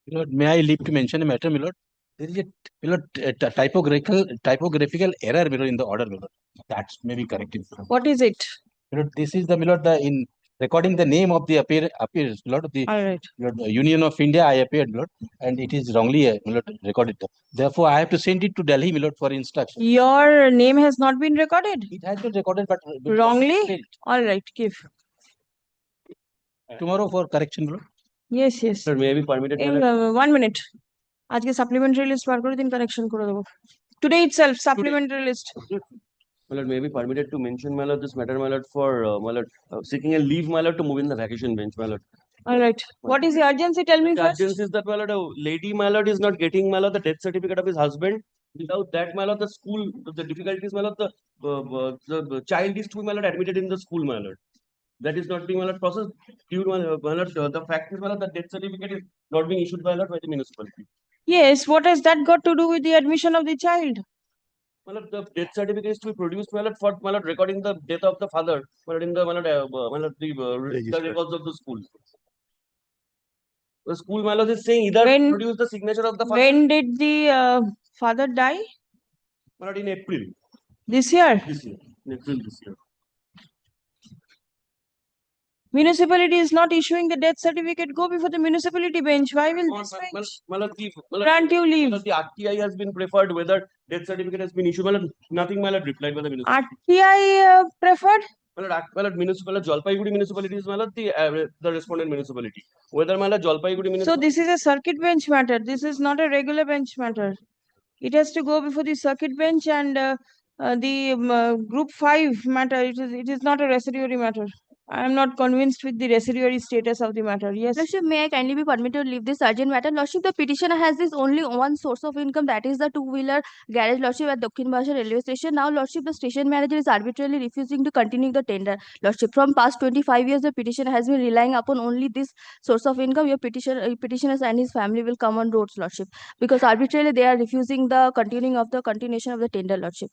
My lord, may I leave to mention a matter, my lord? There is a typographical error, my lord, in the order, my lord. That may be corrected. What is it? My lord, this is the, my lord, in recording the name of the appears, my lord, the All right. Union of India, I appeared, my lord, and it is wrongly, my lord, recorded. Therefore, I have to send it to Delhi, my lord, for instruction. Your name has not been recorded? It has been recorded, but wrongly? All right, give. Tomorrow for correction, my lord. Yes, yes. Sir, may I be permitted? 1 minute. আজকে supplementary list বার করে দিন, correction করে দেবো. Today itself, supplementary list. My lord, may I be permitted to mention, my lord, this matter, my lord, for my lord, seeking a leave, my lord, to move in the vacation bench, my lord. All right. What is the urgency? Tell me The first. urgency is that, my lord, a lady, my lord, is not getting, my lord, the death certificate of his husband. Without that, my lord, the school, the difficulties, my lord, the child is to be, my lord, admitted in the school, my lord. That is not being, my lord, processed. Due to, my lord, the fact is, my lord, the death certificate is not being issued, my lord, by the municipality. Yes, what has that got to do with the admission of the child? My lord, the death certificate is to be produced, my lord, for, my lord, recording the death of the father, my lord, in the, my lord, the records of the school. The school, my lord, is saying either produce the signature of the father. When did the father die? My lord, in April. This year? This year. In April this year. Municipality is not issuing the death certificate. Go before the municipality bench. Why will this bench grant you leave? The RTI has been preferred whether death certificate has been issued. Nothing, my lord, replied by the municipality. RTI preferred? My lord, municipal Jalpaiguri municipality is, my lord, the respondent municipality. Whether, my lord, Jalpaiguri municipality. So this is a circuit bench matter. This is not a regular bench matter. It has to go before the circuit bench and the group 5 matter. It is not a residuary matter. I am not convinced with the residuary status of the matter. Yes. Lordship, may I kindly be permitted to leave this urgent matter? Lordship, the petitioner has this only one source of income, that is the two-wheeler garage, Lordship, at Dakhin Bhasha railway station. Now, Lordship, the station manager is arbitrarily refusing to continue the tender. Lordship, from past 25 years, the petitioner has been relying upon only this source of income. Your petitioners and his family will come on roads, Lordship, because arbitrarily they are refusing the continuation of the tender, Lordship.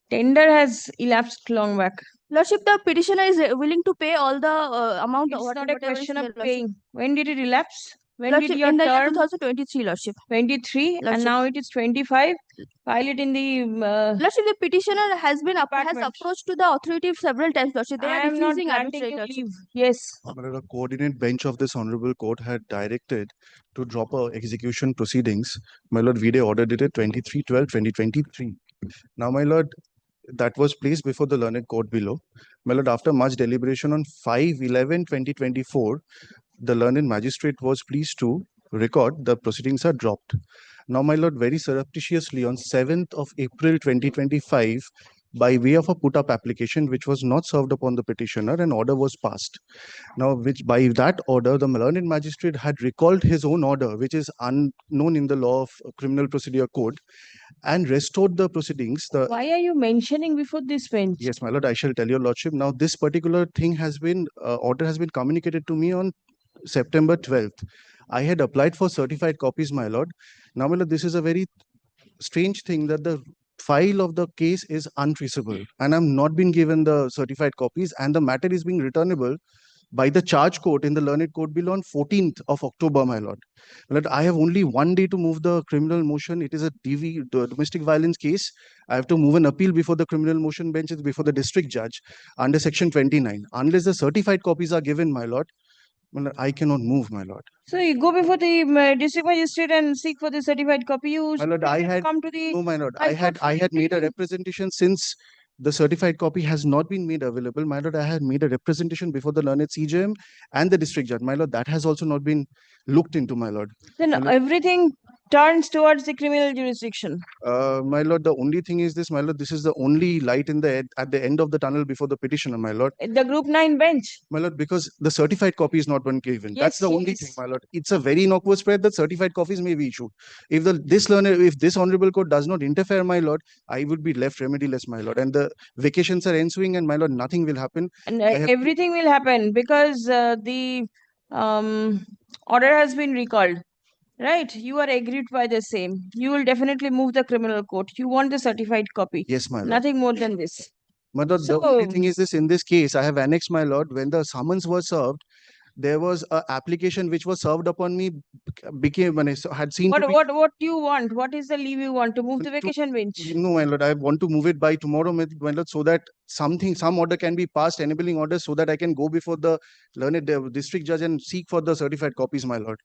Tender has elapsed long back. Lordship, the petitioner is willing to pay all the amount. It's not a question of paying. When did it elapse? When Lordship, did your in the year term? 2023, Lordship. 23, and Lordship. now it is 25. File it in the. Lordship, the petitioner has approached to the authority several times, Lordship. They I are am not refusing granting arbitrary, you Lordship. leave. Yes. A coordinate bench of this honorable court had directed to drop execution proceedings. My lord, Vide ordered it at 23/12/2023. Now, my lord, that was placed before the learned court below. My lord, after much deliberation on 5/11/2024, the learned magistrate was pleased to record the proceedings are dropped. Now, my lord, very surreptitiously on 7th of April 2025, by way of a put-up application which was not served upon the petitioner, an order was passed. Now, which by that order, the learned magistrate had recalled his own order, which is unknown in the law of criminal procedure code, and restored the proceedings. Why are you mentioning before this bench? Yes, my lord, I shall tell your lordship. Now, this particular thing has been, order has been communicated to me on September 12th. I had applied for certified copies, my lord. Now, my lord, this is a very strange thing that the file of the case is untraceable, and I'm not been given the certified copies, and the matter is being returnable by the charge court in the learned court bill on 14th of October, my lord. I have only one day to move the criminal motion. It is a the domestic violence case. I have to move an appeal before the criminal motion benches, before the district judge under section 29. Unless the certified copies are given, my lord, I cannot move, my lord. So you go before the district magistrate and seek for the certified copy. You My lord, I had come to the. no, my lord. I had made a representation since the certified copy has not been made available. My lord, I had made a representation before the learned CJM and the district judge. My lord, that has also not been looked into, my lord. Then my lord, everything turns towards the criminal jurisdiction. My lord, the only thing is this, my lord, this is the only light in the at the end of the tunnel before the petitioner, my lord. The group 9 bench. My lord, because the certified copy is not one given. Yes, that's the only thing, my lord. It's a very innocuous spread that certified copies may be issued. If this honorable court does not interfere, my lord, I would be left remediless, my lord. And the vacations are ensuing, and my lord, nothing will happen. And everything will happen because the order has been recalled. Right? You are aggrieved by the same. You will definitely move the criminal court. You want the certified copy. Yes, my lord. Nothing more than this. My lord, the only thing is this, in this case, I have annexed, my lord, when the summons was served, there was a application which was served upon me, had seen to be. What do you want? What is the leave you want to move the vacation bench? No, my lord, I want to move it by tomorrow, my lord, so that some order can be passed, enabling order, so that I can go before the learned district judge and seek for the certified copies, my lord.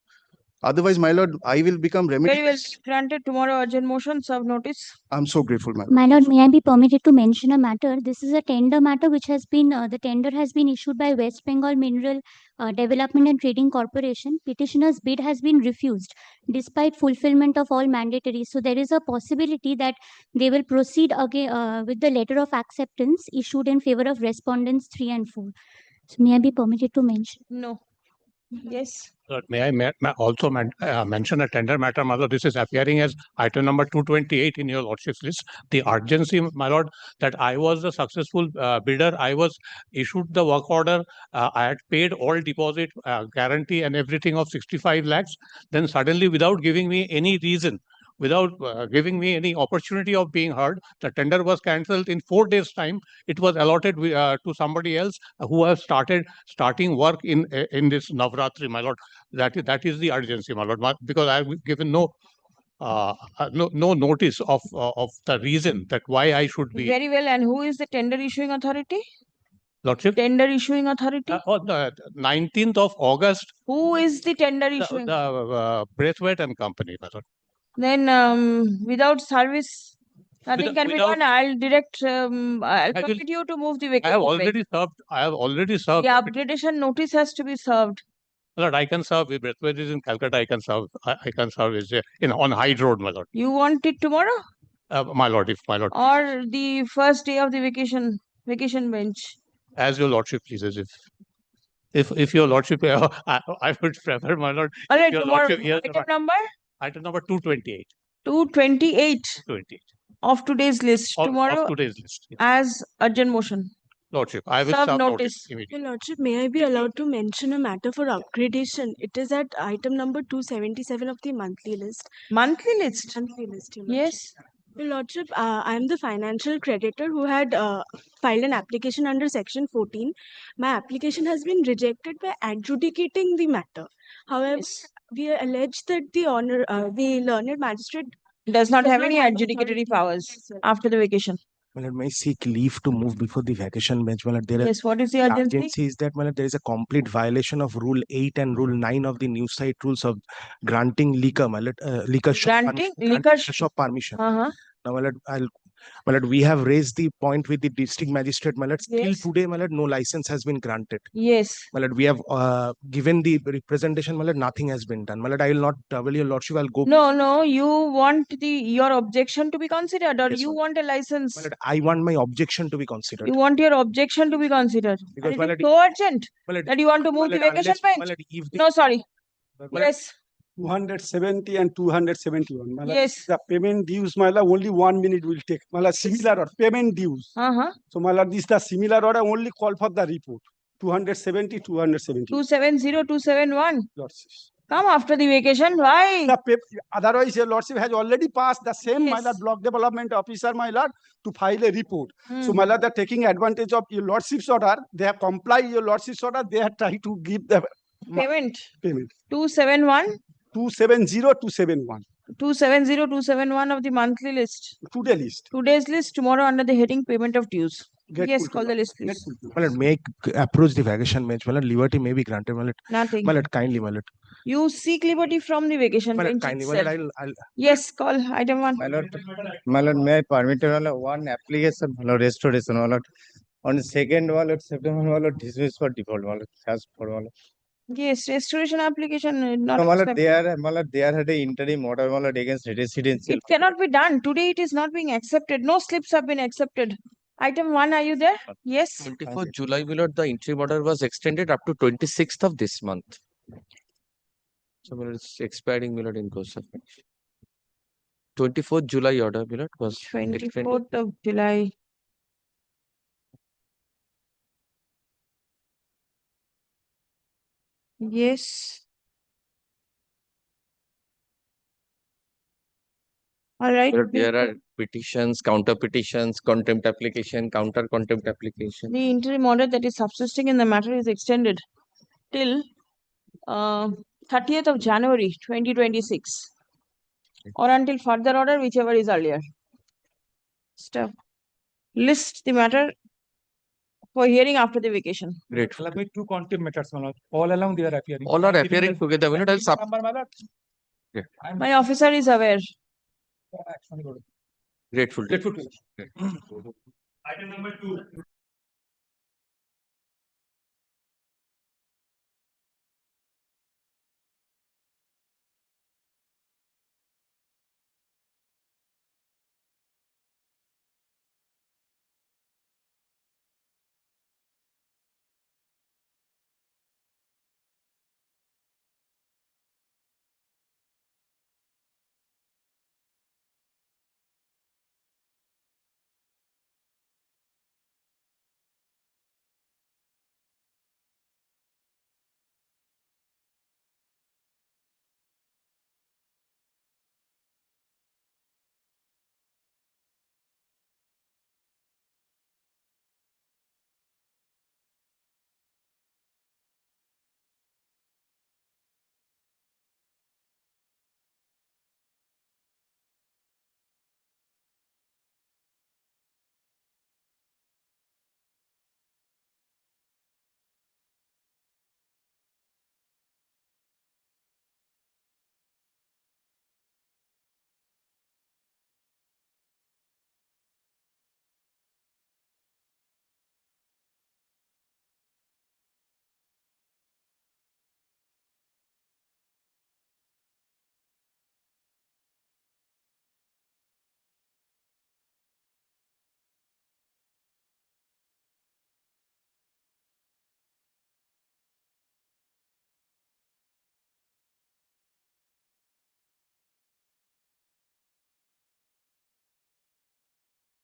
Otherwise, my lord, I will become Very well, remedies. granted. Tomorrow urgent motion, serve notice. I'm so grateful, my lord. My lord, may I be permitted to mention a matter? This is a tender matter which has been, the tender has been issued by West Bengal Mineral Development and Trading Corporation. Petitioner's bid has been refused despite fulfillment of all mandatory. So there is a possibility that they will proceed again with the letter of acceptance issued in favor of respondents 3 and 4. So may I be permitted to mention? No. Yes. Lord, may I also mention a tender matter, my lord? This is appearing as item number 228 in your lordship's list. The urgency, my lord, that I was the successful bidder. I was issued the work order. I had paid all deposit, guarantee and everything of 65 lakhs. Then suddenly, without giving me any reason, without giving me any opportunity of being heard, the tender was cancelled in 4 days' time. It was allotted to somebody else who has starting work in this Navratri, my lord. That is the urgency, my lord, because I have given no notice of the reason that why I should be. Very well. And who is the tender issuing authority? Lordship. Tender issuing authority? On the 19th of August. Who is the tender issuing? The Braithwaite and Company, my lord. Then without service, nothing can be done. I'll direct. I'll permit you to move the vacation. I have already served. The upgradation notice has to be served. Lord, I can serve. If Braithwaite is in Calcutta, I can serve. I can serve on Hyde Road, my lord. You want it tomorrow? My lord, if my lord. Or the first day of the vacation bench. As your lordship pleases. If your lordship, I would prefer, my lord. All right, tomorrow. Item number? Item number 228. 228. 228. Of today's list. Tomorrow. Of today's list. Yes. As urgent motion. Lordship, I will serve notice immediately. Your Lordship, may I be allowed to mention a matter for upgradation? It is at item number 277 of the monthly list. Monthly list? Monthly list, Your Lordship. Yes. Your Lordship, I am the financial creditor who had filed an application under section 14. My application has been rejected by adjudicating the matter. However, we allege that the learned magistrate does not have any adjudicatory powers after the vacation. Well, may I seek leave to move before the vacation bench? Well, Yes, what is the urgency? Urgency is that there is a complete violation of Rule 8 and Rule 9 of the new site rules of granting liquor shop permission. Now, we have raised the point with the district magistrate. Till today, no license has been granted. Yes. We have given the representation. Nothing has been done. I will not trouble your lordship. I'll go. No. You want your objection to be considered, or you want a license? I want my objection to be considered. You want your objection to be considered? Because it is so urgent that you want to move the vacation bench? No, sorry. Yes. 270 and 271. Yes. The payment dues, only 1 minute will take. Similar order, payment dues. So, this is the similar order, only call for the report. 270, 270. 270, 271. Lordship. Come after the vacation. Why? Otherwise, your lordship has already passed the same block development officer, to file a report. So, they're taking advantage of your lordship's order. They have complied your lordship's order. They have tried to give the payment. 271. 270, 271. 270, 271 of the monthly list. Today's list. Tomorrow under the heading payment of dues. Yes, call the list, please. May approach the vacation bench. Liberty may be granted. Nothing. Kindly, You seek liberty from the vacation bench. Kindly, Yes, call item 1. My lord, may I permit one application, restoration, on the 2nd September, dismiss for default, Yes, restoration application not accepted. There had an interim order against residential. It cannot be done. Today it is not being accepted. No slips have been accepted. Item 1, are you there? Yes. 24th July, my lord, the interim order was extended up to 26th of this month. So, my lord, it's expiring, my lord, in course of 24th July order, my lord, was 24th of July. Yes. All right. There are petitions, counter petitions, contempt application, counter contempt application. The interim order that is subsisting in the matter is extended till 30th of January 2026 or until further order, whichever is earlier. Step. List the matter for hearing after the vacation. Great. Two contempt matters, my lord. All along they are appearing. All are appearing together. My lord, I'll sub. My officer is aware. Grateful. Grateful. Item number 2.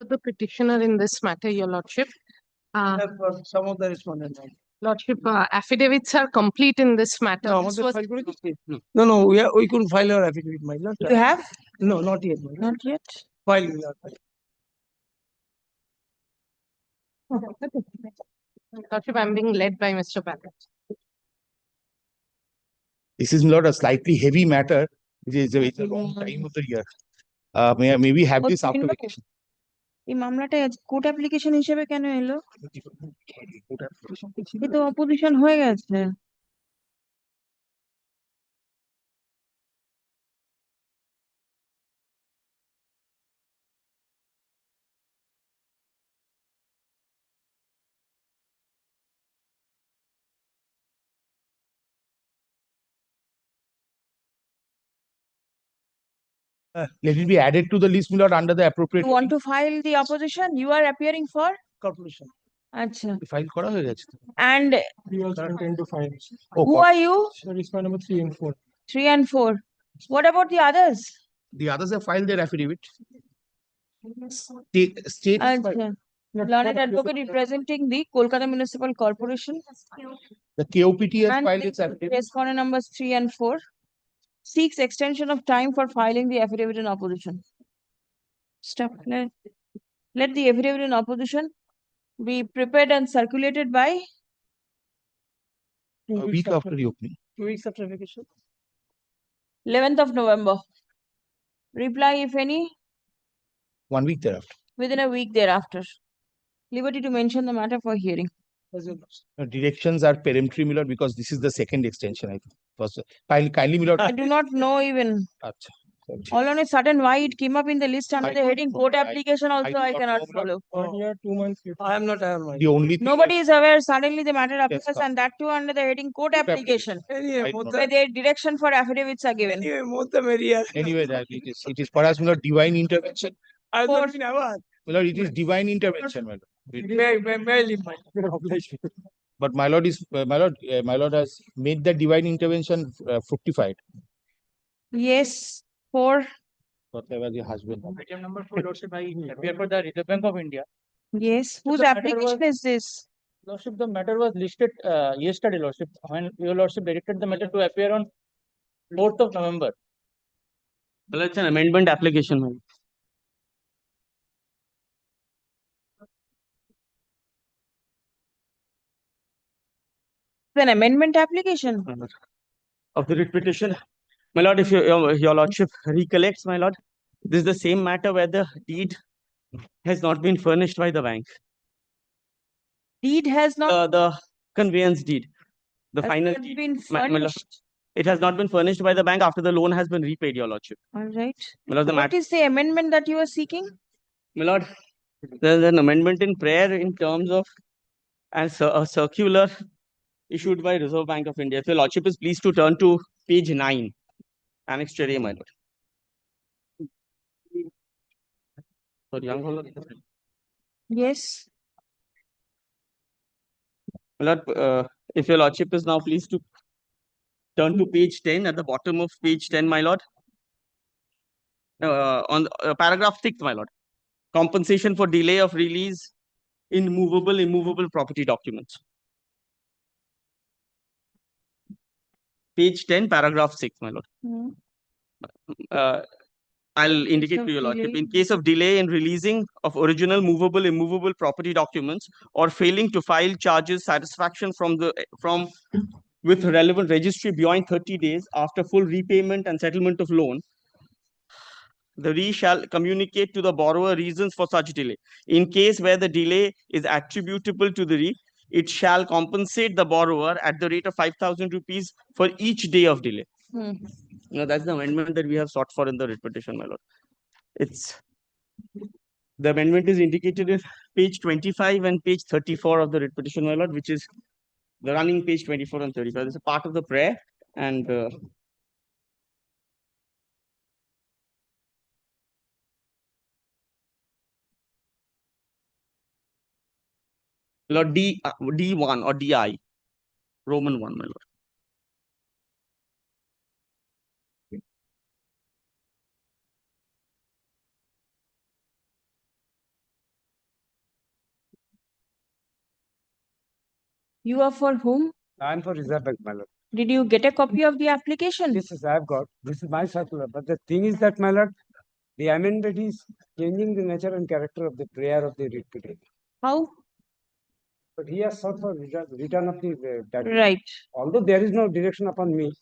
The petitioner in this matter, your lordship. Some of the respondents. Lordship, affidavits are complete in this matter. No, This was- no, we couldn't file our affidavit, my lord. You have? No, not yet, my lord. Not yet. File, my lord. Lordship, I'm being led by Mr. Barrett. This is not a slightly heavy matter. It's a wrong time of the year. May we have this after vacation? এই মামলাটা court application হিসেবে কেন এলো? এ তো opposition হয়ে গেছে। Let it be added to the list, my lord, under the appropriate. You want to file the opposition? You are appearing for? Corporation. আচ্ছা। File করা হয়ে গেছে। And We also intend to file. who are you? So respond number 3 and 4. 3 and 4. What about the others? The others have filed their affidavit. State. আচ্ছা। Learned advocate representing the Kolkata Municipal Corporation. The KOPT has And filed its affidavit. respondent numbers 3 and 4 seeks extension of time for filing the affidavit in opposition. Stop. Let the affidavit in opposition be prepared and circulated by A week after the opening. 2 weeks after vacation. 11th of November. Reply, if any, 1 week thereafter. within a week thereafter. Liberty to mention the matter for hearing. Directions are peremptory, my lord, because this is the second extension, I think. First, kindly, my lord. I do not know even. Acha. All on a sudden, why it came up in the list under I the don't heading know. court I application also, do I not cannot know, follow. Here 2 months. I am not aware, my The only thing Nobody is aware, suddenly the matter appears sir. and that too under the heading court application, Anyway, I more know. the, where their direction for affidavits are given. anyway, more the merrier. Anyway, that it is perhaps, my lord, divine intervention. I have Four. not been aware. My lord, it is divine intervention, my lord. May I leave my obligation. But my lord has made the divine intervention fructified. Yes, 4. Whatever the husband. Item number 4, Lordship, I appear for the Reserve Bank of India. Yes, whose the matter application is this? Lordship, the matter was listed yesterday, Lordship, when your Lordship directed the matter to appear on 4th of November. Well, it's an amendment application, ma'am. An amendment application. of the writ petition. My lord, if your lordship recollects, my lord, this is the same matter where the deed has not been furnished by the bank. Deed has not The conveyance deed, the has final not deed. been My lord, furnished. it has not been furnished by the bank after the loan has been repaid, your lordship. All right. My lord, the What is the amendment that you are seeking? My lord, there's an amendment in prayer in terms of a circular issued by Reserve Bank of India. If your lordship is pleased to turn to page 9, Annex A, my lord. Sorry, Yes. my lord, if your lordship is now pleased to turn to page 10, at the bottom of page 10, my lord. On paragraph 6, my lord. Compensation for delay of release in immovable property documents. Page 10, paragraph 6, my lord. I'll indicate to your lordship, in case of delay in releasing of original immovable property documents or failing to file charges satisfaction with relevant registry beyond 30 days after full repayment and settlement of loan, the RE shall communicate to the borrower reasons for such delay. In case where the delay is attributable to the RE, it shall compensate the borrower at the rate of 5,000 rupees for each day of delay. That's the amendment that we have sought for in the writ petition, my lord. The amendment is indicated in page 25 and page 34 of the writ petition, my lord, which is the running page 24 and 35. This is a part of the prayer, and Lord, D1 or DI, Roman 1, my lord. You are for whom? I am for Reserve Bank, my lord. Did you get a copy of the application? Yes, I have got. This is my circular. But the thing is that, my lord, the amendment is changing the nature and character of the prayer of the writ petition. How? But he has sought for return of the that. Right. Although there is no direction upon me,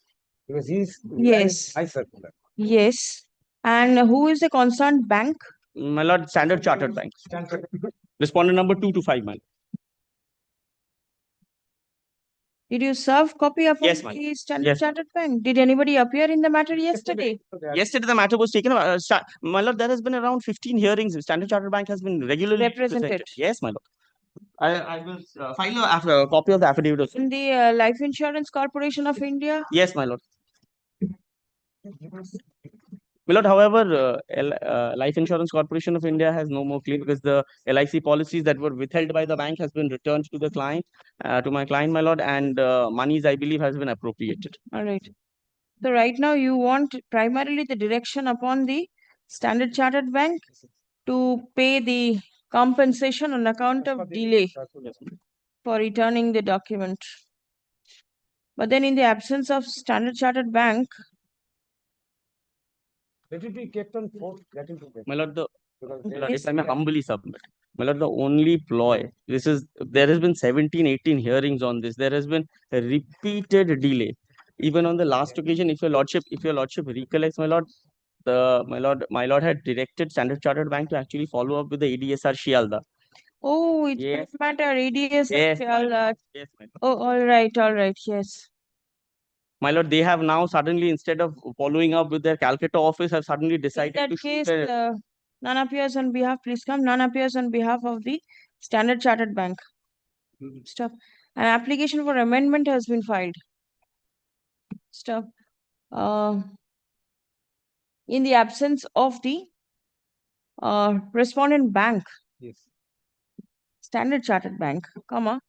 because he is Yes. my circular. Yes. And who is the concerned bank? My lord, Standard Chartered Bank. Respondent number 2 to 5, my lord. Did you serve copy upon Yes, ma'am. the Standard Yes. Chartered Bank? Did anybody appear in the matter yesterday? Yesterday, the matter was taken. My lord, there has been around 15 hearings. Standard Chartered Bank has been regularly Represented. Yes, my lord. I will file a copy of the affidavit also. In the Life Insurance Corporation of India? Yes, my lord. My lord, however, Life Insurance Corporation of India has no more claim because the LIC policies that were withheld by the bank has been returned to the client, to my client, my lord, and monies, I believe, has been appropriated. All right. So right now you want primarily the direction upon the Standard Chartered Bank to pay the compensation on account of delay for returning the document. But then in the absence of Standard Chartered Bank, Let it be kept on forth. That will be better. My lord, Because if I may humbly submit, my lord, the only ploy, there has been 17, 18 hearings on this. There has been a repeated delay. Even on the last occasion, if your lordship recollects, my lord had directed Standard Chartered Bank to actually follow up with the ADSR Shialda. oh, it Yes. doesn't matter. ADS. Yes. Yes, oh, all right, yes. My lord, they have now suddenly, instead of following up with their Calcutta office, have suddenly decided In that case, none appears on behalf, please come. None appears on behalf of the Standard Chartered Bank. Stop. An application for amendment has been filed. Stop. In the absence of the respondent bank, yes. Standard Chartered Bank, comma,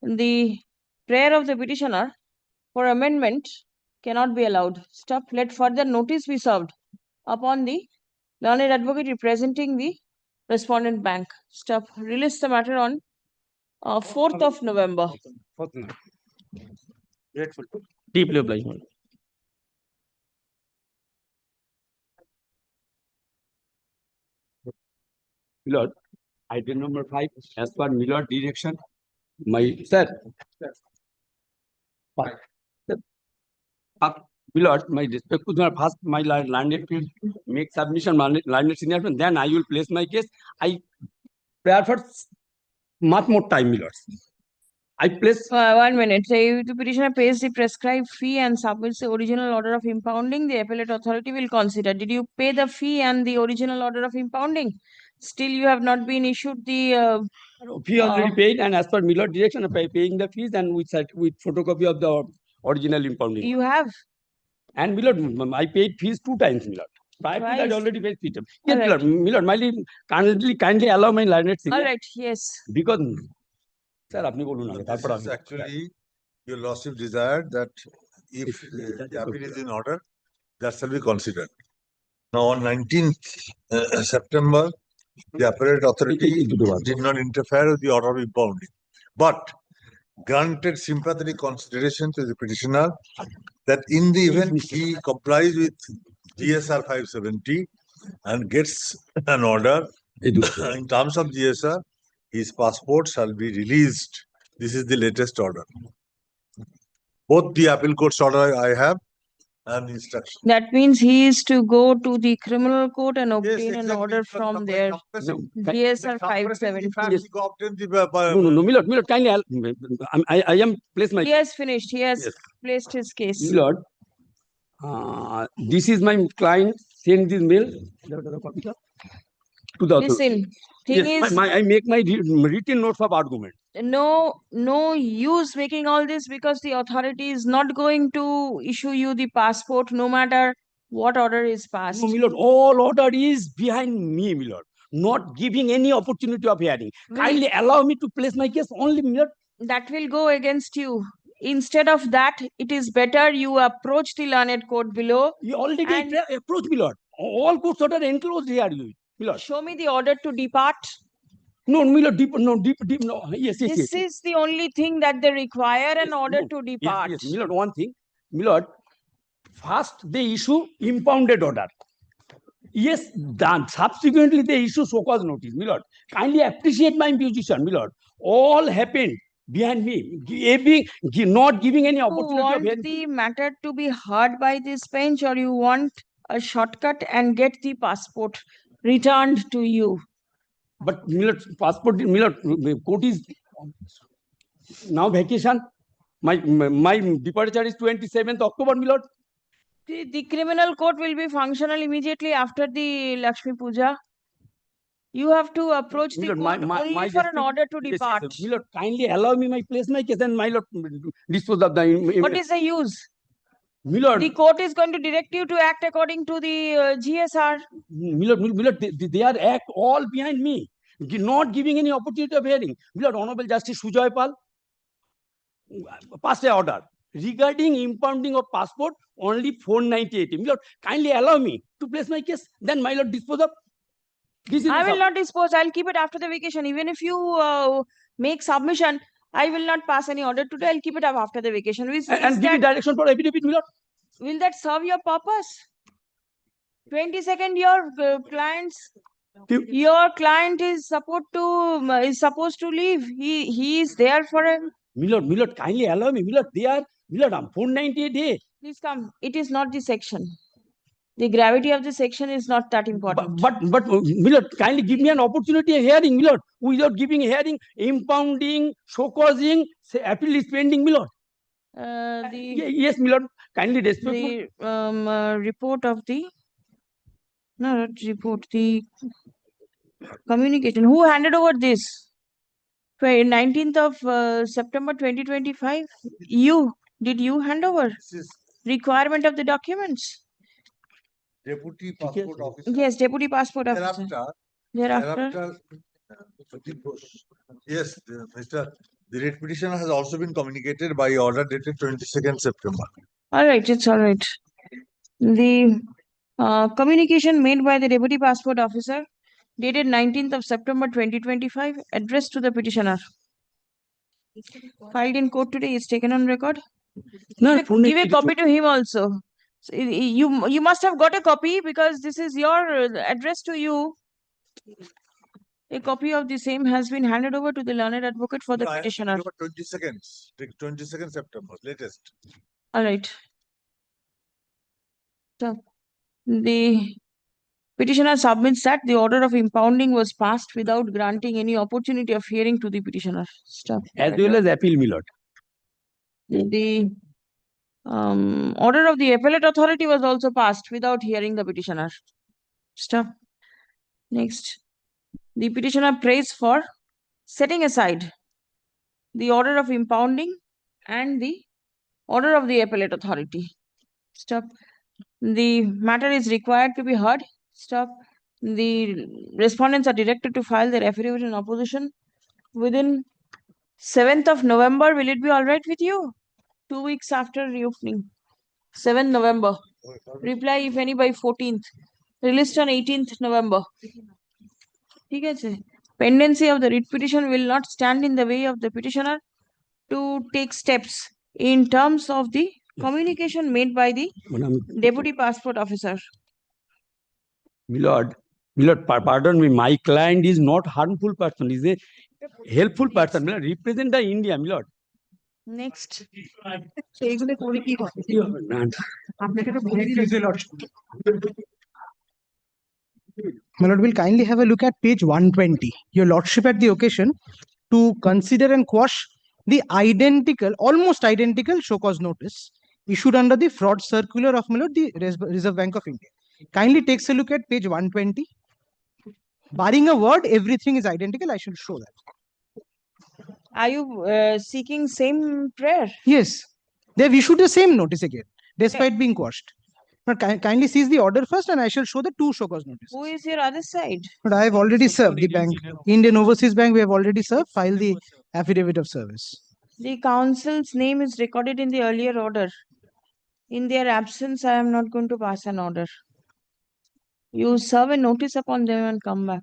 the prayer of the petitioner for amendment cannot be allowed. Stop. Let further notice be served upon the learned advocate representing the respondent bank. Stop. Release the matter on 4th of November. 4th November. Grateful. Deeply obliged, my lord. Milord, item number 5, as per Milord direction, my sir. My lord, my respect to the first, my landed will make submission, landed senior, and then I will place my case. I pray for much more time, my lord. I place. 1 minute. Say if the petitioner pays the prescribed fee and submits the original order of impounding, the appellate authority will consider. Did you pay the fee and the original order of impounding? Still, you have not been issued the Fee already paid, and as per my lord direction, of paying the fees and with photocopy of the original impounding. You have. And my lord, I paid fees 2 times, my lord. Prior to that, I Twice. already paid fees. All Yes, right. my lord, kindly allow my landed senior. All right. Yes. Because, sir, apni bolun na. This is actually, your lordship desired that if the appeal is in order, that shall be considered. Now, on 19th September, the appellate authority did not interfere with the order of impounding, but granted sympathetic consideration to the petitioner that in the event he complies with GSR 570 and gets an order, in terms of GSR, his passport shall be released. This is the latest order. Both the appeal court's order I have and instruction. That means he is to go to the criminal court and obtain an exactly, order from there. DSR 570. No, my lord, kindly, I am placed my. He has finished. He has Yes. placed his case. My lord, this is my client, send this mail to the authority. Listen, thing Yes, is, I make my written notes of argument. no use making all this because the authority is not going to issue you the passport no matter what order is passed. No, my lord, all order is behind me, my lord. Not giving any opportunity of hearing. Kindly allow me to place my case only, my lord. That will go against you. Instead of that, it is better you approach the learned court below. You already and approach, my lord. All courts order enclosed here, my lord. show me the order to depart. No, my lord, deep, no. Yes. This is the only thing that they require, an order to depart. Yes, my lord, one thing. My lord, first they issue impounded order. Yes, then subsequently they issue so-called notice. My lord, kindly appreciate my position, my lord. All happened behind me, not giving any You opportunity of want hearing. the matter to be heard by this bench, or you want a shortcut and get the passport returned to you? But my lord, passport, my lord, court is now vacation. My departure is 27th October, my lord. The criminal court will be functional immediately after the Lakshmi Puja. You have to approach the court only for an order to depart. Yes, my lord, kindly allow me my place my case and my lord dispose of the. What is the use? My lord, The court is going to direct you to act according to the GSR. my lord, they are act all behind me, not giving any opportunity of hearing. My lord, Honorable Justice Sujoy Pal passed an order regarding impounding of passport only 498. My lord, kindly allow me to place my case. Then my lord dispose of. I will not dispose. I'll keep it after the vacation. Even if you make submission, I will not pass any order today. I'll keep it up after the vacation. And give me direction for affidavit, my lord. Will that serve your purpose? 22nd, your client is supposed to leave. He is there for a. My lord, kindly allow me. My lord, I'm 498 days. Please come. It is not the section. The gravity of the section is not that important. But my lord, kindly give me an opportunity of hearing, my lord. Without giving hearing, impounding, show causing, appeal is pending, my lord. Yes, my lord. Kindly respect. The report of the. No, not report. The communication. Who handed over this? 19th of September 2025. Did you hand over? Requirement of the documents? Deputy Passport Officer. Yes, Deputy Passport Officer. Thereafter. Yes, Mr. The writ petition has also been communicated by order dated 22nd September. All right, it's all right. The communication made by the Deputy Passport Officer dated 19th of September 2025, addressed to the petitioner. Filed in court today is taken on record. Give a copy to him also. So, you must have got a copy because this is your address to you. A copy of the same has been handed over to the learned advocate for the petitioner. 22nd September, latest. All right. So, the petitioner submits that the order of impounding was passed without granting any opportunity of hearing to the petitioner. Stop. As well as appeal, my lord. The order of the appellate authority was also passed without hearing the petitioner. Stop. Next, the petitioner prays for setting aside the order of impounding and the order of the appellate authority. Stop. The matter is required to be heard. Stop. The respondents are directed to file their affidavit in opposition within 7th of November. Will it be all right with you? 2 weeks after reopening. 7th November. Reply if any by 14th. Released on 18th November. ठीक है. Pendency of the writ petition will not stand in the way of the petitioner to take steps in terms of the communication made by the Deputy Passport Officer. My lord, pardon me, my client is not harmful person, is a helpful person. My lord, represent the India, my lord. Next. My lord, will kindly have a look at page 120. Your lordship at the occasion to consider and quash the identical, almost identical show cause notice issued under the fraud circular of my lord, the Reserve Bank of India. Kindly takes a look at page 120. Barring a word, everything is identical. I shall show that. Are you seeking same prayer? Yes. They have issued the same notice again, despite being quashed. But kindly seize the order first and I shall show the two show cause notices. Who is your other side? But I have already served the bank. Indian Overseas Bank, we have already served. File the affidavit of service. The counsel's name is recorded in the earlier order. In their absence, I am not going to pass an order. You serve a notice upon them and come back.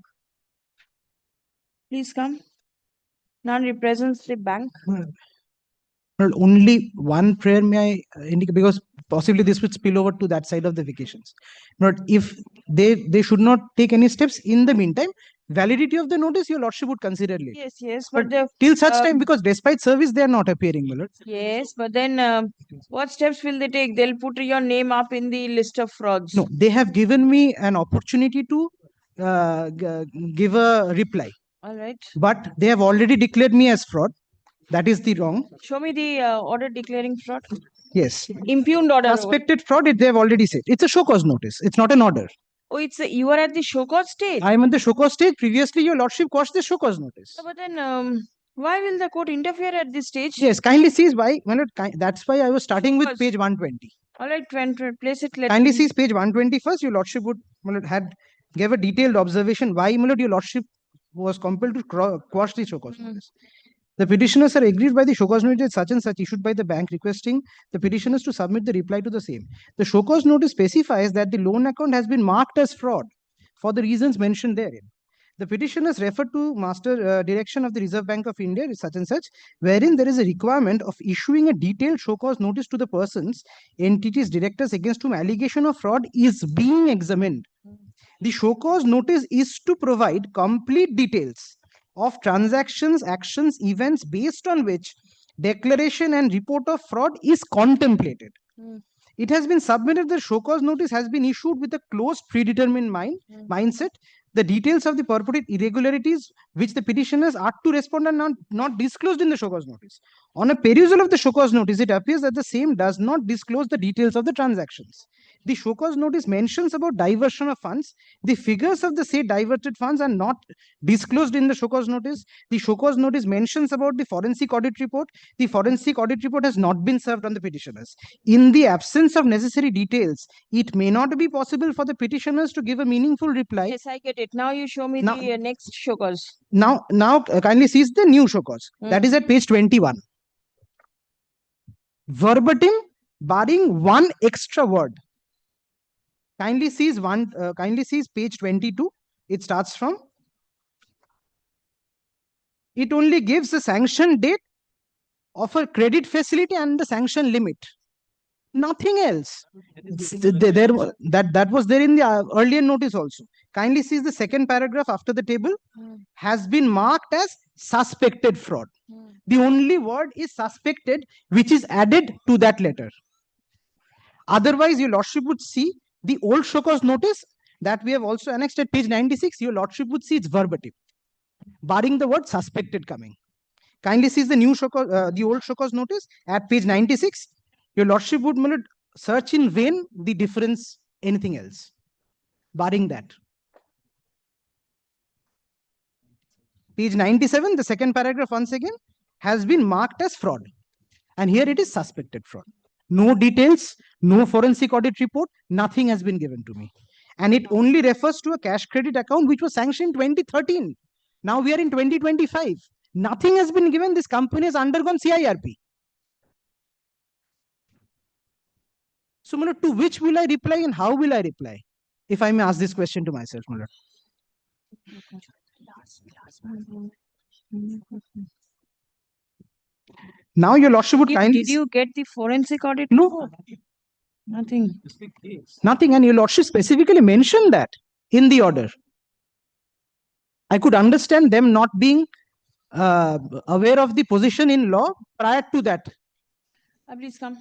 Please come. None represents the bank. Not only one prayer may I indicate, because possibly this would spill over to that side of the vacations. But if they should not take any steps in the meantime, validity of the notice your lordship would consider later. Yes, but till such time, because despite service they are not appearing, my lord. Yes, but then what steps will they take? They'll put your name up in the list of frauds. No, they have given me an opportunity to give a reply. All right. But they have already declared me as fraud. That is the wrong. Show me the order declaring fraud. Yes. Impugned order. Suspected fraud, they have already said. It's a show cause notice. It's not an order. Oh, you are at the show cause stage. I am at the show cause stage. Previously, your lordship quashed the show cause notice. But then, why will the court interfere at this stage? Yes, kindly seize why. That's why I was starting with page 120. All right, place it. Kindly seize page 120 first. Your lordship would gave a detailed observation why your lordship was compelled to quash the show cause notice. The petitioners are aggrieved by the show cause notice such and such issued by the bank requesting the petitioners to submit the reply to the same. The show cause notice specifies that the loan account has been marked as fraud for the reasons mentioned therein. The petitioners refer to master direction of the Reserve Bank of India such and such, wherein there is a requirement of issuing a detailed show cause notice to the persons, entities, directors against whom allegation of fraud is being examined. The show cause notice is to provide complete details of transactions, actions, events based on which declaration and report of fraud is contemplated. It has been submitted, the show cause notice has been issued with a close predetermined mindset. The details of the purported irregularities which the petitioners are to respond are not disclosed in the show cause notice. On a perusal of the show cause notice, it appears that the same does not disclose the details of the transactions. The show cause notice mentions about diversion of funds. The figures of the said diverted funds are not disclosed in the show cause notice. The show cause notice mentions about the forensic audit report. The forensic audit report has not been served on the petitioners. In the absence of necessary details, it may not be possible for the petitioners to give a meaningful reply. Yes, I get it. Now you show me the next show cause. Now kindly seize the new show cause. That is at page 21. Verbatim, barring one extra word. Kindly seize page 22. It starts from. It only gives the sanction date of a credit facility and the sanction limit. Nothing else. That was there in the earlier notice also. Kindly see the second paragraph after the table has been marked as suspected fraud. The only word is suspected which is added to that letter. Otherwise, your lordship would see The old show cause notice that we have also annexed at page 96, your lordship would see it's verbatim, barring the word suspected coming. Kindly see the new show cause, the old show cause notice at page 96. Your lordship would search in vain the difference, anything else, barring that. Page 97, the second paragraph once again has been marked as fraud. And here it is suspected fraud. No details, no forensic audit report, nothing has been given to me. And it only refers to a cash credit account which was sanctioned 2013. Now we are in 2025. Nothing has been given. This company has undergone CIRP. So, my lord, to which will I reply and how will I reply? If I may ask this question to myself, my lord. Now your lordship would kindly... Did you get the forensic audit? No. Nothing. Nothing. And your lordship specifically mentioned that in the order. I could understand them not being aware of the position in law prior to that. Please come.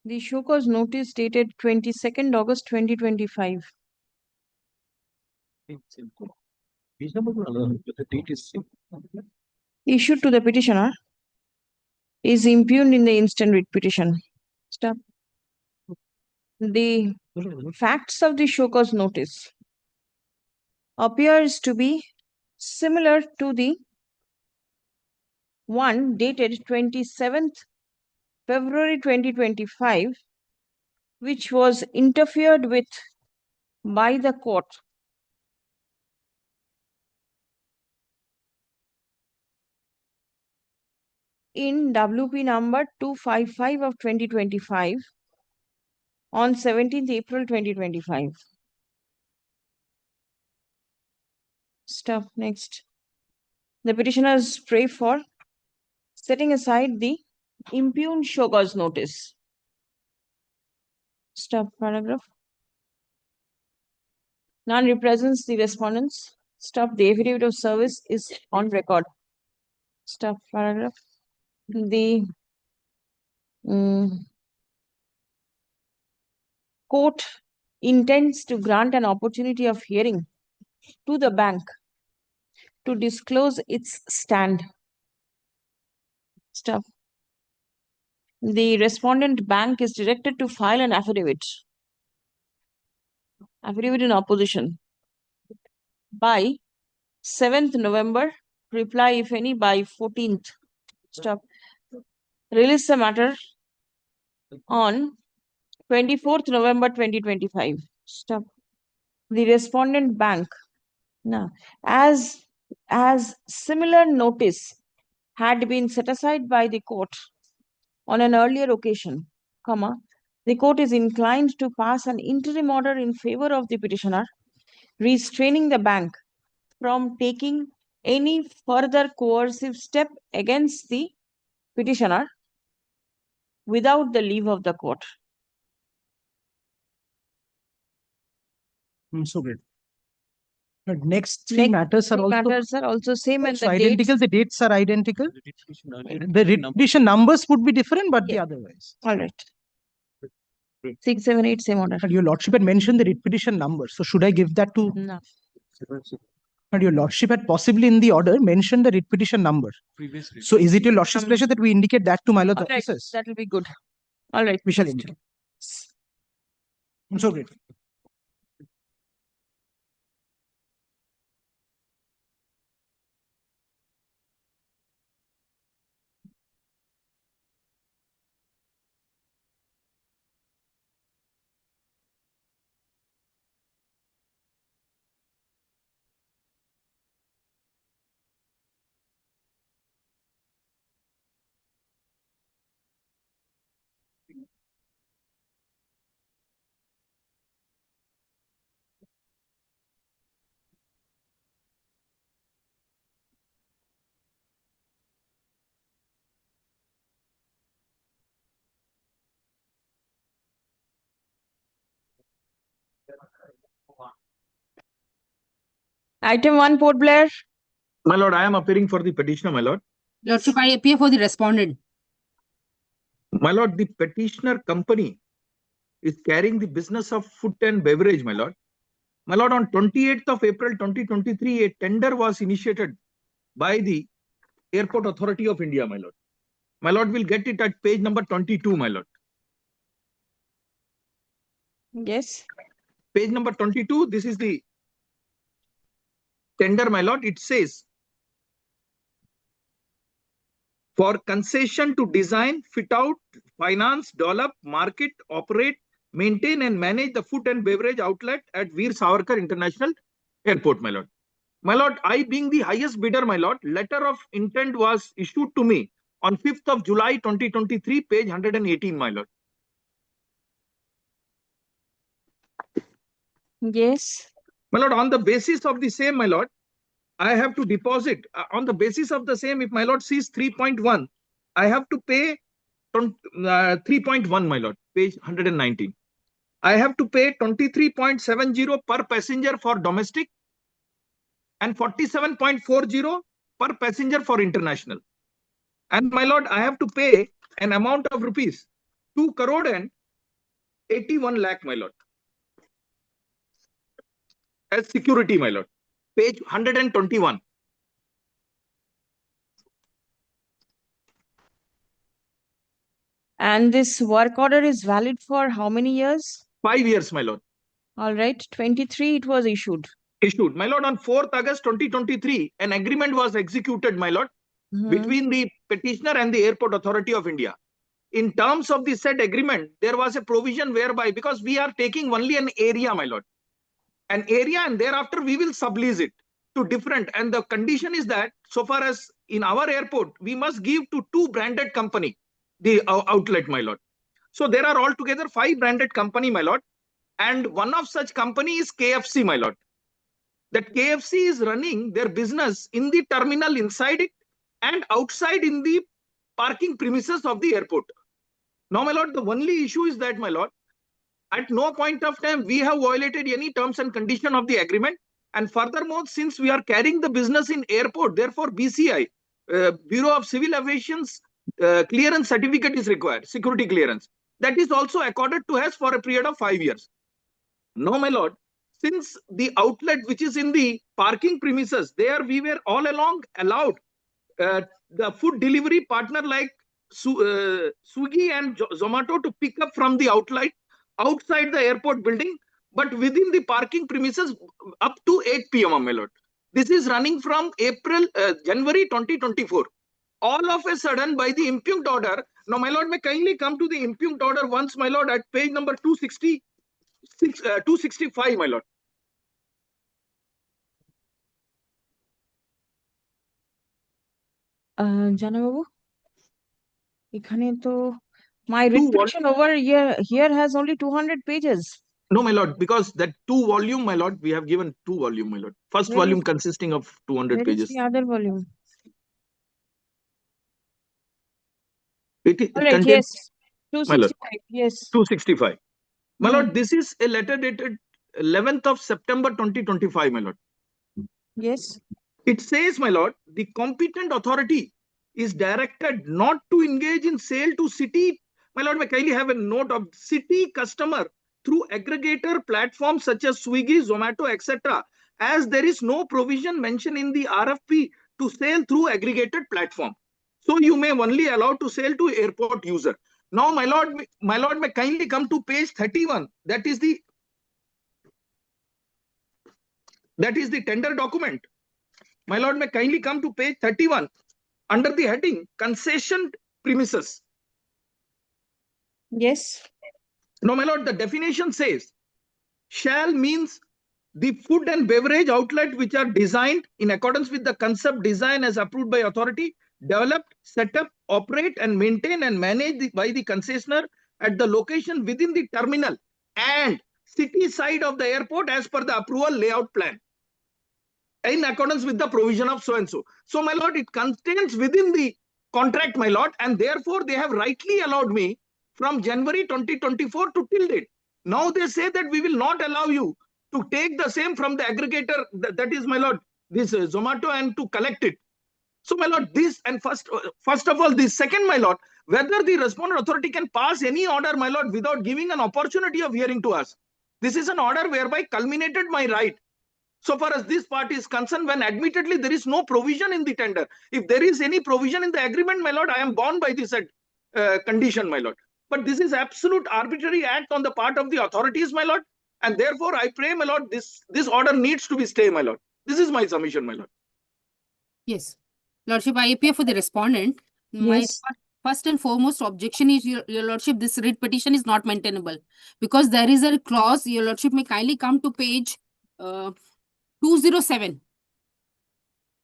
The show cause notice dated 22nd August 2025. Issued to the petitioner is impugned in the instant writ petition. Stop. The facts of the show cause notice appears to be similar to the one dated 27th February 2025, which was interfered with by the court. In WP number 255 of 2025 on 17th April 2025. Stop. Next. The petitioners pray for setting aside the impugned show cause notice. Stop. Paragraph. None represents the respondents. Stop. The affidavit of service is on record. Stop. Paragraph. The court intends to grant an opportunity of hearing to the bank to disclose its stand. Stop. The respondent bank is directed to file an affidavit in opposition by 7th November, reply if any by 14th. Stop. Release the matter on 24th November 2025. Stop. The respondent bank, now, as similar notice had been set aside by the court on an earlier occasion, the court is inclined to pass an interim order in favor of the petitioner, restraining the bank from taking any further coercive step against the petitioner without the leave of the court. So great. But next three matters are also same, and the identical. The dates are identical. The writ petition numbers would be different, but the otherwise. All right. 6, 7, 8, same order. But your lordship had mentioned the writ petition numbers. So should I give that to? No. But your lordship had possibly in the order mentioned the writ petition number. So is it your lordship's pleasure that we indicate that to my lord officers? That will be good. All right. We shall indicate. I'm so grateful. Item 1, Port Blair. My lord, I am appearing for the petitioner, my lord. Lordship, I appear for the respondent. My lord, the petitioner company is carrying the business of food and beverage, my lord. My lord, on 28th of April 2023, a tender was initiated by the Airport Authority of India, my lord. My lord will get it at page number 22, my lord. Yes. Page number 22, this is the tender, my lord. It says, for concession to design, fit out, finance, develop, market, operate, maintain and manage the food and beverage outlet at Veer Savarkar International Airport, my lord. My lord, I being the highest bidder, my lord, letter of intent was issued to me on 5th of July 2023, page 118, my lord. Yes. My lord, on the basis of the same, my lord, I have to deposit. On the basis of the same, if my lord sees 3.1, I have to pay 3.1, my lord, page 119. I have to pay 23.70 per passenger for domestic and 47.40 per passenger for international. And my lord, I have to pay an amount of rupees 2 crore and 81 lakh, my lord, as security, my lord. Page 121. And this work order is valid for how many years? 5 years, my lord. All right. 23, it was issued. Issued. My lord, on 4th August 2023, an agreement was executed, my lord, between the petitioner and the Airport Authority of India. In terms of the said agreement, there was a provision whereby, because we are taking only an area, my lord, an area, and thereafter we will sublease it to different. And the condition is that, so far as in our airport, we must give to 2 branded company the outlet, my lord. So there are altogether 5 branded company, my lord, and one of such company is KFC, my lord. That KFC is running their business in the terminal inside it and outside in the parking premises of the airport. Now, my lord, the only issue is that, my lord, at no point of time we have violated any terms and condition of the agreement. And furthermore, since we are carrying the business in airport, therefore BCI, Bureau of Civil Aviation's clearance certificate is required, security clearance. That is also accorded to us for a period of 5 years. No, my lord, since the outlet which is in the parking premises, there we were all along allowed the food delivery partner like Swiggy and Zomato to pick up from the outlet outside the airport building, but within the parking premises up to 8 p.m. my lord. This is running from January 2024. All of a sudden, by the impugned order, now my lord, may kindly come to the impugned order once, my lord, at page number 265, my lord. Janababu, এখানে তো my writ petition over here has only 200 pages. No, my lord, because that 2 volume, my lord, we have given 2 volume, my lord. First Where volume is- consisting of 200 Where pages. is the other volume? It All right, contains, yes. my lord, 265, yes. 265. My lord, this is a letter dated 11th of September 2025, my lord. Yes. It says, my lord, the competent authority is directed not to engage in sale to city. My lord, may kindly have a note of city customer through aggregator platforms such as Swiggy, Zomato, etc., as there is no provision mentioned in the RFP to sell through aggregated platform. So you may only allow to sell to airport user. Now, my lord, may kindly come to page 31. That is the tender document. My lord, may kindly come to page 31 under the heading concession premises. Yes. Now, my lord, the definition says shall means the food and beverage outlet which are designed in accordance with the concept design as approved by authority, developed, set up, operate and maintain and manage by the concessionaire at the location within the terminal and city side of the airport as per the approval layout plan, in accordance with the provision of so and so. So, my lord, it contains within the contract, my lord, and therefore they have rightly allowed me from January 2024 to till date. Now they say that we will not allow you to take the same from the aggregator, that is, my lord, this Zomato, and to collect it. So, my lord, this and first of all, this second, my lord, whether the respondent authority can pass any order, my lord, without giving an opportunity of hearing to us. This is an order whereby culminated my right. So far as this part is concerned, when admittedly there is no provision in the tender. If there is any provision in the agreement, my lord, I am bound by this condition, my lord. But this is absolute arbitrary act on the part of the authorities, my lord. And therefore, I pray, my lord, this order needs to be stayed, my lord. This is my submission, my lord. Yes. Lordship, I appear for the respondent. Yes. My first and foremost objection is, your Lordship, this writ petition is not maintainable. Because there is a clause, your Lordship may kindly come to page 207.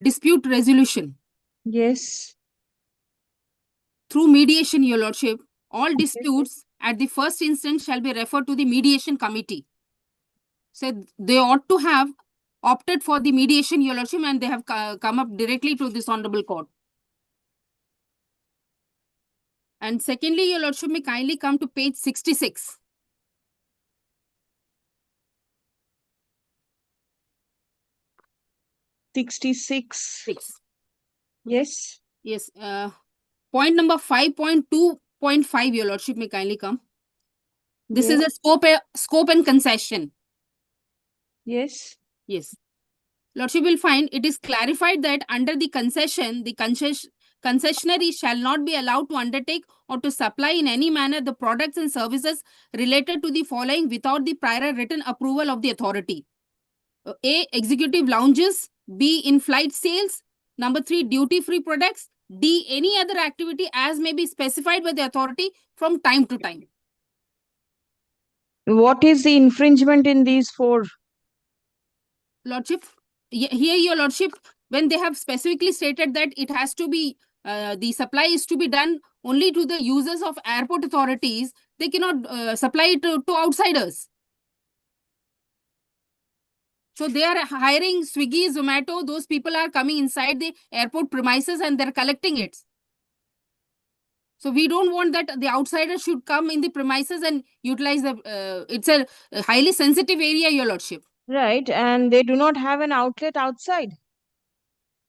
Dispute resolution. Yes. Through mediation, your Lordship, all disputes at the first instance shall be referred to the mediation committee. So they ought to have opted for the mediation, your Lordship, and they have come up directly to this honorable court. And secondly, your Lordship may kindly come to page 66. Yes. Yes. Point number 5.2.5, your Lordship may kindly come. This is a scope and concession. Yes. Yes. Lordship will find it is clarified that under the concession, the concessionary shall not be allowed to undertake or to supply in any manner the products and services related to the following without the prior written approval of the authority. A. Executive lounges. B. In-flight sales. Number 3. Duty-free products. D. Any other activity as may be specified by the authority from time to time. What is the infringement in these four? Lordship, here, your Lordship, when they have specifically stated that it has to be, the supply is to be done only to the users of airport authorities, they cannot supply it to outsiders. So they are hiring Swiggy, Zomato, those people are coming inside the airport premises and they're collecting it. So we don't want that the outsiders should come in the premises and utilize the, it's a highly sensitive area, your Lordship. Right, and they do not have an outlet outside.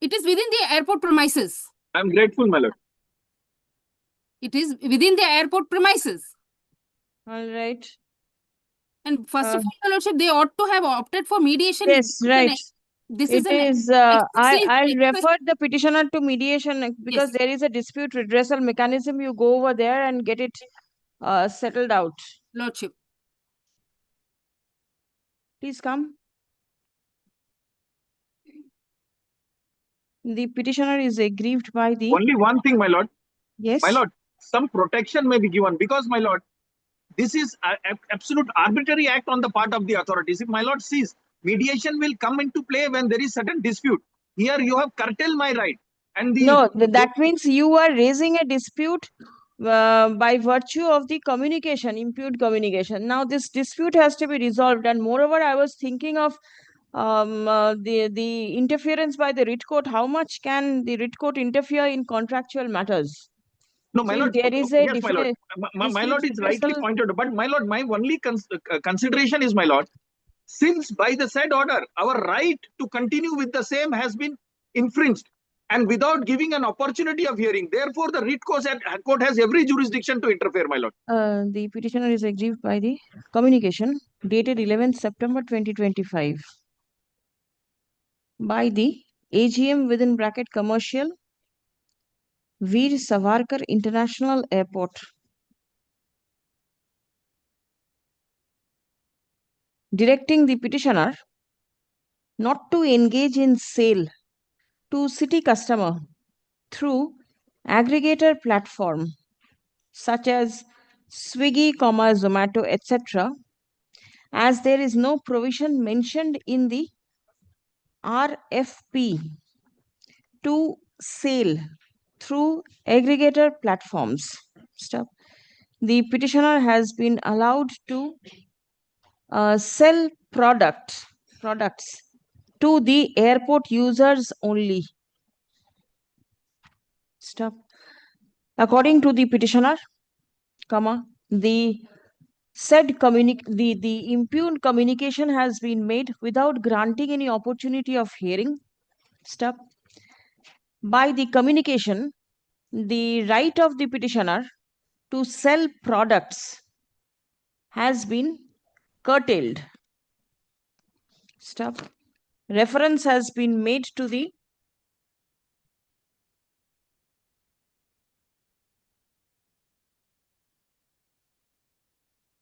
It is within the airport premises. I'm grateful, my lord. It is within the airport premises. All right. And first of all, your Lordship, they ought to have opted for mediation. Yes, right. This I'll refer the petitioner to mediation because there is a dispute redressal mechanism. You go over there and get it settled out. Lordship. Please come. The petitioner is aggrieved by the... Only one thing, my lord. Yes. My lord, some protection may be given because, my lord, this is an absolute arbitrary act on the part of the authorities. If my lord sees, mediation will come into play when there is certain dispute. Here you have curtailed my right. And the... No, that means you are raising a dispute by virtue of the communication, impute communication. Now this dispute has to be resolved, and moreover, I was thinking of the interference by the writ court. How much can the writ court interfere in contractual matters? No, my So lord, there is a yes, my lord. My lord is rightly pointed out. But my lord, my only consideration is, my lord, since by the said order, our right to continue with the same has been infringed and without giving an opportunity of hearing. Therefore, the writ court has every jurisdiction to interfere, my lord. The petitioner is aggrieved by the communication dated 11th September 2025 by the AGM within bracket commercial Veer Savarkar International Airport, directing the petitioner not to engage in sale to city customer through aggregator platform such as Swiggy, Zomato, etc., as there is no provision mentioned in the RFP to sale through aggregator platforms. Stop. The petitioner has been allowed to sell products to the airport users only. Stop. According to the petitioner, the said the impugned communication has been made without granting any opportunity of hearing. Stop. by the communication, the right of the petitioner to sell products has been curtailed. Stop. Reference has been made to the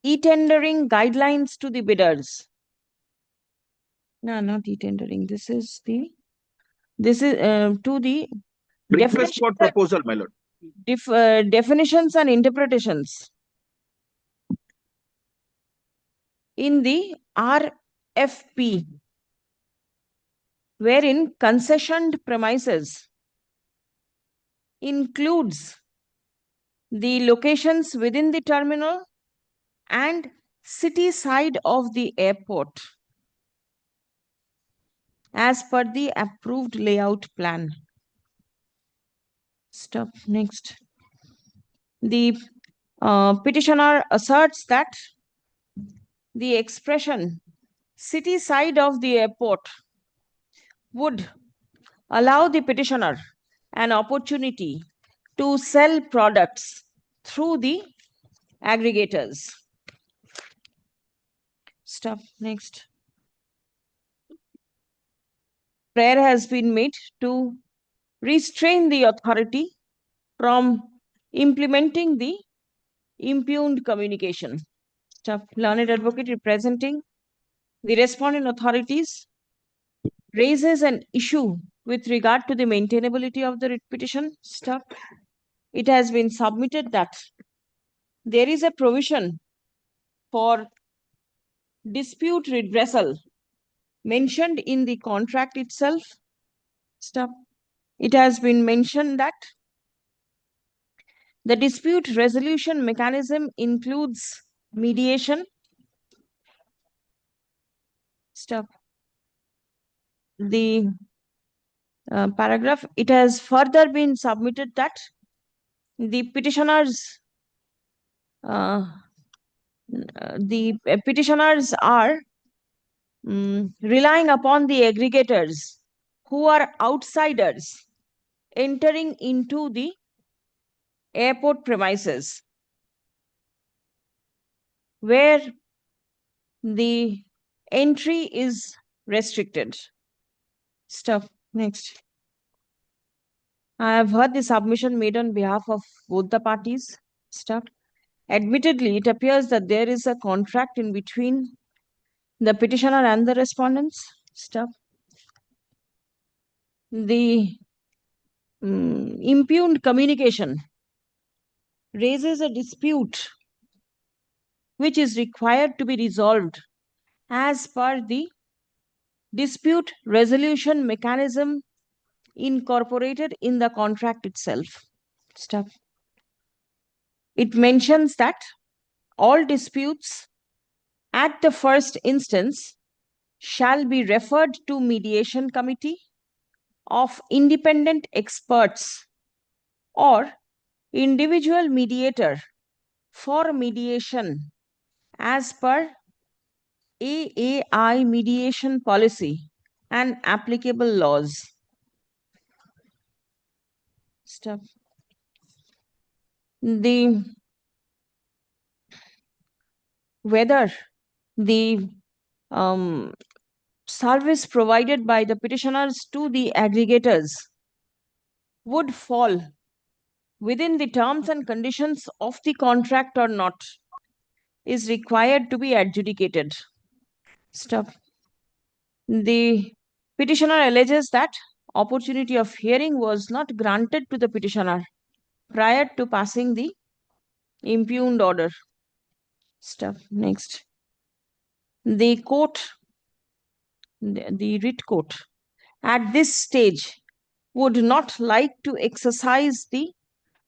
e-tendering guidelines to the bidders. No, not e-tendering. This is to the Request for proposal, my lord. definitions and interpretations in the RFP, wherein concessioned premises includes the locations within the terminal and city side of the airport as per the approved layout plan. Stop. Next. The petitioner asserts that the expression city side of the airport would allow the petitioner an opportunity to sell products through the aggregators. Stop. Next. Prayer has been made to restrain the authority from implementing the impugned communication. Stop. Learned advocate representing the respondent authorities raises an issue with regard to the maintainability of the writ petition. Stop. It has been submitted that there is a provision for dispute redressal mentioned in the contract itself. Stop. It has been mentioned that the dispute resolution mechanism includes mediation. Stop. The paragraph, it has further been submitted that the petitioners are relying upon the aggregators who are outsiders entering into the airport premises, where the entry is restricted. Stop. Next. I have heard the submission made on behalf of both the parties. Stop. Admittedly, it appears that there is a contract in between the petitioner and the respondents. Stop. The impugned communication raises a dispute which is required to be resolved as per the dispute resolution mechanism incorporated in the contract itself. Stop. It mentions that all disputes at the first instance shall be referred to mediation committee of independent experts or individual mediator for mediation as per AAI mediation policy and applicable laws. Stop. Whether the service provided by the petitioners to the aggregators would fall within the terms and conditions of the contract or not is required to be adjudicated. Stop. The petitioner alleges that opportunity of hearing was not granted to the petitioner prior to passing the impugned order. Stop. Next. The court, the writ court, at this stage would not like to exercise the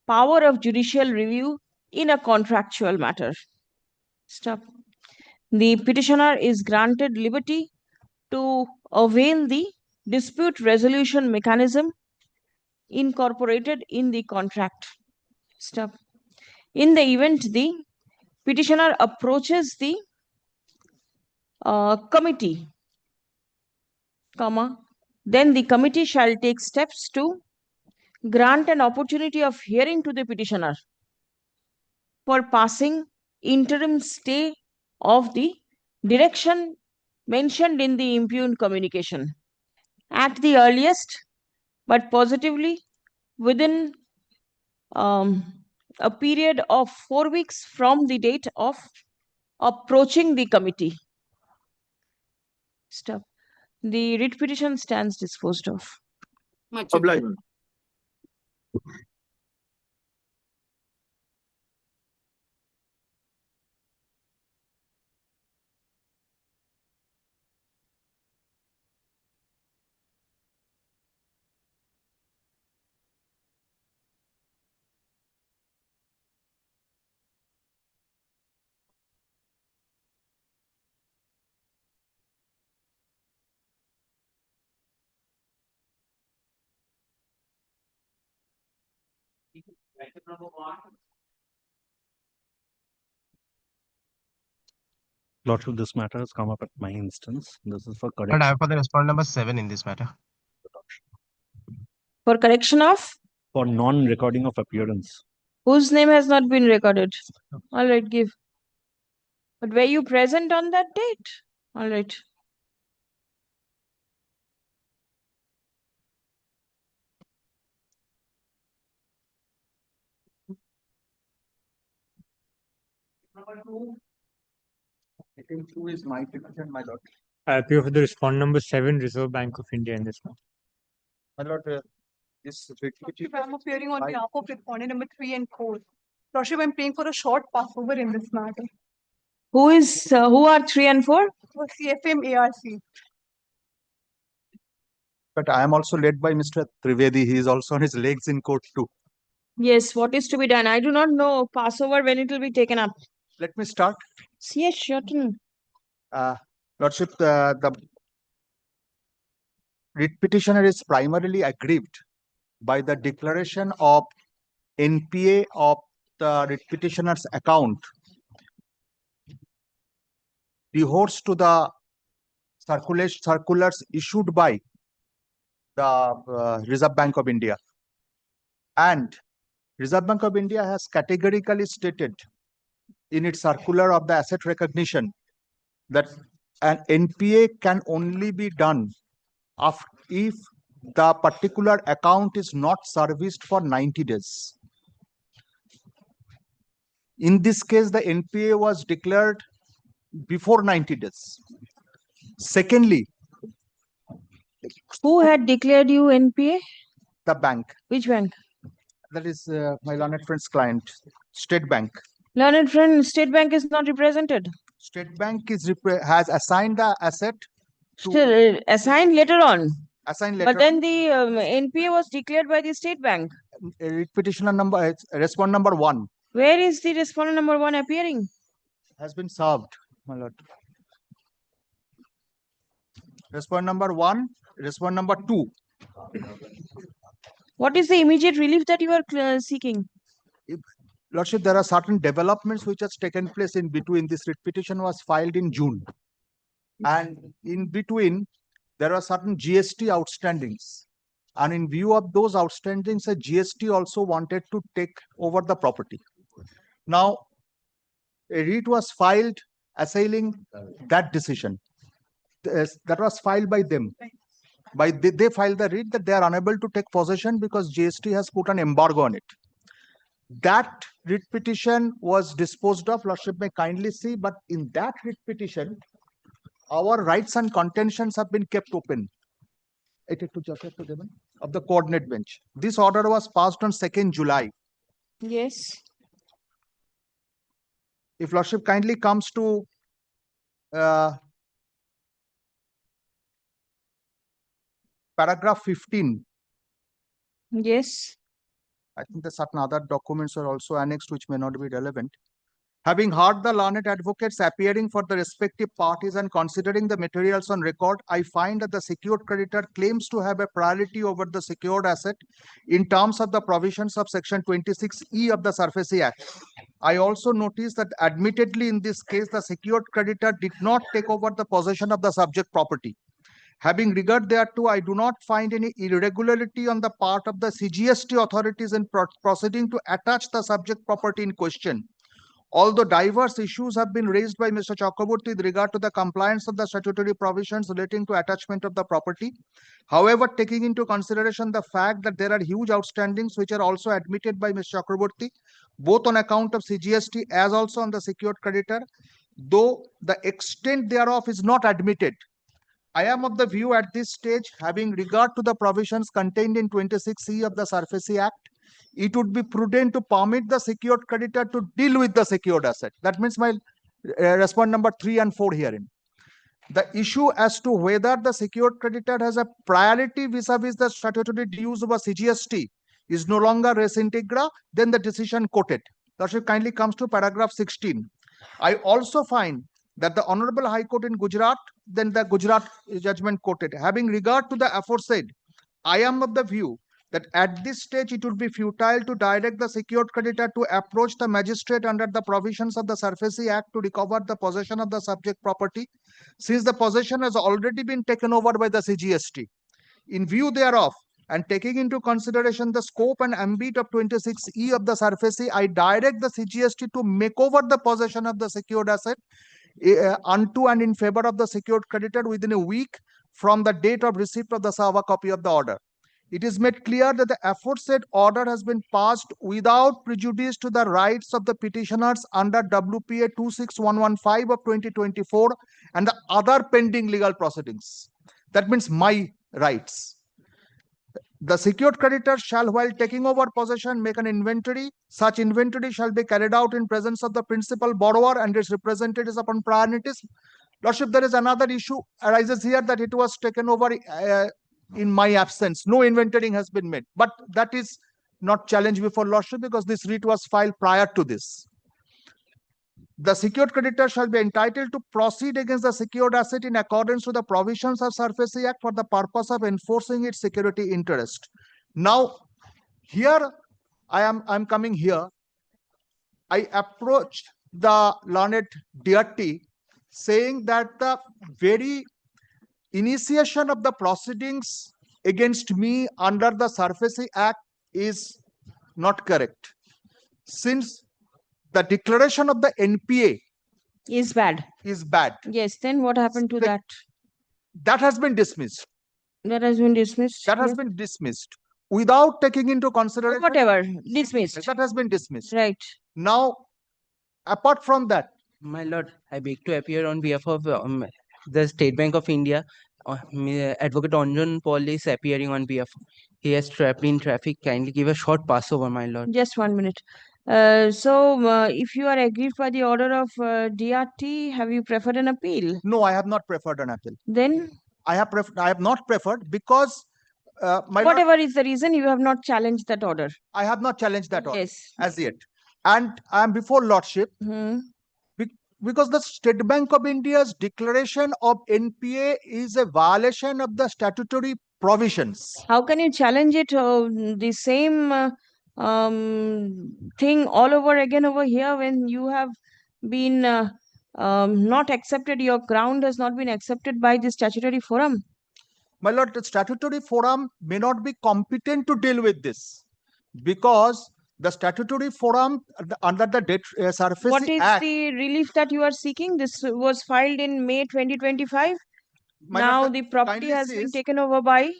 power of judicial review in a contractual matter. Stop. The petitioner is granted liberty to avail the dispute resolution mechanism incorporated in the contract. Stop. In the event the petitioner approaches the committee, then the committee shall take steps to grant an opportunity of hearing to the petitioner for passing interim stay of the direction mentioned in the impugned communication at the earliest, but positively within a period of 4 weeks from the date of approaching the committee. Stop. The writ petition stands disposed of. Much Obliged. Lordship, this matter has come up at my instance. This is for And correction. I am for the respondent number 7 in this matter. For correction of For non-recording of appearance. whose name has not been recorded. All right, give. But were you present on that date? All right. Item 2 is my petition, my lord. I appear for the respondent number 7, Reserve Bank of India in this matter. My lord, this Lordship, I am appearing on behalf of respondent number 3 and 4. Lordship, I am praying for a short passover in this matter. Who are 3 and 4? For CFM ARC. But I am also led by Mr. Trivedi. He is also on his legs in court too. Yes, what is to be done? I do not know Passover when it will be taken up. Let me start. Yes, sure. Lordship, the writ petitioner is primarily aggrieved by the declaration of NPA of the writ petitioner's account adheres to the circulars issued by the Reserve Bank of India. And Reserve Bank of India has categorically stated in its circular of the asset recognition that an NPA can only be done if the particular account is not serviced for 90 days. In this case, the NPA was declared before 90 days. Secondly, who had declared you NPA? The bank. Which bank? That is my learned friend's client, State Bank. Learned friend, State Bank is not represented. State Bank is has assigned the asset. Still assigned later on. Assigned later. But then the NPA was declared by the State Bank. Petitioner number, respondent number 1. Where is the respondent number 1 appearing? Has been served, my lord. Respondent number 1, respondent number 2. What is the immediate relief that you are seeking? Lordship, there are certain developments which has taken place in between. This writ petition was filed in June. And in between, there are certain GST outstandings. And in view of those outstandings, a GST also wanted to take over the property. Now, a writ was filed assailing that decision. That was filed by them. They filed the writ that they are unable to take possession because GST has put an embargo on it. That writ petition was disposed of, Lordship may kindly see, but in that writ petition, our rights and contentions have been kept open of the coordinate bench. This order was passed on 2nd July. Yes. If Lordship kindly comes to paragraph 15. Yes. I think the certain other documents are also annexed which may not be relevant. Having heard the learned advocates appearing for the respective parties and considering the materials on record, I find that the secured creditor claims to have a priority over the secured asset in terms of the provisions of Section 26E of the SURFACE Act. I also notice that admittedly in this case, the secured creditor did not take over the possession of the subject property. Having regard thereto, I do not find any irregularity on the part of the CGST authorities in proceeding to attach the subject property in question. Although diverse issues have been raised by Mr. Chakraborty with regard to the compliance of the statutory provisions relating to attachment of the property, however, taking into consideration the fact that there are huge outstandings which are also admitted by Mr. Chakraborty, both on account of CGST as also on the secured creditor, though the extent thereof is not admitted, I am of the view at this stage, having regard to the provisions contained in 26C of the SURFACE Act, it would be prudent to permit the secured creditor to deal with the secured asset. That means my respond number 3 and 4 herein. The issue as to whether the secured creditor has a priority vis-a-vis the statutory dues of a CGST is no longer res integra, then the decision quoted. Lordship kindly comes to paragraph 16. I also find that the Honorable High Court in Gujarat, then the Gujarat judgment quoted. Having regard to the aforesaid, I am of the view that at this stage it would be futile to direct the secured creditor to approach the magistrate under the provisions of the SURFACE Act to recover the possession of the subject property, since the possession has already been taken over by the CGST. In view thereof, and taking into consideration the scope and ambit of 26E of the SURFACE, I direct the CGST to make over the possession of the secured asset unto and in favor of the secured creditor within a week from the date of receipt of the server copy of the order. It is made clear that the aforesaid order has been passed without prejudice to the rights of the petitioners under WPA 26115 of 2024 and the other pending legal proceedings. That means my rights. The secured creditor shall, while taking over possession, make an inventory. Such inventory shall be carried out in presence of the principal borrower and its representatives upon prior notice. Lordship, there is another issue arises here that it was taken over in my absence. No inventorying has been made. But that is not challenged before Lordship because this writ was filed prior to this. The secured creditor shall be entitled to proceed against the secured asset in accordance with the provisions of SURFACE Act for the purpose of enforcing its security interest. Now, here I'm coming here. I approached the learned DRT saying that the very initiation of the proceedings against me under the SURFACE Act is not correct. Since the declaration of the NPA is bad. Yes, then what happened to that? That has been dismissed. That has been dismissed. That has been dismissed without taking into consideration. Whatever, dismissed. That has been dismissed. Right. Now, apart from that, my lord, I beg to appear on behalf of the State Bank of India. Advocate HON'BLE is appearing on behalf. He has trapped in traffic. Kindly give a short passover, my lord. Just 1 minute. If you are aggrieved by the order of DRT, have you preferred an appeal? No, I have not preferred an appeal. Then? I have not preferred because whatever is the reason, you have not challenged that order. I have not challenged that order yes. as yet. And I am before Lordship because the State Bank of India's declaration of NPA is a violation of the statutory provisions. How can you challenge it? The same thing all over again over here when you have been not accepted, your ground has not been accepted by the statutory forum. My lord, the statutory forum may not be competent to deal with this because the statutory forum under the SURFACE What is Act, the relief that you are seeking? This was filed in May 2025. Now the property has been taken over by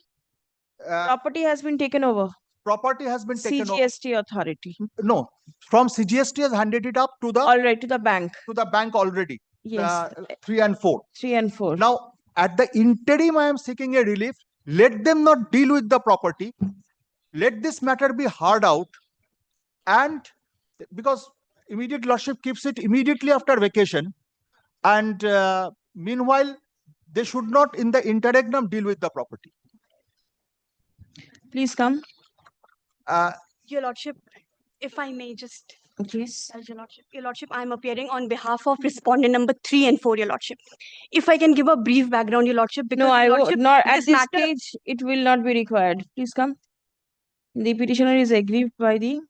property has been taken over. Property has been taken over. CGST authority. No, from CGST has handed it up to the to the bank. To the bank already. Yes. 3 and 4. 3 and 4. Now, at the interim, I am seeking a relief. Let them not deal with the property. Let this matter be heard out. And because immediate Lordship keeps it immediately after vacation. And meanwhile, they should not in the interregnum deal with the property. Please come. Your Lordship, if I may just. Yes. Your Lordship, I am appearing on behalf of Respondent number 3 and 4, Your Lordship. If I can give a brief background, Your Lordship, because no, I Lordship, not at this stage. It will not be required. Please come. The petitioner is aggrieved by the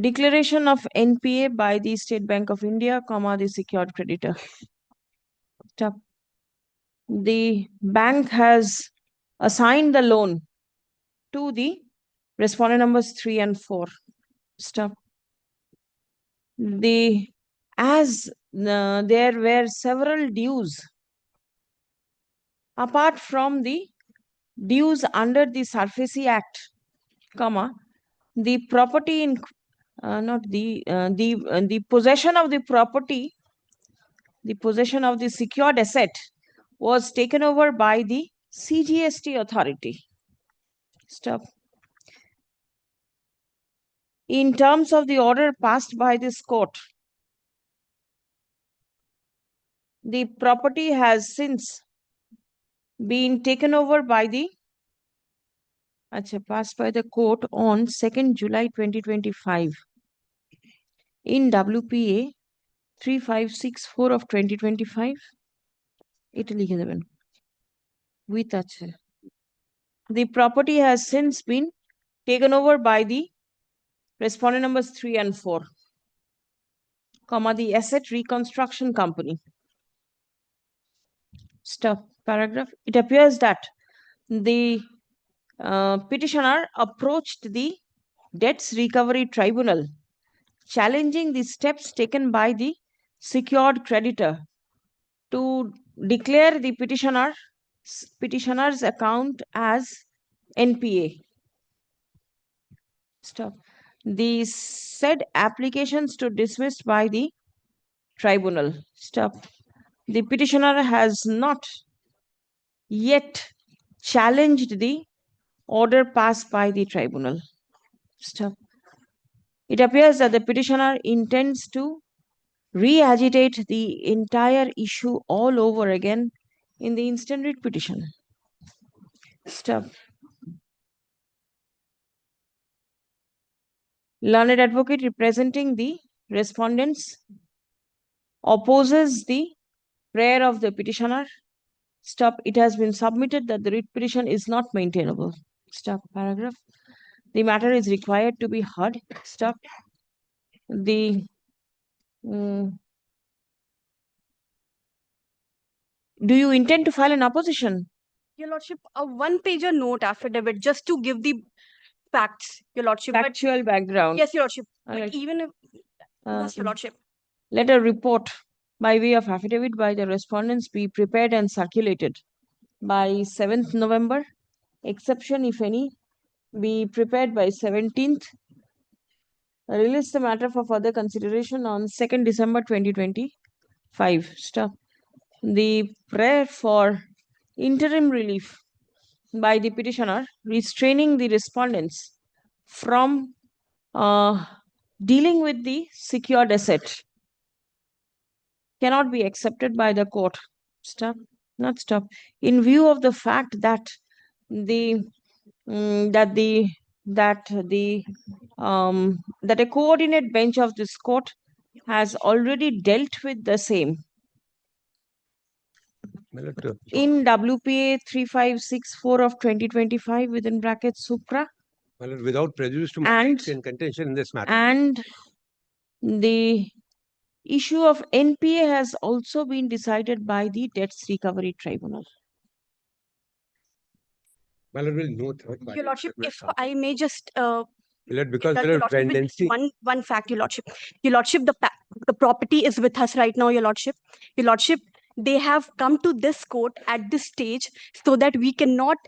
declaration of NPA by the State Bank of India, the secured creditor. Stop. the bank has assigned the loan to the respondent numbers 3 and 4. Stop. As there were several dues apart from the dues under the SARFAESI Act, comma, the property in the possession of the property, the possession of the secured asset was taken over by the CGST authority. Stop. In terms of the order passed by this court, the property has since been taken over by the passed by the court on 2nd July 2025 in WPA 3564 of 2025. It লিখে দেবেন with the property has since been taken over by the respondent numbers 3 and 4, comma, the asset reconstruction company. Stop. Paragraph. It appears that the petitioner approached the debts recovery tribunal challenging the steps taken by the secured creditor to declare the petitioner's account as NPA. Stop. The said applications to dismissed by the tribunal. Stop. The petitioner has not yet challenged the order passed by the tribunal. Stop. It appears that the petitioner intends to re-agitate the entire issue all over again in the instant writ petition. Stop. Learned advocate representing the respondents opposes the prayer of the petitioner. Stop. It has been submitted that the writ petition is not maintainable. Stop. Paragraph. The matter is required to be heard. Stop. Do you intend to file an opposition? Your Lordship, a one-pager note affidavit just to give the facts, Your Lordship. Factual background. Yes, Your Lordship. But Alright. even if, yes, Your Lordship. Let a report by way of affidavit by the respondents be prepared and circulated by 7th November. Exception, if any, be prepared by 17th. Release the matter for further consideration on 2nd December 2025. Stop. The prayer for interim relief by the petitioner restraining the respondents from dealing with the secured asset cannot be accepted by the court. Stop. Not stop. In view of the fact that that a coordinate bench of this court has already dealt with the same in WPA 3564 of 2025 within brackets Supra, without prejudice to and in contention in this matter. And the issue of NPA has also been decided by the Debts Recovery Tribunal. My lord, will no third party. Your Lordship, if I may just Because indulge there Your is Lordship with tendency. one fact, Your Lordship. Your Lordship, the property is with us right now, Your Lordship. Your Lordship, they have come to this court at this stage so that we cannot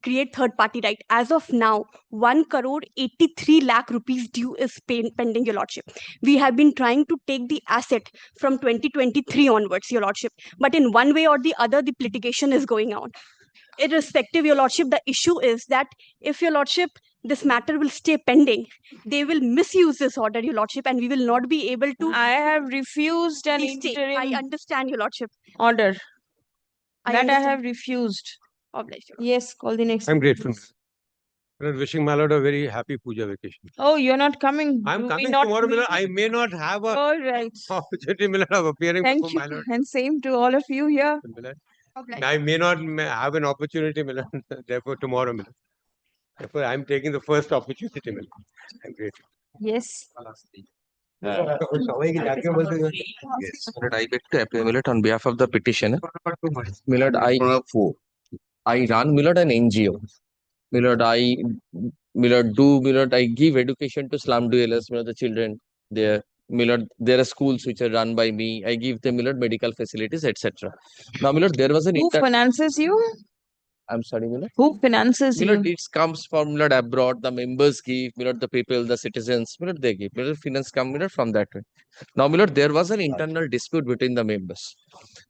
create third party right. As of now, 1,83 lakh rupees due is pending, Your Lordship. We have been trying to take the asset from 2023 onwards, Your Lordship. But in one way or the other, the litigation is going on. Irrespective, Your Lordship, the issue is that if Your Lordship, this matter will stay pending, they will misuse this order, Your Lordship, and we will not be able to. I have refused an Please take- interim I understand, Your Lordship. order. I I understand. have refused. God bless you. Yes, call the next. I'm grateful. My lord, wishing my lord a very happy Puja vacation. Oh, you're not coming. I'm Do we coming not tomorrow, my meet lord. I may not have a All right. opportunity, my lord, of appearing Thank before you. my lord. And same to all of you here. My lord. God bless I may not have an opportunity, my lord. Therefore, tomorrow, my lord. Therefore, I'm taking the first opportunity, my lord. I'm grateful. Yes. Yes, Milord, I beg to appear, Milord, on behalf of the petitioner. Milord, I run, Milord, an NGO. Milord, Milord, I give education to slum dwellers, Milord, the children there. Milord, there are schools which are run by me. I give them, Milord, medical facilities, etc. Now, Milord, there was an Who finances you? I'm sorry, Milord. Who finances you? Milord, it comes from Milord abroad. The members give, Milord, the people, the citizens, Milord, they give. Milord, finance come, Milord, from that way. Now, Milord, there was an internal dispute between the members.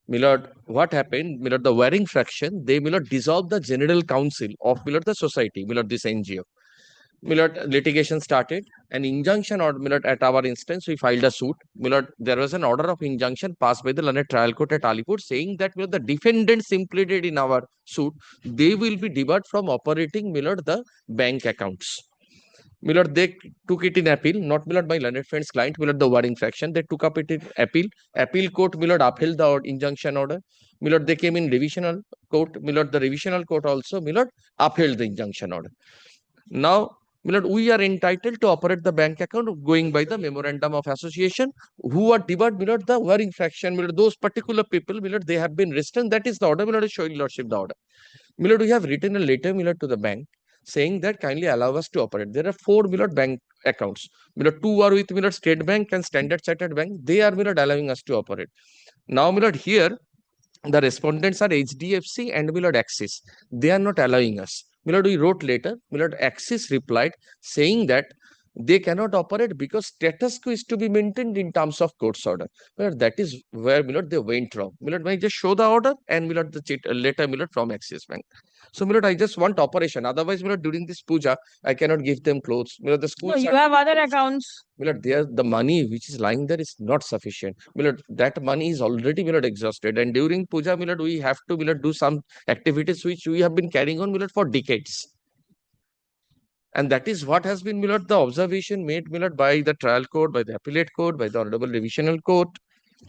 Milord, what happened? Milord, the warring fraction, they, Milord, dissolved the general council of, Milord, the society, Milord, this NGO. Milord, litigation started. An injunction order, Milord, at our instance, we filed a suit. Milord, there was an order of injunction passed by the learned trial court at Alipur saying that, Milord, the defendants implicated in our suit, they will be debarred from operating, Milord, the bank accounts. Milord, they took it in appeal, not Milord, my learned friend's client, Milord, the warring fraction. They took up it in appeal. Appeal court, Milord, upheld the injunction order. Milord, they came in revisional court. Milord, the revisional court also, Milord, upheld the injunction order. Now, Milord, we are entitled to operate the bank account going by the memorandum of association. Who are debarred, Milord, the warring fraction, Milord, those particular people, Milord, they have been restrained. That is the order, Milord, is showing Lordship the order. Milord, we have written a letter, Milord, to the bank saying that kindly allow us to operate. There are 4, Milord, bank accounts. Milord, 2 are with, Milord, State Bank and Standard Chartered Bank. They are, Milord, allowing us to operate. Now, Milord, here, the respondents are HDFC and, Milord, Axis. They are not allowing us. Milord, we wrote later. Milord, Axis replied saying that they cannot operate because status quo is to be maintained in terms of court's order. Milord, that is where, Milord, they went wrong. Milord, may I just show the order and, Milord, the letter, Milord, from Axis Bank. So, Milord, I just want operation. Otherwise, Milord, during this puja, I cannot give them clothes. Milord, the schools No, you have other accounts. Milord, the money which is lying there is not sufficient. Milord, that money is already, Milord, exhausted. And during puja, Milord, we have to, Milord, do some activities which we have been carrying on, Milord, for decades. And that is what has been, Milord, the observation made, Milord, by the trial court, by the appellate court, by the Honorable Revisional Court,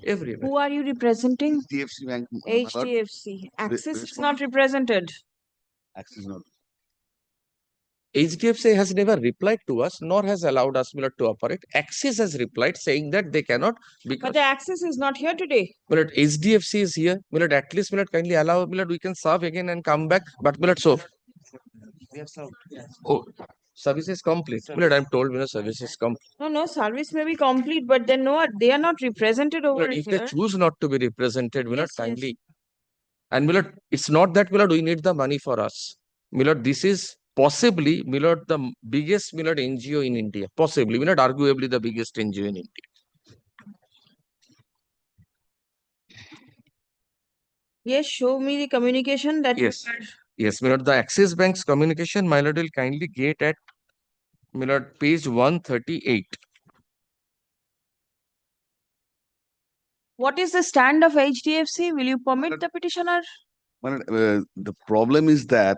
everywhere. Who are you representing? HDFC Bank. HDFC. Axis is not represented. Axis not. HDFC has never replied to us, nor has allowed us, Milord, to operate. Axis has replied saying that they cannot because. But the Axis is not here today. Milord, HDFC is here. Milord, at least, Milord, kindly allow, Milord, we can serve again and come back. But, Milord, so. We have served. Oh, service is complete. Milord, I'm told, Milord, service is complete. No, service may be complete, but then no, they are not represented over Milord, if here. they choose not to be represented, Milord, Yes, kindly. yes. And, Milord, it's not that, Milord, we need the money for us. Milord, this is possibly, Milord, the biggest, Milord, NGO in India. Possibly, Milord, arguably the biggest NGO in India. Yes, show me the communication that you Yes. had. Yes, Milord, the Axis Bank's communication, my Lord, will kindly get at, Milord, page 138. What is the stand of HDFC? Will you permit the petitioner? The problem is that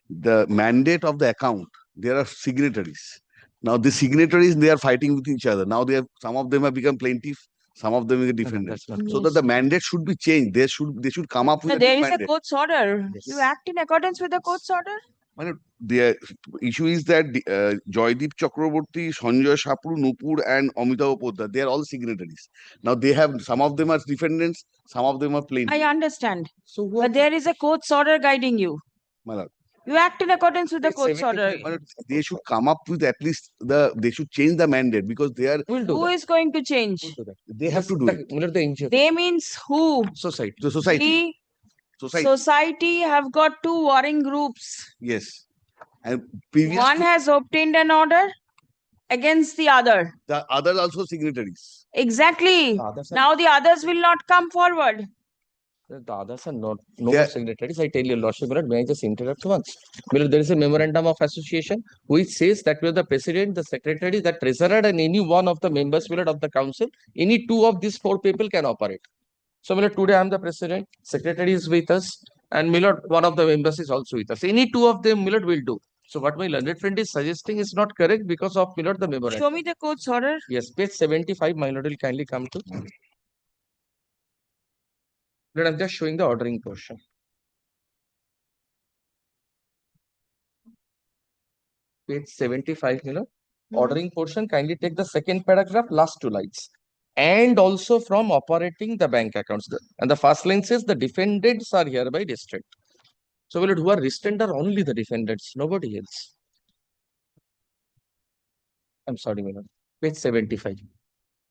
the mandate of the account, there are signatories. Now the signatories, they are fighting with each other. Now some of them have become plaintiff, some of them are defendants. So that the mandate should be changed. They should come up with No, a there new is a mandate. court's order. You act in accordance with the court's order? The issue is that Joydeep Chakraborty, Sanjay Sapru, Nupur, and Amitav Poddar, they are all signatories. Now they have, some of them are defendants, some of them are plaintiffs. I understand. So but there is a court's order guiding you. My lord. You act in accordance with the court's order. They should come up with at least they should change the mandate because they are. Who is going to change? They have to do it. They means who? Society. The society. The society have got two warring groups. Yes. And previous One has obtained an order against the other. The others also signatories. Exactly. Now the others will not come forward. The others are not no signatories. I tell you, Lordship, Milord, may I just interrupt once? Milord, there is a memorandum of association which says that the president, the secretary, the treasurer, and any one of the members, Milord, of the council, any two of these 4 people can operate. So, Milord, today I am the president, secretary is with us, and Milord, one of the members is also with us. Any two of them, Milord, will do. So, what my learned friend is suggesting is not correct because of, Milord, the memorandum. Show me the court's order. Yes, page 75, my Lord, will kindly come to. Lord, I'm just showing the ordering portion. Page 75, Milord. Ordering portion, kindly take the second paragraph, last two lines. And also from operating the bank accounts. And the first line says the defendants are hereby restrained. So, my lord, who are restrained are only the defendants, nobody else. I'm sorry, my lord. Page 75.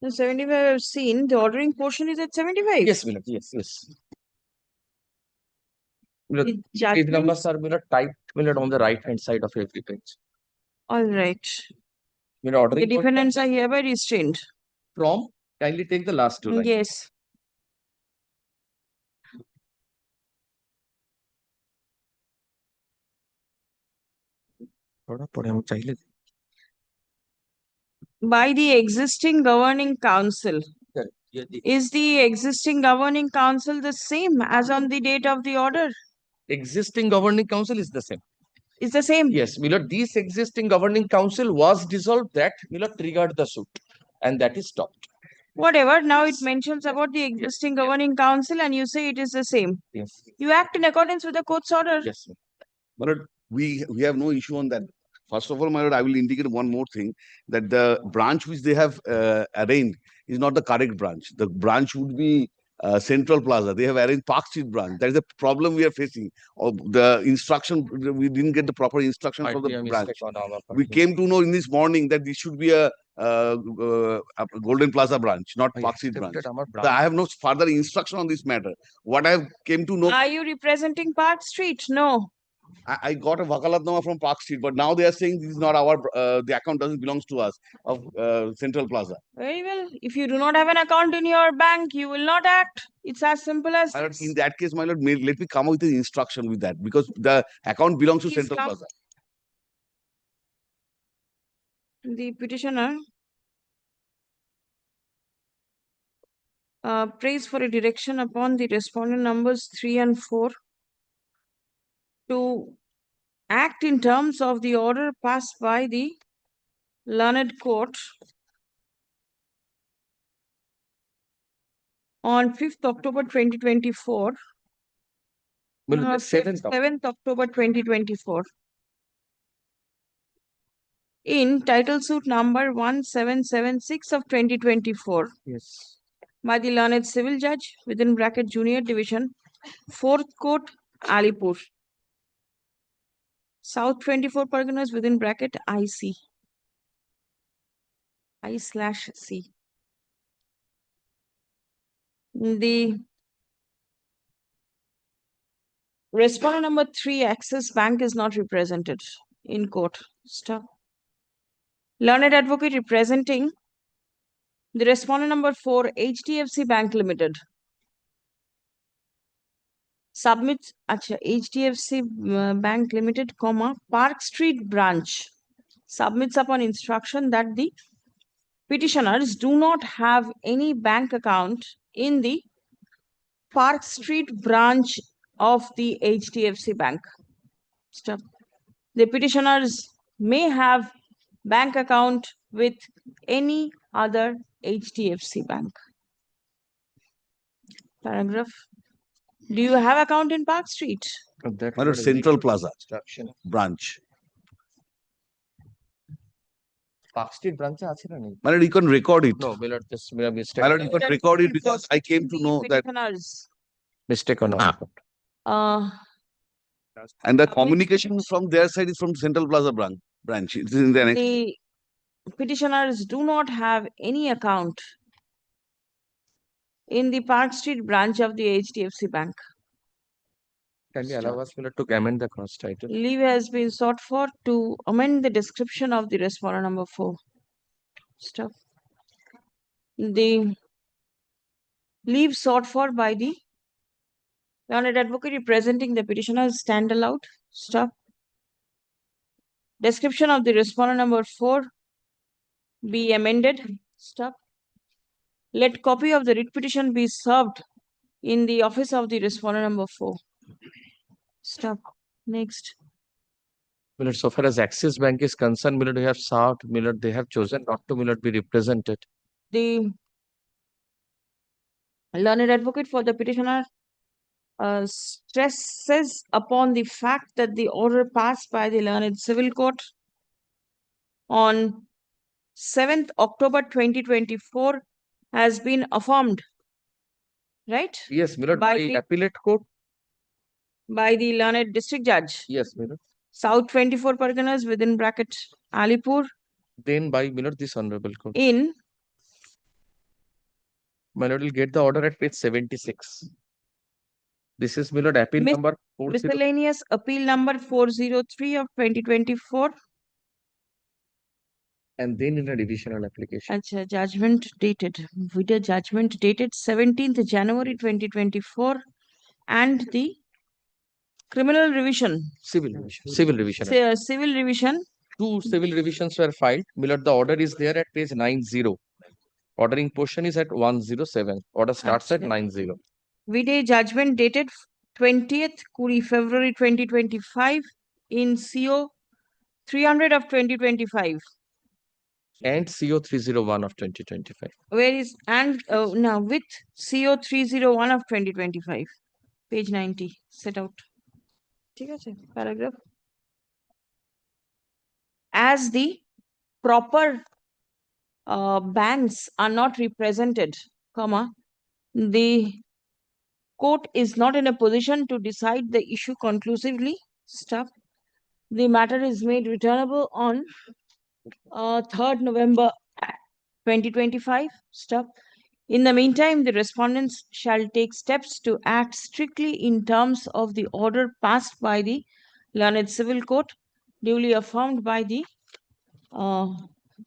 The 75 I've seen, the ordering portion is at 75. Yes, my lord. Yes, yes. My lord, The page judgments- numbers are, my lord, typed, my lord, on the right hand side of every page. All right. My lord, The ordering portion defendants are hereby restrained. from, kindly take the last two lines. Yes. By the existing governing council. Is the existing governing council the same as on the date of the order? Existing governing council is the same. Is the same? Yes, my lord, this existing governing council was dissolved, that, my lord, triggered the suit, and that is stopped. Whatever, now it mentions about the existing governing council and you say it is the same. Yes. You act in accordance with the court's order. Yes, sir. My lord, we have no issue on that. First of all, my lord, I will indicate one more thing, that the branch which they have arranged is not the correct branch. The branch would be Central Plaza. They have arranged Park Street branch. That is the problem we are facing. Of the instruction, we didn't get the proper instruction from Might be the a branch. mistake on our part. We came to know in this morning that this should be a Golden Plaza branch, not I Park Street branch. accepted our So branch. I have no further instruction on this matter. What I have came to know, Are you representing Park Street? No. I got a vakalatnama from Park Street, but now they are saying this is not our, the account doesn't belongs to us of Central Plaza. Very well. If you do not have an account in your bank, you will not act. It's as simple as My lord, this. in that case, my lord, let me come up with an instruction with that, because the account belongs to Please Central come. Plaza. The petitioner prays for a direction upon the respondent numbers 3 and 4 to act in terms of the order passed by the learned court on 5th October 2024. Well, No, the 7th of 7th October 2024. In title suit number 1776 of 2024 yes. by the learned civil judge within bracket junior division 4th court Alipur South 24 Parganas within bracket IC I/C. The respondent number 3 Axis Bank is not represented in court. Stop. Learned advocate representing the respondent number 4 HDFC Bank Limited submits HDFC Bank Limited, Park Street branch submits upon instruction that the petitioners do not have any bank account in the Park Street branch of the HDFC Bank. Stop. The petitioners may have bank account with any other HDFC bank. Paragraph. Do you have account in Park Street? That My lord, Central Plaza branch. Park Street branch আছে না নেই? My lord, you can record it. No, my lord, this is a mistake. My lord, you can record it because I came to know that. Petitioners. Mistake on our part. And the communication from their side is from Central Plaza branch. It is in the annex. The petitioners do not have any account in the Park Street branch of the HDFC Bank. Can you allow us, my lord, to amend the cross title? Leave has been sought for to amend the description of the respondent number 4. Stop. The leave sought for by the learned advocate representing the petitioners stand allowed. Stop. Description of the respondent number 4 be amended. Stop. Let copy of the writ petition be served in the office of the respondent number 4. Stop. Next. My lord, so far as Axis Bank is concerned, my lord, they have served, my lord, they have chosen not to, my lord, be represented. The learned advocate for the petitioner stresses upon the fact that the order passed by the learned civil court on 7th October 2024 has been affirmed, right? Yes, my lord, By by the- appellate court. By the learned district judge. Yes, my lord. South 24 Parganas within bracket Alipur Then by, my lord, this honorable court. in My lord will get the order at page 76. This is, my lord, appeal Mis- number 40. miscellaneous appeal number 403 of 2024. And then in a divisional application. Acha, judgment dated. With a judgment dated 17th January 2024 and the criminal revision. Civil revision. Civil revision. Civil revision. 2 civil revisions were filed. My lord, the order is there at page 90. Ordering portion is at 107. Order starts at 90. With a judgment dated 20th February 2025 in CO 300 of 2025. And CO 301 of 2025. Where is and now with CO 301 of 2025, page 90 set out. ঠিক আছে, paragraph. As the proper banks are not represented, comma, the court is not in a position to decide the issue conclusively. Stop. The matter is made returnable on 3rd November 2025. Stop. In the meantime, the respondents shall take steps to act strictly in terms of the order passed by the learned civil court, duly affirmed by the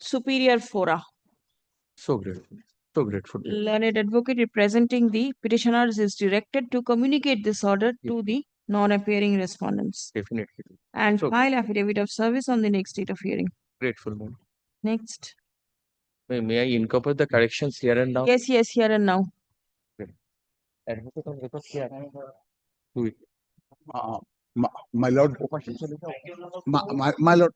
superior fora. So grateful. So grateful. Learned advocate representing the petitioners is directed to communicate this order to the non-appearing respondents Definitely. and So file affidavit of service on the next date of hearing. grateful, ma'am. Next. May I incorporate the corrections here and now? Yes, here and now. Advocate on record here. Do it. My lord, my lord,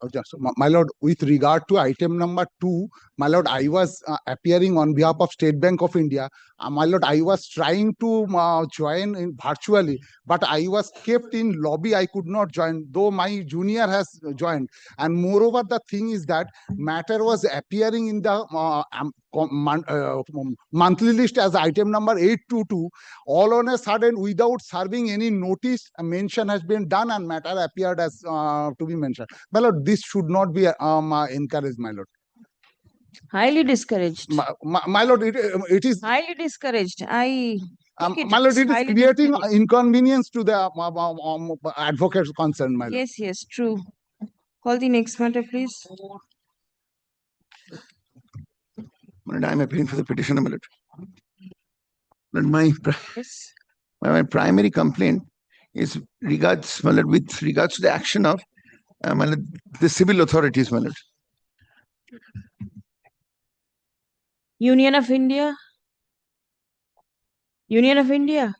my lord, with regard to item number 2, my lord, I was appearing on behalf of State Bank of India. My lord, I was trying to join in virtually, but I was kept in lobby. I could not join, though my junior has joined. And moreover, the thing is that matter was appearing in the monthly list as item number 822. All on a sudden, without serving any notice, a mention has been done and matter appeared as to be mentioned. My lord, this should not be encouraged, my lord. Highly discouraged. My lord, it is highly discouraged. I think my lord, is it is highly creating discouraged. inconvenience to the advocates concerned, my lord. Yes, true. Call the next matter, please. My lord, I am appealing for the petitioner, my lord. My primary complaint is regards, my lord, with regards to the action of my lord, the civil authorities, my lord. Union of India. Union of India.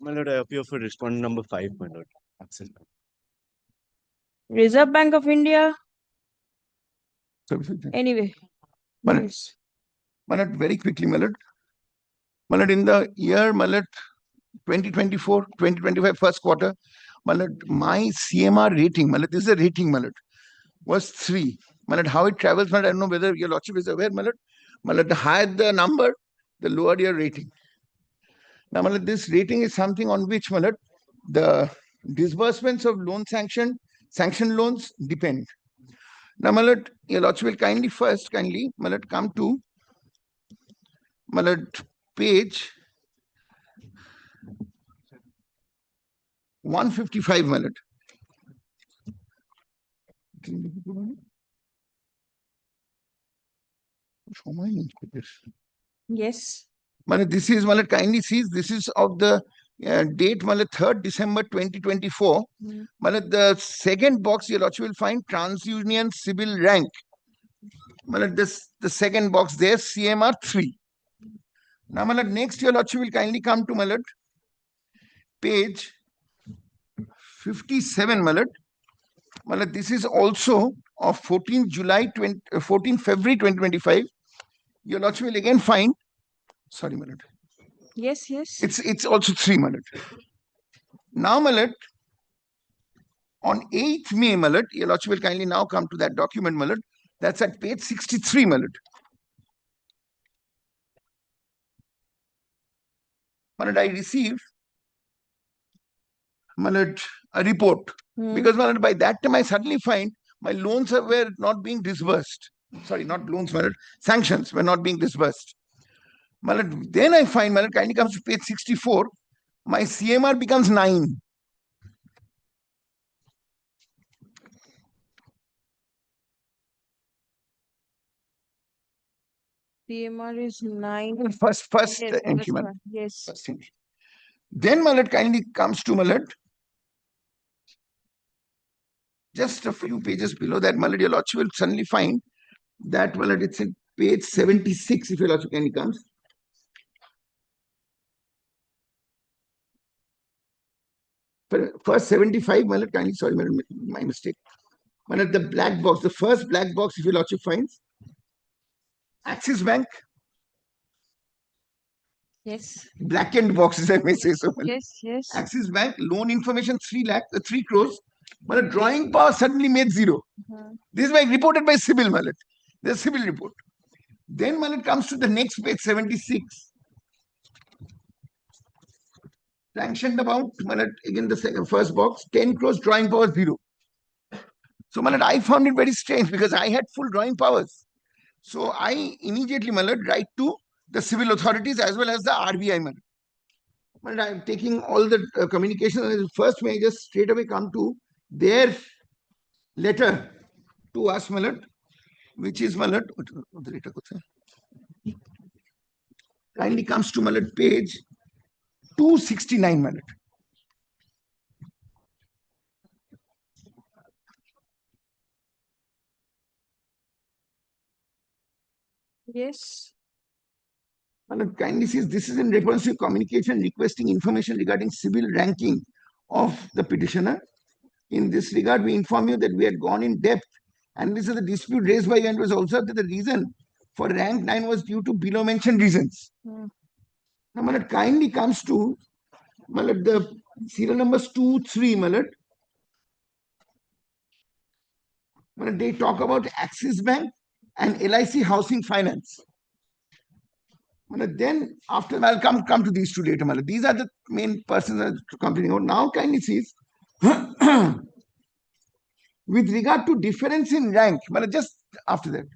My lord, I appear for respondent number 5, my lord. Absent. Reserve Bank of India. Sorry. Anyway. My lord, very quickly, my lord. My lord, in the year, my lord, 2024, 2025 first quarter, my lord, my CMR rating, my lord, this is a rating, my lord, was 3. My lord, how it travels, my lord, I don't know whether your lordship is aware, my lord. My lord, the higher the number, the lower your rating. Now, my lord, this rating is something on which, my lord, the disbursements of loan sanctioned loans depend. Now, my lord, your lordship will kindly, my lord, come to, my lord, page 155, my lord. Yes. My lord, this is, my lord, kindly sees, this is of the date, my lord, 3rd December 2024. My lord, the second box, your lordship will find TransUnion Civil Rank. My lord, the second box there, CMR 3. Now, my lord, next, your lordship will kindly come to, my lord, page 57, my lord. My lord, this is also of 14 February 2025. Your lordship will again find, sorry, my lord. Yes. It's also 3, my lord. Now, my lord, on 8th May, my lord, your lordship will kindly now come to that document, my lord. That's at page 63, my lord. My lord, I received, my lord, a report. Because my lord, by that time I suddenly find my loans were not being disbursed. Sorry, not loans, my lord, sanctions were not being disbursed. My lord, then I find, my lord, kindly comes to page 64, my CMR becomes 9. PMR is 9. First Yes, entry, my lord. yes. First entry. Then, my lord, kindly comes to, my lord, just a few pages below that, my lord, your lordship will suddenly find that, my lord, it's in page 76, if your lordship kindly comes. First 75, my lord, kindly, sorry, my mistake. My lord, the black box, the first black box, if your lordship finds, Axis Bank, Yes. blackened boxes, I may say so. my lord. Yes, yes. Axis Bank, loan information 3 crores, but a drawing power suddenly made 0. This is reported by CIBIL, my lord. The CIBIL report. Then, my lord, comes to the next page, 76. Sanctioned amount, my lord, again the first box, 10 crores, drawing power 0. So, my lord, I found it very strange because I had full drawing powers. So, I immediately, my lord, write to the civil authorities as well as the RBI, my lord. My lord, I am taking all the communication. First, may I just straight away come to their letter to us, my lord, which is, my lord, kindly comes to, my lord, page 269, my lord. Yes. My lord, kindly says this is in reference to communication requesting information regarding civil ranking of the petitioner. In this regard, we inform you that we had gone in depth, and this is the dispute raised by you, and was also that the reason for rank 9 was due to below mentioned reasons. Now, my lord, kindly comes to, my lord, the serial numbers 2, 3, my lord. My lord, they talk about Axis Bank and LIC Housing Finance. My lord, then after I'll come to these two later, my lord. These are the main persons that are complaining about. Now, kindly sees with regard to difference in rank, my lord, just after that,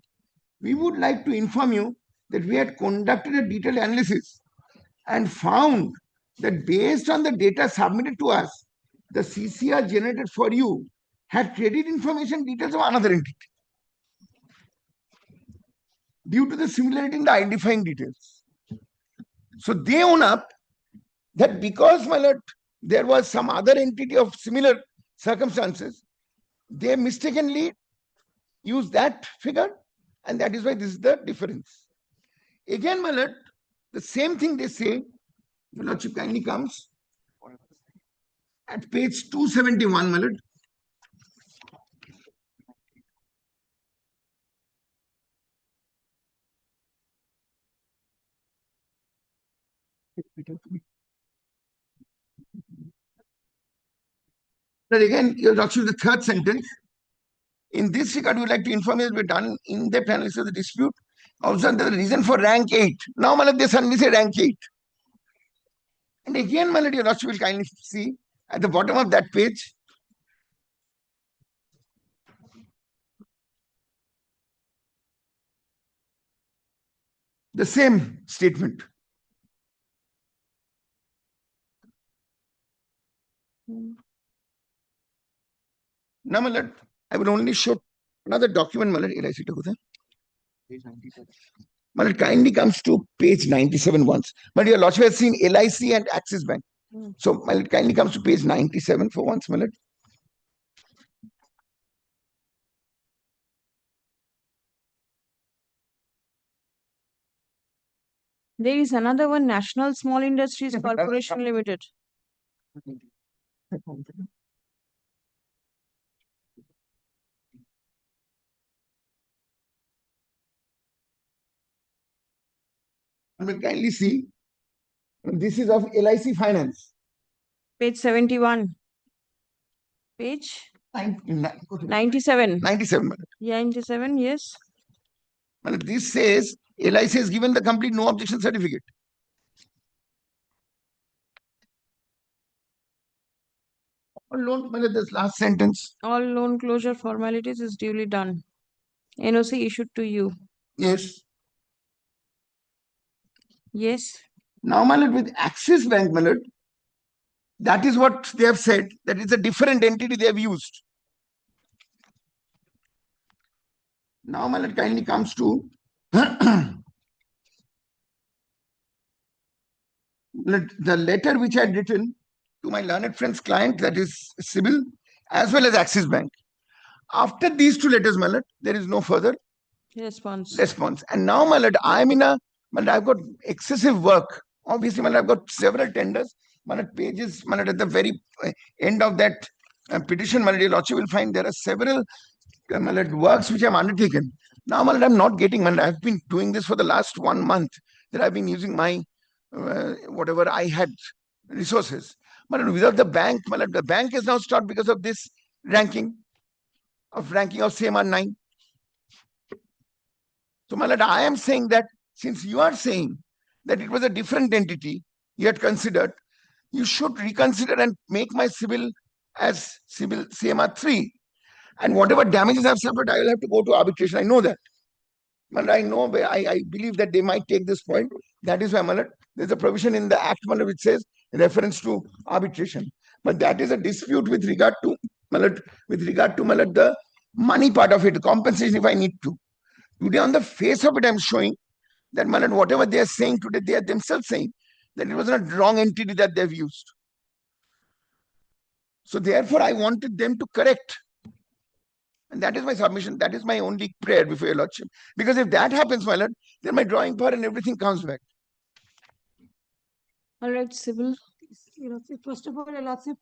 we would like to inform you that we had conducted a detailed analysis and found that based on the data submitted to us, the CCR generated for you had credit information details of another entity due to the similarity in the identifying details. So they own up that because, my lord, there was some other entity of similar circumstances, they mistakenly used that figure, and that is why this is the difference. Again, my lord, the same thing they say, your lordship kindly comes at page 271, my lord. But again, your lordship, the third sentence. In this regard, we would like to inform you that we've done in-depth analysis of the dispute. Also, the reason for rank 8. Now, my lord, they suddenly say rank 8. And again, my lord, your lordship will kindly see at the bottom of that page. The same statement. Now, my lord, I will only show another document, my lord. My lord, kindly comes to page 97 once. But your lordship has seen LIC and Axis Bank. So, my lord, kindly comes to page 97 for once, my lord. There is another one, National Small Industries Corporation Limited. But kindly see, this is of LIC Finance. Page 71. Page? 97. 97, my lord. Yeah, 97, yes. My lord, this says LIC has given the complete no objection certificate. All loan, my lord, this last sentence. All loan closure formalities is duly done. NOC issued to you. Yes. Yes. Now, my lord, with Axis Bank, my lord, that is what they have said, that it's a different entity they have used. Now, my lord, kindly comes to the letter which I had written to my learned friend's client, that is CIBIL, as well as Axis Bank. After these two letters, my lord, there is no further response. And now, my lord, I'm in a, my lord, I've got excessive work. Obviously, my lord, I've got several tenders, my lord, pages, my lord, at the very end of that petition, my lord, your lordship will find there are several my lord, works which I'm undertaken. Now, my lord, I'm not getting, my lord, I've been doing this for the last 1 month, that I've been using my whatever I had resources. My lord, without the bank, my lord, the bank is now stopped because of this ranking of CMR 9. So, my lord, I am saying that since you are saying that it was a different entity you had considered, you should reconsider and make my CIBIL as CIBIL CMR 3. And whatever damages I've suffered, I will have to go to arbitration. I know that. But I know, I believe that they might take this point. That is why, my lord, there's a provision in the Act, my lord, which says reference to arbitration. But that is a dispute with regard to, my lord, the money part of it, compensation if I need to. Today, on the face of it, I'm showing that, my lord, whatever they are saying today, they are themselves saying that it was not wrong entity that they've used. So therefore, I wanted them to correct. And that is my submission. That is my only prayer before your lordship. Because if that happens, my lord, then my drawing power and everything comes back. All right, CIBIL. First of all, your lordship,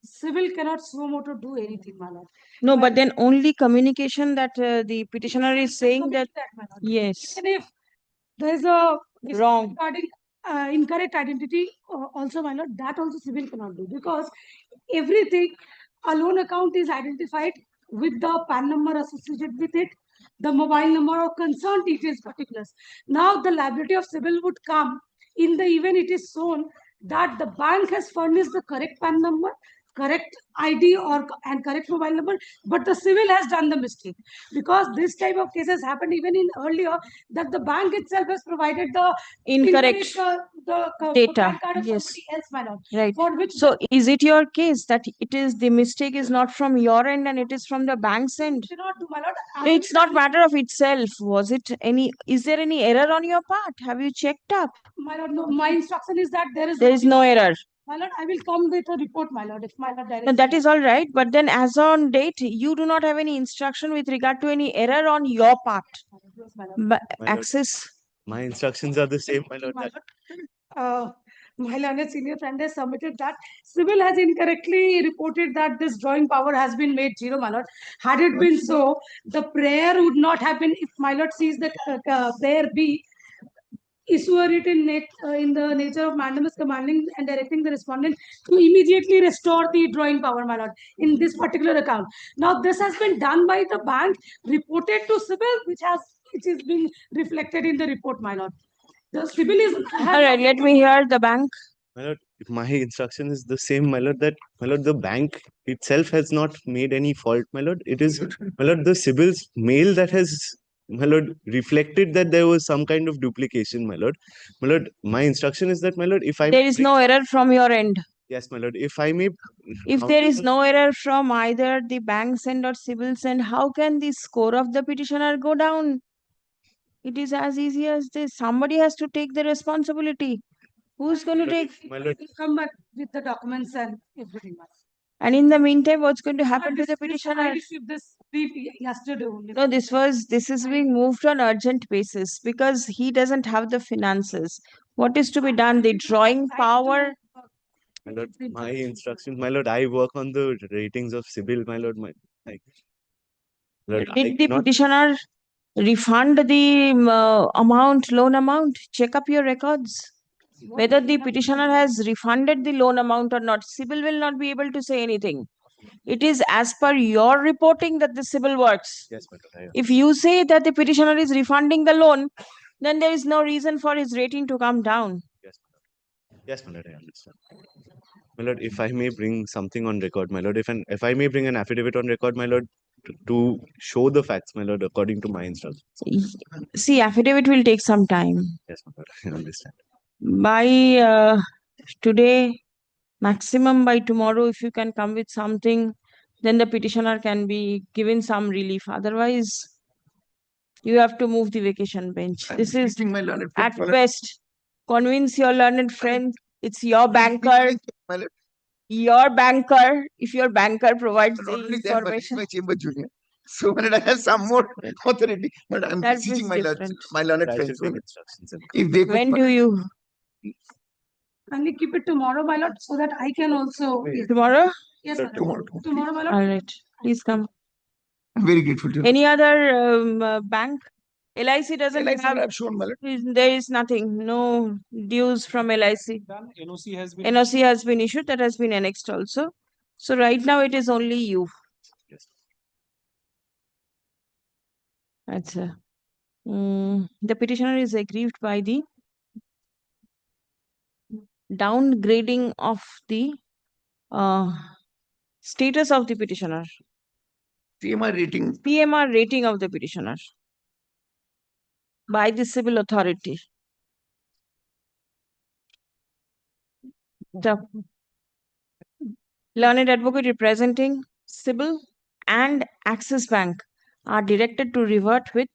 CIBIL cannot suo motu do anything, my lord. No, but then only communication that the petitioner is saying that, yes. Even if there is a Wrong. regarding incorrect identity, also, my lord, that also CIBIL cannot do, because everything, a loan account is identified with the PAN number associated with it, the mobile number or concerned details particulars. Now, the liability of CIBIL would come in the event it is shown that the bank has furnished the correct PAN number, correct ID and correct mobile number, but the CIBIL has done the mistake. Because this type of cases happened even in earlier, that the bank itself has provided the Incorrect data. PAN card of Yes. somebody else, my lord. Right. For which So is it your case that it is the mistake is not from your end and it is from the bank's end? cannot do, my lord. It's not matter of itself. Was it any, is there any error on your part? Have you checked up? My lord, no, my instruction is that there is no error. My lord, I will come with a report, my lord, if my lord directs. No, that is all right. But then as on date, you do not have any instruction with regard to any error on your part. But access. My instructions are the same, my lord. My learned senior friend has submitted that CIBIL has incorrectly reported that this drawing power has been made 0, my lord. Had it been so, the prayer would not have been, if my lord sees the prayer B, issuer it in the nature of mandamus commanding and directing the respondent to immediately restore the drawing power, my lord, in this particular account. Now, this has been done by the bank, reported to CIBIL, which is being reflected in the report, my lord. The CIBIL is. All right, let me hear the bank. My lord, my instruction is the same, my lord, that, my lord, the bank itself has not made any fault, my lord. It is, my lord, the CIBIL's mail that has, my lord, reflected that there was some kind of duplication, my lord. My lord, my instruction is that, my lord, if I... There is no error from your end. Yes, my lord, if I may... If there is no error from either the bank's end or CIBIL's end, how can the score of the petitioner go down? It is as easy as this. Somebody has to take the responsibility. Who's going to take? Come back with the documents and everything. And in the meantime, what's going to happen to the I petitioner? received this brief yesterday only. No, this is being moved on urgent basis because he doesn't have the finances. What is to be done? The drawing power. My lord, my instructions, my lord, I work on the ratings of CIBIL, my lord, Did the petitioner refund the loan amount? Check up your records. Whether the petitioner has refunded the loan amount or not, CIBIL will not be able to say anything. It is as per your reporting that the CIBIL works. Yes, my lord. If you say that the petitioner is refunding the loan, then there is no reason for his rating to come down. Yes, my lord, I understand. My lord, if I may bring something on record, my lord, if I may bring an affidavit on record, my lord, to show the facts, my lord, according to my instructions. See, affidavit will take some time. Yes, my lord, I understand. By today, maximum by tomorrow, if you can come with something, then the petitioner can be given some relief. Otherwise, you have to move the vacation bench. This is My learned at friend, best. Convince your learned friend. It's your banker. Your banker. If your banker provides the not only that, but he's information, my chamber junior. So when I have some more authority, but I'm that beseeching is my different. learned I friends. shall take instructions. If they could When do you? Kindly keep it tomorrow, my lord, so that I can also. Tomorrow? Yes, Sir, my lord. tomorrow. Tomorrow, my lord. All right. Please come. I'm very grateful to you. Any other bank? LIC doesn't LIC have. I've shown, my lord. There is nothing. No dues from LIC. NOC has been. NOC has been issued. That has been annexed also. So right now it is only you. That's the petitioner is aggrieved by the downgrading of the status of the petitioner. PMR rating. PMR rating of the petitioner by the civil authority. The learned advocate representing CIBIL and Axis Bank are directed to revert with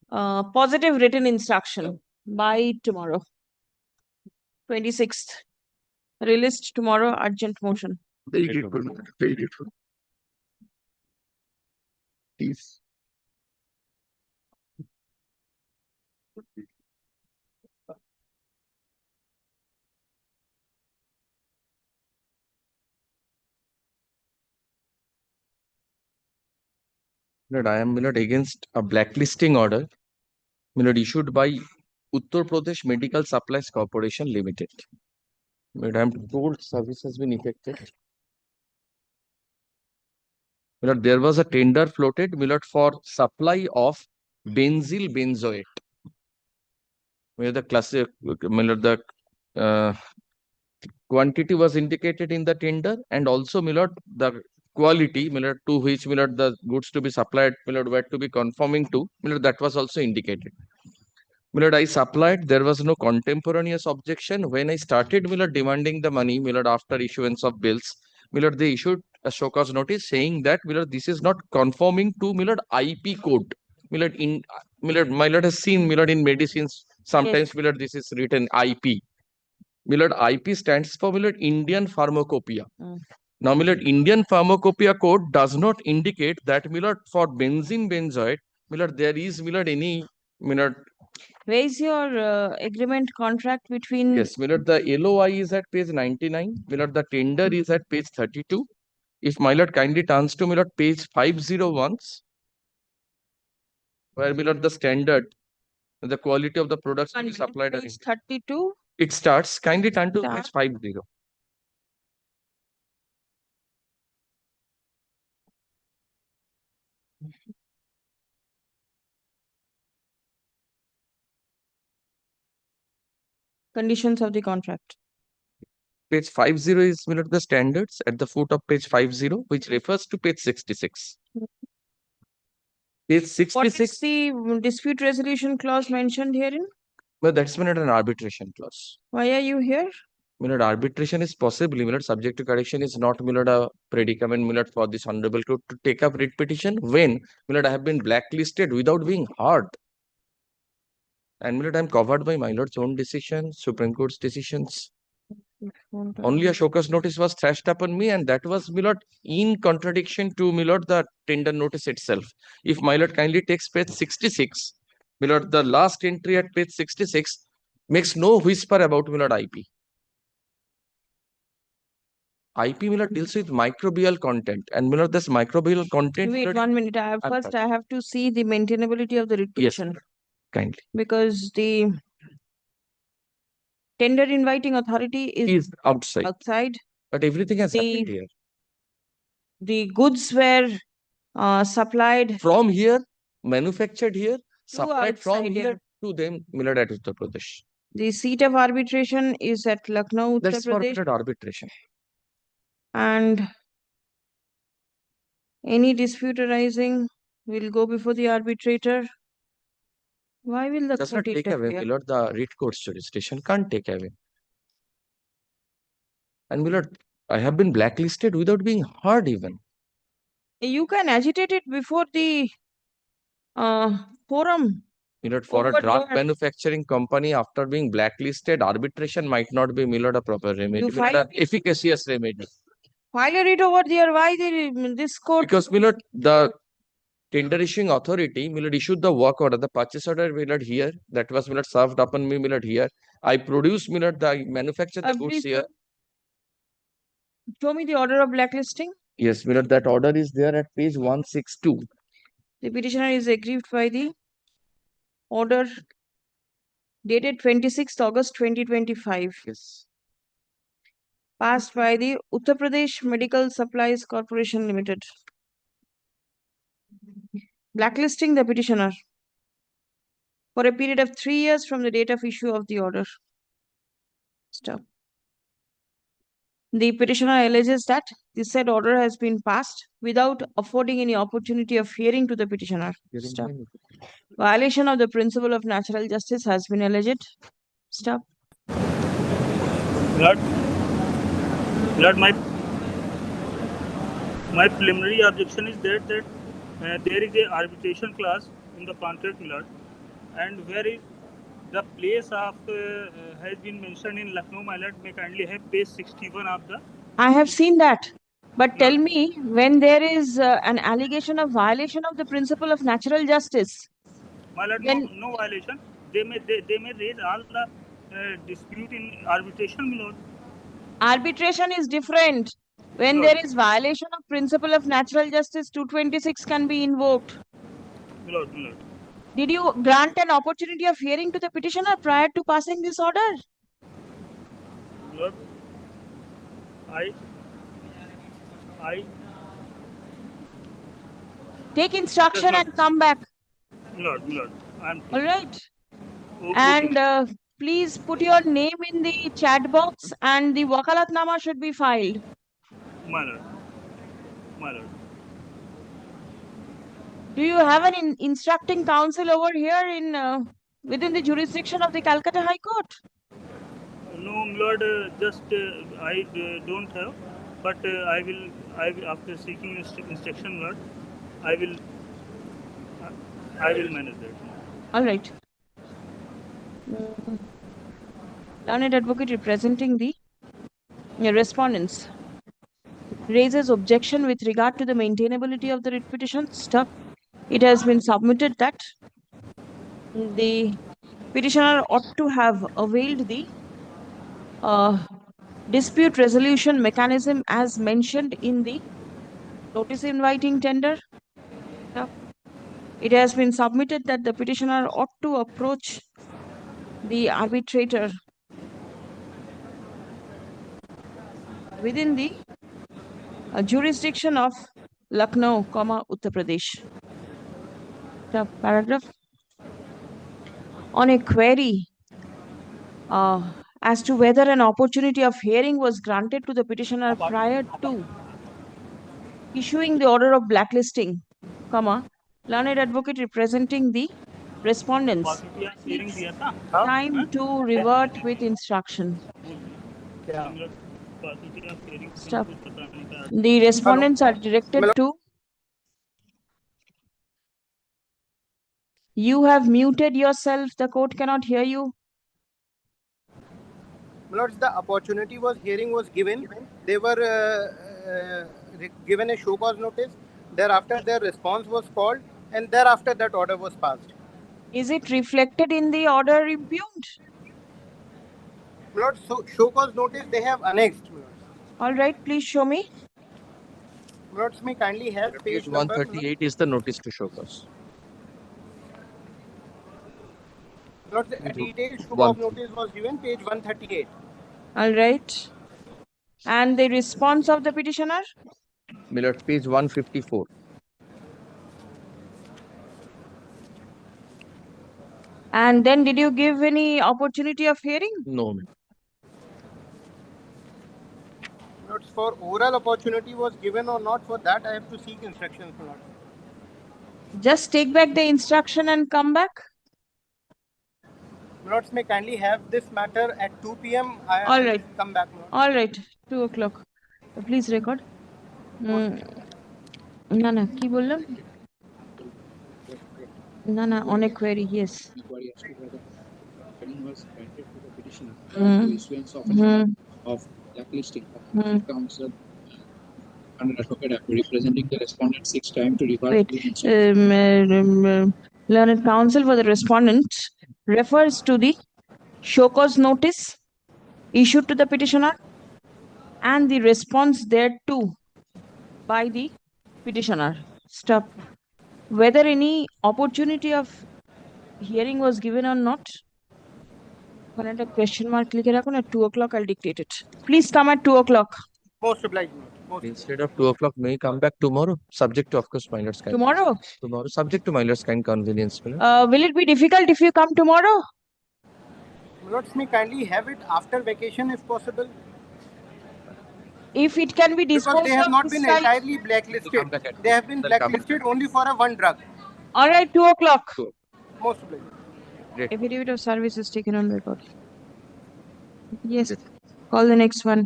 positive written instruction by tomorrow, 26th. Released tomorrow, urgent motion. Very grateful, my lord. Very grateful. Please. Milord, I am milord against a blacklisting order, milord, issued by Uttar Pradesh Medical Supplies Corporation Limited. Milord, I am told service has been effected. Milord, there was a tender floated, milord, for supply of benzyl benzoate. Milord, the classic, milord, the quantity was indicated in the tender, and also, milord, the quality, milord, to which, milord, the goods to be supplied, milord, were to be conforming to, milord, that was also indicated. Milord, I supplied, there was no contemporaneous objection. When I started, milord, demanding the money, milord, after issuance of bills, milord, they issued a show cause notice saying that, milord, this is not conforming to, milord, IP code. Milord, milord, my lord has seen, milord, in medicines, sometimes, Yes. milord, this is written IP. Milord, IP stands for, milord, Indian Pharmacopoeia. Now, milord, Indian Pharmacopoeia code does not indicate that, milord, for benzene benzoate, milord, there is, milord, any, milord. Where is your agreement contract between? Yes, milord, the LOI is at page 99. Milord, the tender is at page 32. If my lord kindly turns to, milord, page 501, where, milord, the standard, the quality of the products to be supplied. Page 32. It starts, kindly turn to page 50. Conditions of the contract. Page 50 is, milord, the standards at the foot of page 50, which refers to page 66. Page 66. What is the dispute resolution clause mentioned herein? Well, that's, milord, an arbitration clause. Why are you here? Milord, arbitration is possibly, milord, subject to correction is not, milord, a predicament, milord, for this honorable court to take up writ petition when, milord, I have been blacklisted without being heard. And, milord, I am covered by my lord's own decisions, Supreme Court's decisions. Only a show cause notice was thrashed upon me, and that was, milord, in contradiction to, milord, the tender notice itself. If my lord kindly takes page 66, milord, the last entry at page 66 makes no whisper about, milord, IP. IP, milord, deals with microbial content, and, milord, this microbial content. Wait Milord, 1 minute. First, I have to see the maintainability of the writ yes, petition. kindly. Because the tender inviting authority is Outside. outside. But everything has happened here. The goods were supplied From here, manufactured here, to supplied from outside. here to them, my lord, at Uttar Pradesh. The seat of arbitration is at Lucknow, Uttar That's for Pradesh, arbitration. and any dispute arising will go before the arbitrator. Why will the Does not court take away, my interfere? lord, the writ court's jurisdiction can't take away. And my lord, I have been blacklisted without being heard even. You can agitate it before the forum. My lord, for a Over drug what? manufacturing company after being blacklisted, arbitration might not be, my lord, a proper remedy, You my lord, file an efficacious remedy. File a writ over there. Why this court? Because, my lord, the tender issuing authority, my lord, issued the work order, the purchase order, my lord, here. That was, my lord, served upon me, my lord, here. I produced, my lord, the manufactured the goods Please here. show me the order of blacklisting. Yes, my lord, that order is there at page 162. The petitioner is aggrieved by the order dated 26th August 2025. Yes. Passed by the Uttar Pradesh Medical Supplies Corporation Limited. Blacklisting the petitioner for a period of 3 years from the date of issue of the order. Stop. The petitioner alleges that the said order has been passed without affording any opportunity of hearing to the petitioner. Stop. Violation of the principle of natural justice has been alleged. Stop. Lord, my preliminary objection is that there is a arbitration clause in the contract, my lord, and where is the place of has been mentioned in Lucknow, my lord. May kindly have page 61 of the. I have seen that. But tell me, when there is an allegation of violation of the principle of natural justice, My lord, no violation. They may raise all the dispute in arbitration, my lord. arbitration is different. When there is violation of principle of natural justice, 226 can be invoked. My lord. Did you grant an opportunity of hearing to the petitioner prior to passing this order? Lord, I take instruction and come back. Lord, I'm all right. Okay. And please put your name in the chat box, and the wakalatnama should be filed. My lord. Do you have an instructing counsel over here in within the jurisdiction of the Calcutta High Court? No, my lord, just I don't have, but I will after seeking instruction, lord, I will manage that. All right. Learned advocate representing the respondents raises objection with regard to the maintainability of the writ petition. Stop. It has been submitted that the petitioner ought to have availed the dispute resolution mechanism as mentioned in the notice inviting tender. It has been submitted that the petitioner ought to approach the arbitrator within the jurisdiction of Lucknow, Uttar Pradesh. The paragraph on a query as to whether an opportunity of hearing was granted to the petitioner prior to issuing the order of blacklisting, learned advocate representing the respondents seeks time to revert with instruction. Stop. The respondents are directed to. You have muted yourself. The court cannot hear you. Lords, the opportunity hearing was given. They were given a show cause notice. Thereafter, their response was called, and thereafter that order was passed. Is it reflected in the order impugned? Lord, so show cause notice they have annexed. All right, please show me. Lords, may kindly have Page 138 is the notice to show cause. Lords, a detailed show cause notice was given, page 138. All right. And the response of the petitioner? My lord, page 154. And then did you give any opportunity of hearing? No, ma'am. Notes for oral opportunity was given or not, for that I have to seek instructions, my lord. Just take back the instruction and come back. My lords may kindly have this matter at 2 p.m. All right. Come back, my lord. All right, 2 o'clock. Please record. না না কি বললাম না না অনেক query, yes. Of blacklisting counsel under advocate representing the respondent seeks time to revert. Wait, learned counsel for the respondent refers to the show cause notice issued to the petitioner and the response thereto by the petitioner. Stop. Whether any opportunity of hearing was given or not, when a question mark click at 2 o'clock, I'll dictate it. Please come at 2 o'clock. Most obliged, my lord. Instead of 2 o'clock, may you come back tomorrow? Subject to, of course, my lord's kind. Tomorrow? Tomorrow, subject to my lord's kind convenience. My lord. Will it be difficult if you come tomorrow? My lords may kindly have it after vacation if possible. If it can be disposed Because they have of not this been time- entirely blacklisted. They have been blacklisted only for a one drug. All right, 2 o'clock. Most obliged. Affidavit of service is taken on record. Yes. Call the next one.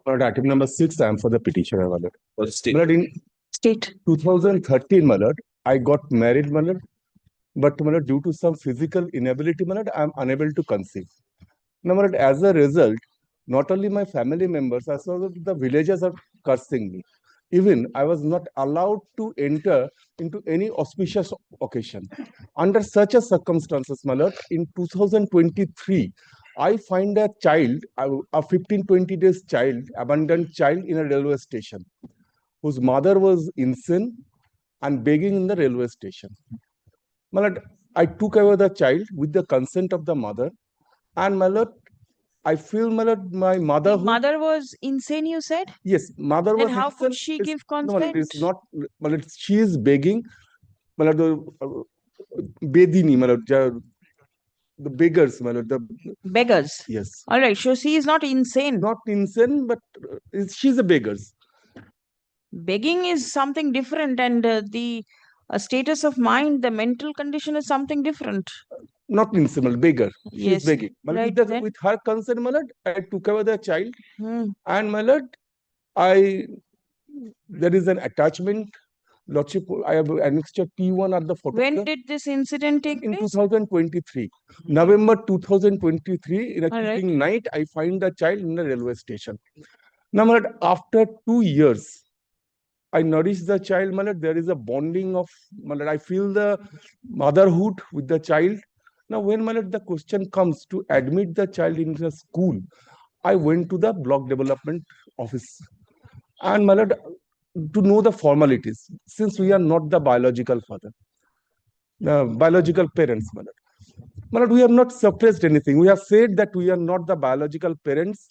But item number 6, I am for the petitioner, my lord. But in State. 2013, my lord, I got married, my lord, but my lord, due to some physical inability, my lord, I am unable to conceive. Now, my lord, as a result, not only my family members, as well as the villagers are cursing me. Even I was not allowed to enter into any auspicious occasion. Under such a circumstances, my lord, in 2023, I find a child, a 15-20 days child, abandoned child in a railway station, whose mother was insane and begging in the railway station. My lord, I took away the child with the consent of the mother, and my lord, I feel, my lord, my mother. The mother was insane, you said? Yes, mother Then was. how could insane. she It's- give No, my lord, consent? it's not. My lord, she is begging. My lord, bedini, my lord, the beggars, my lord, the Beggars. Yes. All right, so she is not insane. Not insane, but she's a beggars. Begging is something different, and the status of mind, the mental condition is something different. Not insane, my lord, beggar. She's Yes, begging. My lord, right with, then. with her consent, my lord, I took away the child, Hmm. and my lord, there is an attachment. Lordship, I have annexed a T1 at the photograph. When did this incident take In place? 2023, November 2023, in a All right. keeping night, I find the child in the railway station. Now, my lord, after 2 years, I nourish the child, my lord, there is a bonding of, my lord, I feel the motherhood with the child. Now, when, my lord, the question comes to admit the child into the school, I went to the block development office. And, my lord, to know the formalities, since we are not the biological father, the biological parents, my lord. My lord, we have not suppressed anything. We have said that we are not the biological parents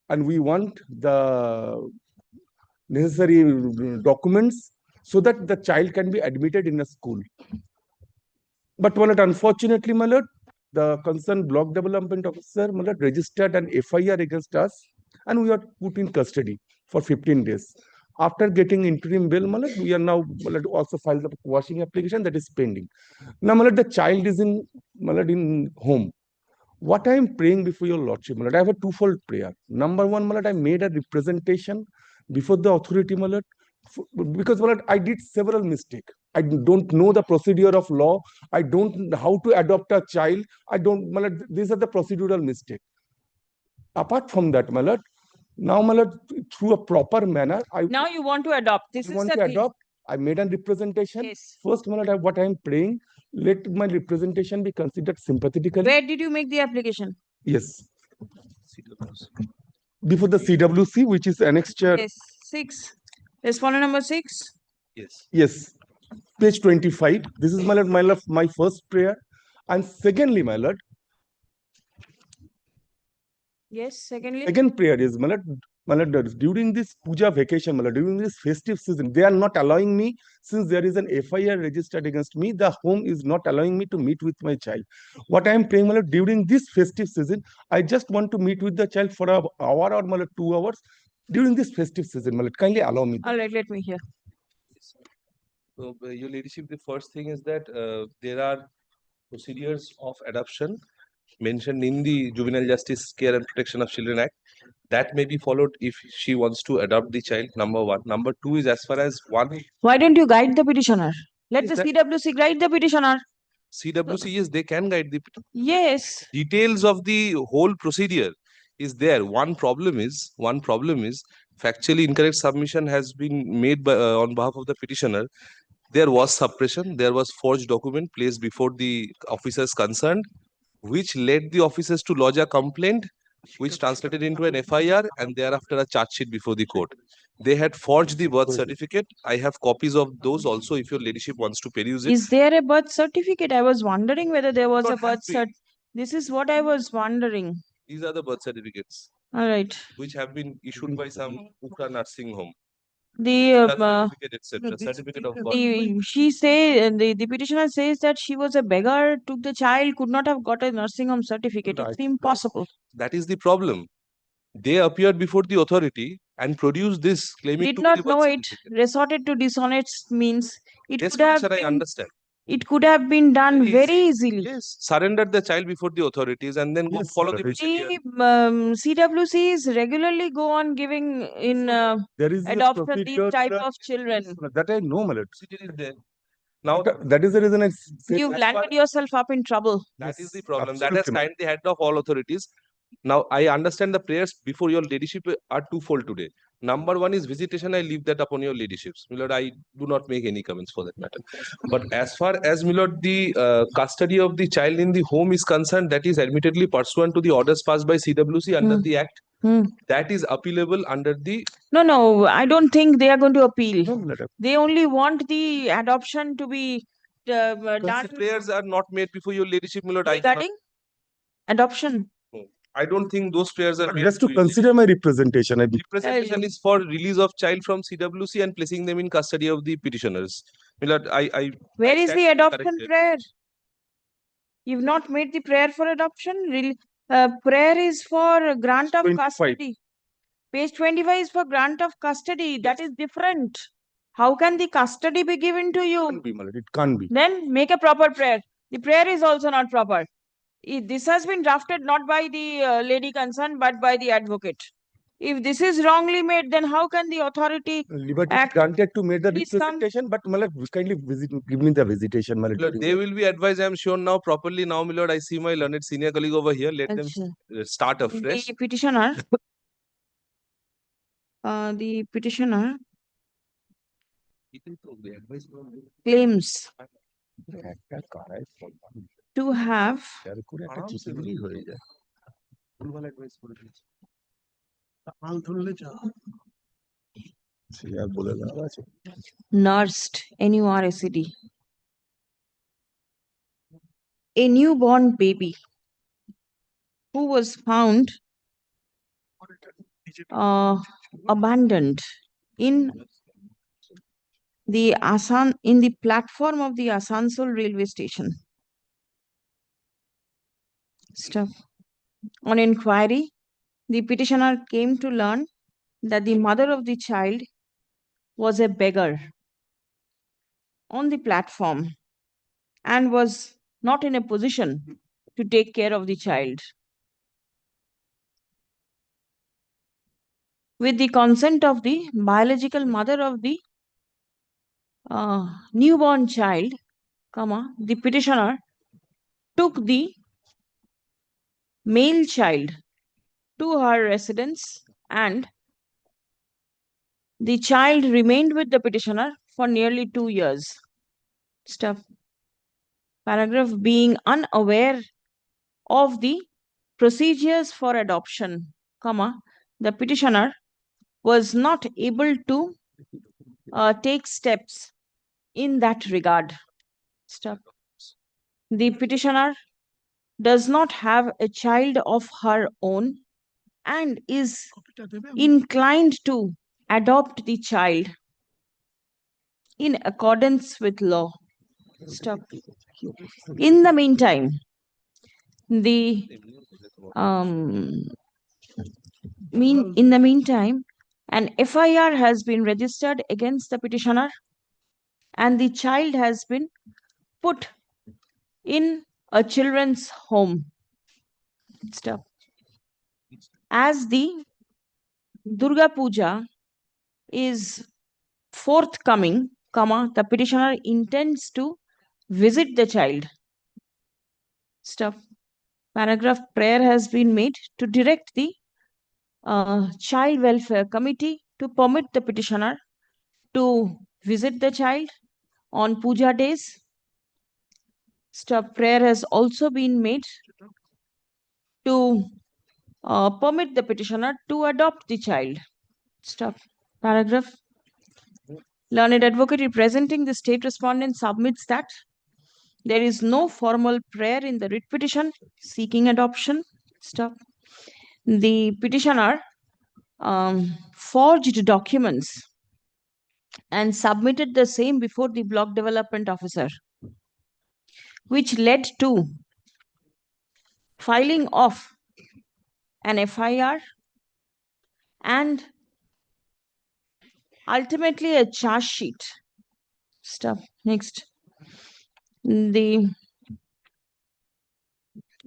and we want the necessary documents so that the child can be admitted in a school. But, my lord, unfortunately, my lord, the concerned block development officer, my lord, registered an FIR against us and we are put in custody for 15 days. After getting interim bail, my lord, we are now, my lord, also filed the quashing application that is pending. Now, my lord, the child is in, my lord, in home. What I am praying before your lordship, my lord, I have a twofold prayer. Number one, my lord, I made a representation before the authority, my lord, because, my lord, I did several mistakes. I don't know the procedure of law. I don't know how to adopt a child. I don't, my lord, these are the procedural mistakes. Apart from that, my lord, now, my lord, through a proper manner, Now you want to adopt. This I is want the to thing. adopt. I made a representation. Yes. First, my lord, what I am praying, let my representation be considered sympathetically. Where did you make the application? Yes. Before the CWC, which is annexure. Yes, 6. Respondent number 6. Yes. Page 25. This is my lord, my first prayer. And secondly, my lord, Yes, secondly. second prayer is, my lord, during this puja vacation, my lord, during this festive season, they are not allowing me, since there is an FIR registered against me, the home is not allowing me to meet with my child. What I am praying, my lord, during this festive season, I just want to meet with the child for an hour or, my lord, 2 hours during this festive season, my lord. Kindly allow me. All right, let me hear. So, Your Ladyship, the first thing is that there are procedures of adoption mentioned in the Juvenile Justice Care and Protection of Children Act that may be followed if she wants to adopt the child, number one. Number two is, as far as one Why don't you guide the petitioner? Let Is the that- CWC guide the petitioner. CWC, yes, they can guide the Yes. details of the whole procedure is there. One problem is factually incorrect submission has been made by, on behalf of the petitioner. There was suppression, there was forged document placed before the officers concerned, which led the officers to lodge a complaint, which translated into an FIR and thereafter a charge sheet before the court. They had forged the birth certificate. I have copies of those also if your ladyship wants to peruse it. Is there a birth certificate? I was wondering whether there was a Not birth have cert. This is what I was wondering. These are the birth certificates. All right. Which have been issued by some Ukra nursing home. The Birth certificate, etc. Certificate of birth. the petitioner says that she was a beggar, took the child, could not have got a nursing home certificate. It's impossible. That is the problem. They appeared before the authority and produced this claiming Did to not be the birth know it, resorted to dishonest means. It Yes, could have sir, I been, understand. it could have been done very easily. Yes, surrendered the child before the authorities and then go follow the procedure. The CWCs regularly go on giving in There is this adoption these procedure type of children. that I know, my lord. Procedure is there. Now, That is the reason I said You've landed yourself up in trouble. that is the problem. That has absolutely, kind the head of all authorities. Now, I understand the prayers before your ladyship are twofold today. Number one is visitation. I leave that upon your ladyships. My lord, I do not make any comments for that matter. But as far as, my lord, the custody of the child in the home is concerned, that is admittedly pursuant to the orders passed by CWC under the Act. That is appealable under the... No, I don't think they are going to appeal. They only want the adoption to be done Prayers are not made before your ladyship, my lord. regarding adoption. I don't think those prayers are made. Just to consider my representation. Representation is for release of child from CWC and placing them in custody of the petitioners. My lord, Where is stand the adoption corrected. prayer? You've not made the prayer for adoption. Prayer is for grant of 25. custody. Page 25 is for grant of custody. That is different. How can the custody be given to you? It can't be. Then make a proper prayer. The prayer is also not proper. This has been drafted not by the lady concerned, but by the advocate. If this is wrongly made, then how can the authority Liberty act? granted to make the Please come. representation, but my lord, kindly give me the visitation. My My lord. lord, they will be advised, I am sure now properly. Now, my lord, I see my learned senior colleague over here. Let them start afresh. The petitioner claims to have nursed, NURSED, a newborn baby who was found abandoned in the platform of the Asansol railway station. Stuff. On inquiry, the petitioner came to learn that the mother of the child was a beggar on the platform and was not in a position to take care of the child. With the consent of the biological mother of the newborn child, the petitioner took the male child to her residence and the child remained with the petitioner for nearly 2 years. Stuff. Paragraph being unaware of the procedures for adoption, the petitioner was not able to take steps in that regard. Stuff. The petitioner does not have a child of her own and is inclined to adopt the child in accordance with law. Stop. In the meantime, the an FIR has been registered against the petitioner and the child has been put in a children's home. Stop. As the Durga Puja is forthcoming, the petitioner intends to visit the child. Stop. Paragraph prayer has been made to direct the Child Welfare Committee to permit the petitioner to visit the child on puja days. Stop. Prayer has also been made to permit the petitioner to adopt the child. Stop. Paragraph. Learned advocate representing the state respondent submits that there is no formal prayer in the writ petition seeking adoption. Stop. The petitioner forged documents and submitted the same before the block development officer, which led to filing of an FIR and ultimately a charge sheet. Stop. Next.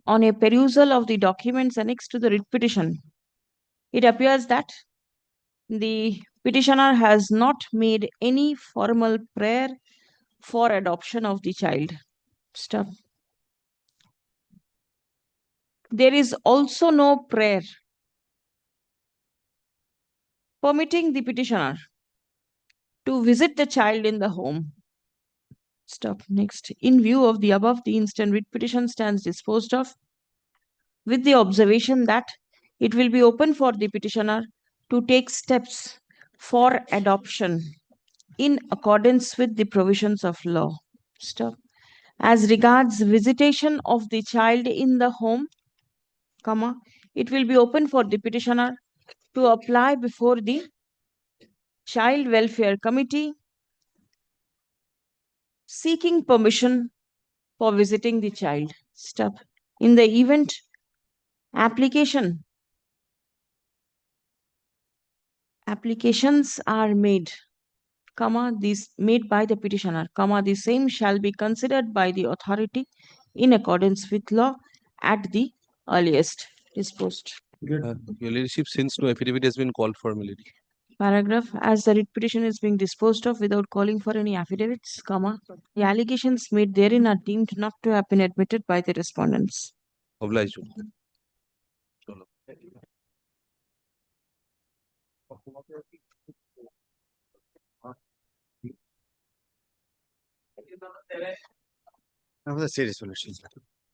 On a perusal of the documents annexed to the writ petition, it appears that the petitioner has not made any formal prayer for adoption of the child. Stop. There is also no prayer permitting the petitioner to visit the child in the home. Stop. Next. In view of the above, the instant writ petition stands disposed of with the observation that it will be open for the petitioner to take steps for adoption in accordance with the provisions of law. Stop. As regards visitation of the child in the home, it will be open for the petitioner to apply before the Child Welfare Committee seeking permission for visiting the child. Stop. In the event applications are made, these made by the petitioner, the same shall be considered by the authority in accordance with law at the earliest disposed. Your Ladyship, since no affidavit has been called for, my lady. Paragraph. As the writ petition is being disposed of without calling for any affidavits, the allegations made therein are deemed not to have been admitted by the respondents. Obliged.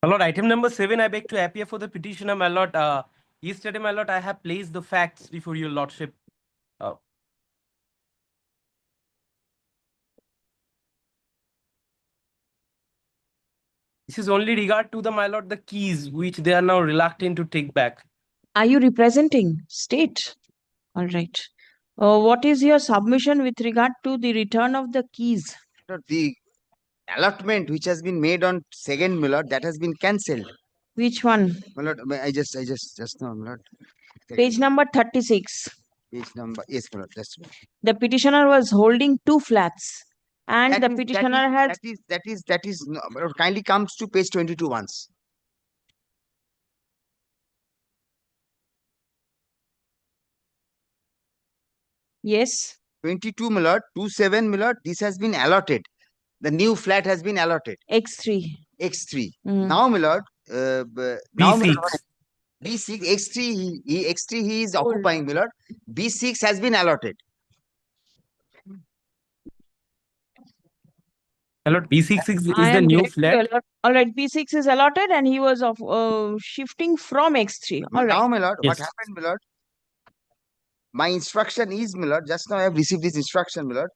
My lord, item number 7, I beg to appear for the petitioner, my lord. Yesterday, my lord, I have placed the facts before your lordship. This is only regard to the, my lord, the keys which they are now reluctant to take back. Are you representing state? All right. What is your submission with regard to the return of the keys? The allotment which has been made on 2nd, my lord, that has been cancelled. Which one? My lord, I just now, my lord. Page number 36. Page number, yes, my lord, that's right. The petitioner was holding 2 flats and That the is- petitioner has... That is, no, my lord, kindly comes to page 22 once. Yes. 22, my lord, 27, my lord, this has been allotted. The new flat has been allotted. X3. X3. Mm. Now, my lord, now, my B6. lord, B6, X3, he is occupying, my lord. B6 has been allotted. My lord, B6 is I the am new getting flat. to allot. All right, B6 is allotted and he was shifting from X3. All right. Now, my lord, what Yes. happened, my lord? My instruction is, my lord, just now I have received this instruction, my lord,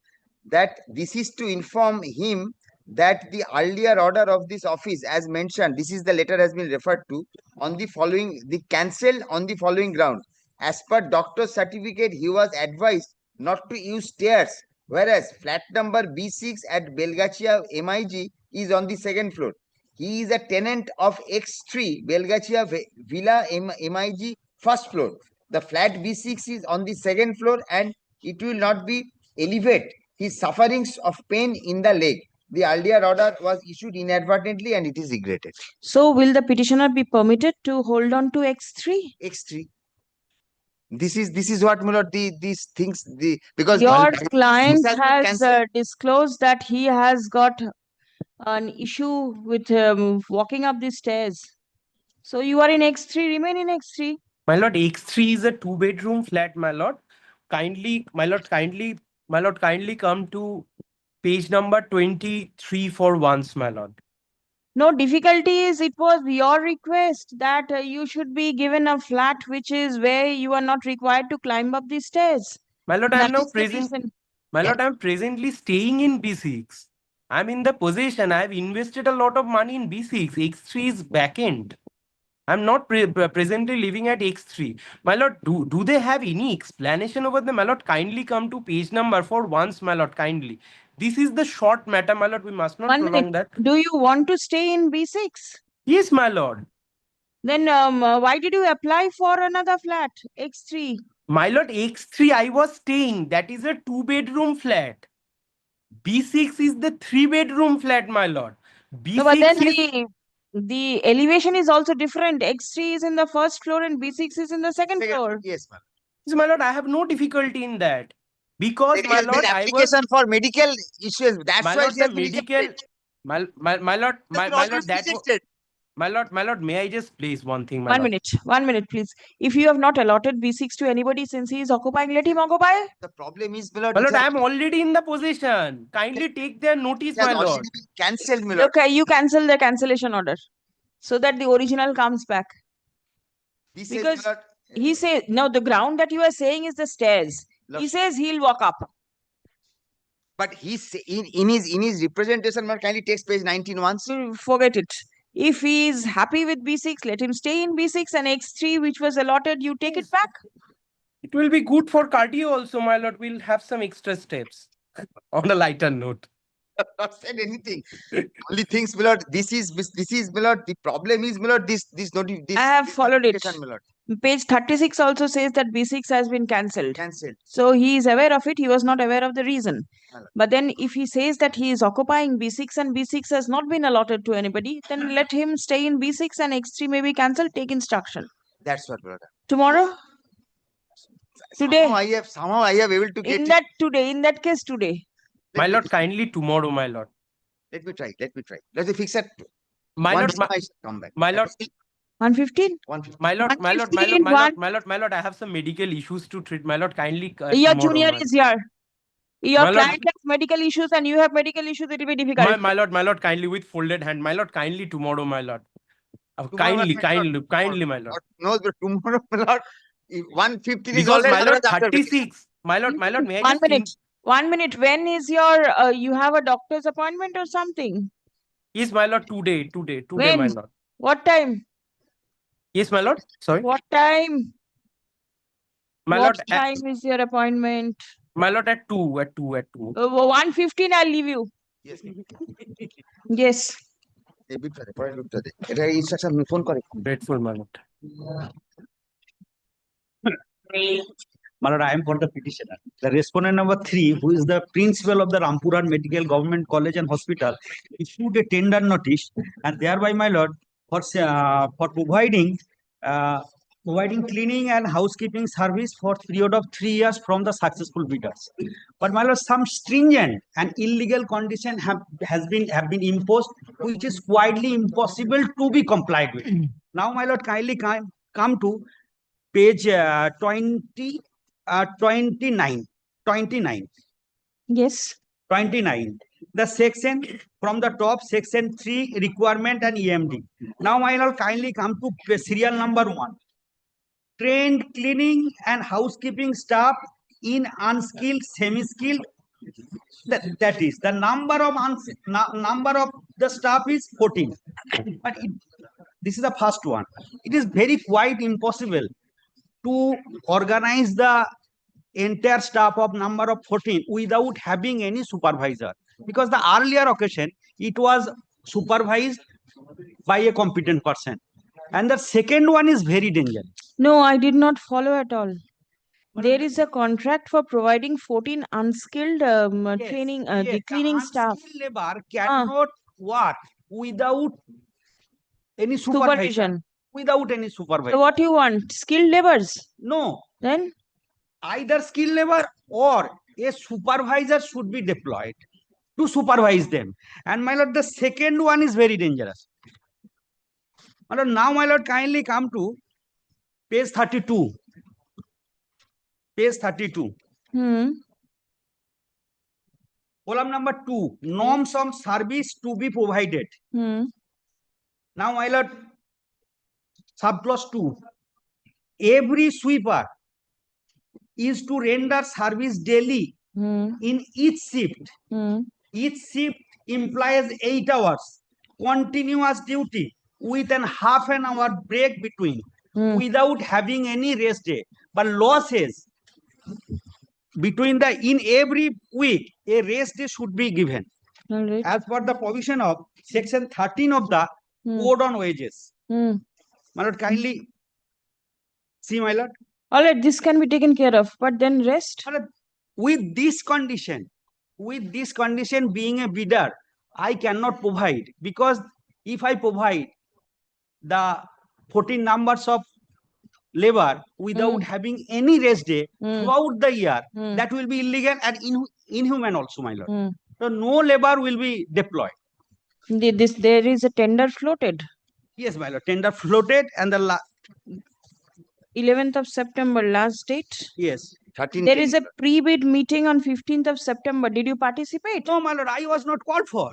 that this is to inform him that the earlier order of this office, as mentioned, this is the letter has been referred to, on the following, the cancelled on the following ground. As per doctor's certificate, he was advised not to use stairs, whereas flat number B6 at Belgachia MIG is on the second floor. He is a tenant of X3 Belgachia Villa MIG first floor. The flat B6 is on the second floor and it will not be elevate his sufferings of pain in the leg. The earlier order was issued inadvertently and it is regretted. So will the petitioner be permitted to hold on to X3? X3. This is what, my lord, these things, because Your this client has been has cancelled. disclosed that he has got an issue with walking up the stairs. So you are in X3, remain in X3. My lord, X3 is a 2-bedroom flat, my lord. Kindly come to page number 23 for once, my lord. No difficulties. It was your request that you should be given a flat which is where you are not required to climb up the stairs. My lord, I am That now is the present. reason. My lord, I am presently staying in B6. I am in the possession. I have invested a lot of money in B6. X3 is backend. I am not presently living at X3. My lord, do they have any explanation over the, my lord? Kindly come to page number for once, my lord, kindly. This is the short matter, my lord. We must not 1 prolong minute. that. Do you want to stay in B6? Yes, my lord. Then why did you apply for another flat, X3? My lord, X3 I was staying. That is a 2-bedroom flat. B6 is the 3-bedroom flat, my lord. B6 No, but then is... the elevation is also different. X3 is in the first floor and B6 is in the second floor. Yes, ma'am. So, my lord, I have no difficulty in that. Because, There my has been lord, I was... application for medical issues. That's My why lord, it the has been medical... rejected. My lord, my always lord, that was... rejected. My lord, may I just place one thing, my 1 lord? minute, 1 minute, please. If you have not allotted B6 to anybody since he is occupying, let him occupy. The problem is, my lord, My it lord, has I am already in the possession. Kindly take their notice, it has my already lord. been cancelled, my lord. Okay, you cancel the cancellation order so that the original comes back. He says, Because my lord, he says, no, the ground that you are saying is the stairs. He says he'll walk up. but he's in his representation, my lord, kindly takes page 19 once. Forget it. If he is happy with B6, let him stay in B6, and X3, which was allotted, you take it back. It will be good for cardio also, my lord. We'll have some extra steps on a lighter note. I've not said anything. Only things, my lord, this is, my lord, the problem is, my lord, this I have followed it. application, my lord. Page 36 also says that B6 has been cancelled. Cancelled. So he is aware of it. He was not aware of the reason. Hello. But then if he says that he is occupying B6 and B6 has not been allotted to anybody, then let him stay in B6 and X3 may be cancelled. Take instruction. That's what, brother. Tomorrow? Today? Somehow I have able to get In that case, today. My lord, kindly tomorrow, my lord. Let me try. Let me fix it. My lord, I shall come back. my lord, 115? 150. my lord, my lord, my 115, lord, my lord, my lord, I have some medical issues to treat. My lord, kindly Your tomorrow, junior my- is here. Your My lord- client has medical issues and you have medical issues. It will be difficult. my lord, kindly with folded hand. My lord, kindly tomorrow, my lord. Tomorrow, Kindly, my lord. No, but tomorrow, my lord, if 115 is Because already my lord, after 36. My lord, may I 1 just minute. 1 minute. When is your, you have a doctor's appointment or something? Yes, my lord, today, When? my lord. What time? Yes, my lord. Sorry. What time? My What lord, time is your appointment? my lord, at 2. 1:15, I'll leave you. Yes. Yes. এটা instruction phone করে Grateful, my lord. My lord, I am for the petitioner. The respondent number 3, who is the principal of the Rampuran Medical Government College and Hospital, issued a tender notice, and thereby, my lord, for providing cleaning and housekeeping service for period of 3 years from the successful bidders. But my lord, some stringent and illegal condition have been imposed, which is widely impossible to be complied with. Now, my lord, kindly come to page 29. Yes. 29. The section from the top, section 3, requirement and EMD. Now, I will kindly come to serial number 1. Trained cleaning and housekeeping staff in unskilled, semi-skilled That is the number of number of the staff is 14. But this is the first one. It is very quite impossible to organize the entire staff of number of 14 without having any supervisor, because the earlier occasion it was supervised by a competent person, and the second one is very dangerous. No, I did not follow at all. There is a contract for providing 14 unskilled training, the cleaning staff. Unskilled labor cannot work without any Supervision. Without any supervision. So what you want? Skilled laborers? No. Then? Either skilled labor or a supervisor should be deployed to supervise them. And my lord, the second one is very dangerous. My lord, now my lord, kindly come to page 32. Page 32. Column number 2, norms of service to be provided. Now, my lord, subclause 2, every sweeper is to render service daily in each shift. Each shift implies 8 hours continuous duty with an half an hour break between, without having any rest day. But law says between the in every week a rest day should be given, as per the provision of section 13 of the Code on Wages. My lord, kindly see, my lord. All right, this can be taken care of, but then rest? With this condition being a bidder, I cannot provide, because if I provide the 14 numbers of labor without having any rest day throughout the year, that will be illegal and inhuman also, my lord. So no labor will be deployed. There is a tender floated. Yes, my lord, tender floated, and the 11th of September, last date. Yes. There is a pre-bid meeting on 15th of September. Did you participate? No, my lord, I was not called for.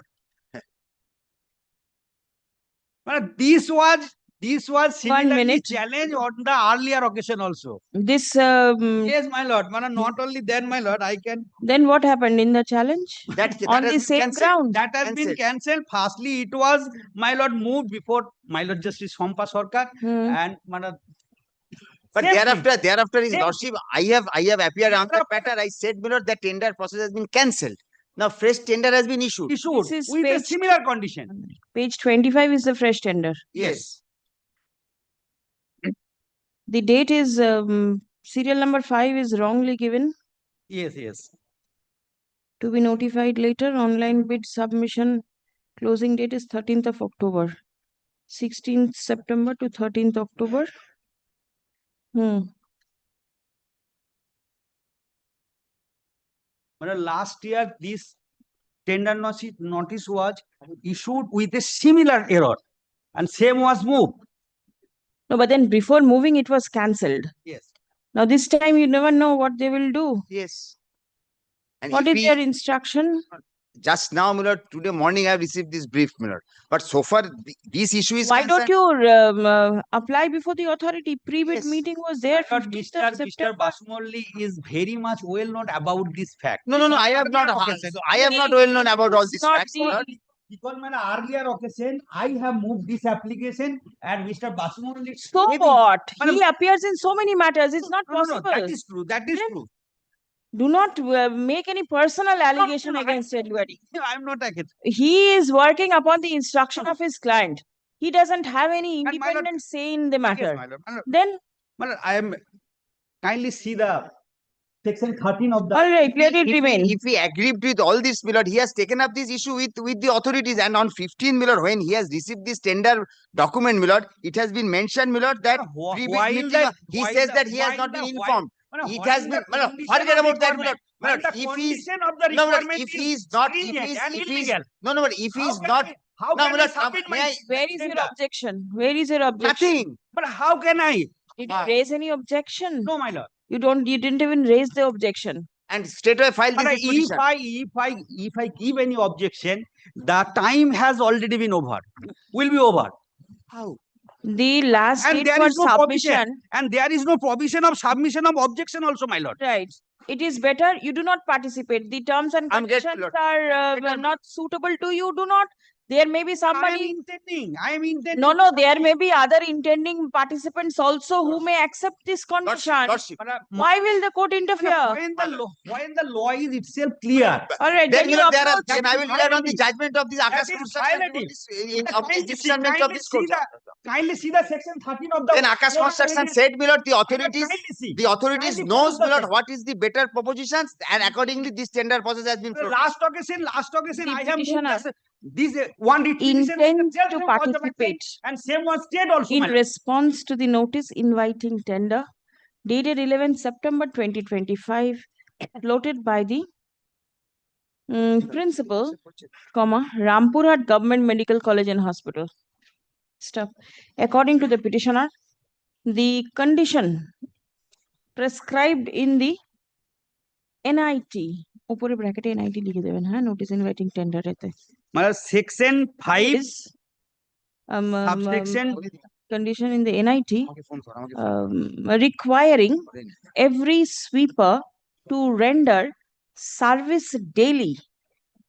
But this was similarly challenge on the earlier occasion also. This yes, my lord. Not only then, my lord, I can. Then what happened in the challenge? On the same ground. That has been cancelled. Firstly, it was, my lord, moved before my lord Justice Sompa Sarkar and my lord. But thereafter, his lordship, I have appeared on the matter. I said, my lord, the tender process has been cancelled. Now fresh tender has been issued. With a similar condition. Page 25 is the fresh tender. Yes. The date is serial number 5 is wrongly given. Yes, yes. To be notified later. Online bid submission closing date is 13th of October. 16th September to 13th October. Last year, this tender notice was issued with a similar error, and same was moved. No, but then before moving, it was cancelled. Yes. Now this time, you never know what they will do. Yes. And what is their instruction? Just now, my lord, today morning I have received this brief, my lord. But so far, this issue is. Why don't you apply before the authority? Pre-bid meeting was there. Mr. Basumoli is very much well known about this fact. No, I have not. I am not well known about all these facts. Because on earlier occasion, I have moved this application, and Mr. Basumoli. So what? He appears in so many matters. It's not possible. No, that is true. That is true. Do not make any personal allegation against anybody. I am not against. He is working upon the instruction of his client. He doesn't have any independent say in the matter. Yes, then, I am kindly see the section 13 of the. All right, let it remain. If he agreed with all this, my lord, he has taken up this issue with the authorities, and on 15, my lord, when he has received this tender document, my lord, it has been mentioned, my lord, that he says that he has not been informed. It has been, forget about that, my lord. If he is not, if he is not, where is your objection? Where is your objection? Nothing. But how can I? Did you raise any objection? No, my lord. You didn't even raise the objection. And straightway file this petition. If I give any objection, the time has already been over. Will be over. How? The last date for submission. And there is no provision of submission of objection also, my lord. Right. it is better you do not participate. The terms and I'm grateful, conditions Lord. are not suitable to you. Do not. There may be I am somebody. intending. I am intending. No, there may be other intending participants also who may accept this condition. Lordship. Why will the court interfere? When the law is itself clear. All right, Then, then you Milord, there are, approach. then I will rely on the judgment of this Akash That is construction violative. of this discernment of this court. Kindly see the section 13 of the. Then Akash construction said, Milord, the authorities Kindly knows, pause the Milord, session. what is the better propositions, and accordingly this tender process has been floated. Last occasion, The I have moved petitioner this one retribution intends to participate and same was stayed also. in my lord. response to the notice inviting tender dated 11 September 2025, floated by the principal, Rampurhat Government Medical College and Hospital. Stop. According to the petitioner, the condition prescribed in the NIT, উপরে bracket এ NIT লিখে দেবেন, হ্যাঁ, notice inviting tender এতে। মানে section 5 is subsection condition in the NIT requiring every sweeper to render service daily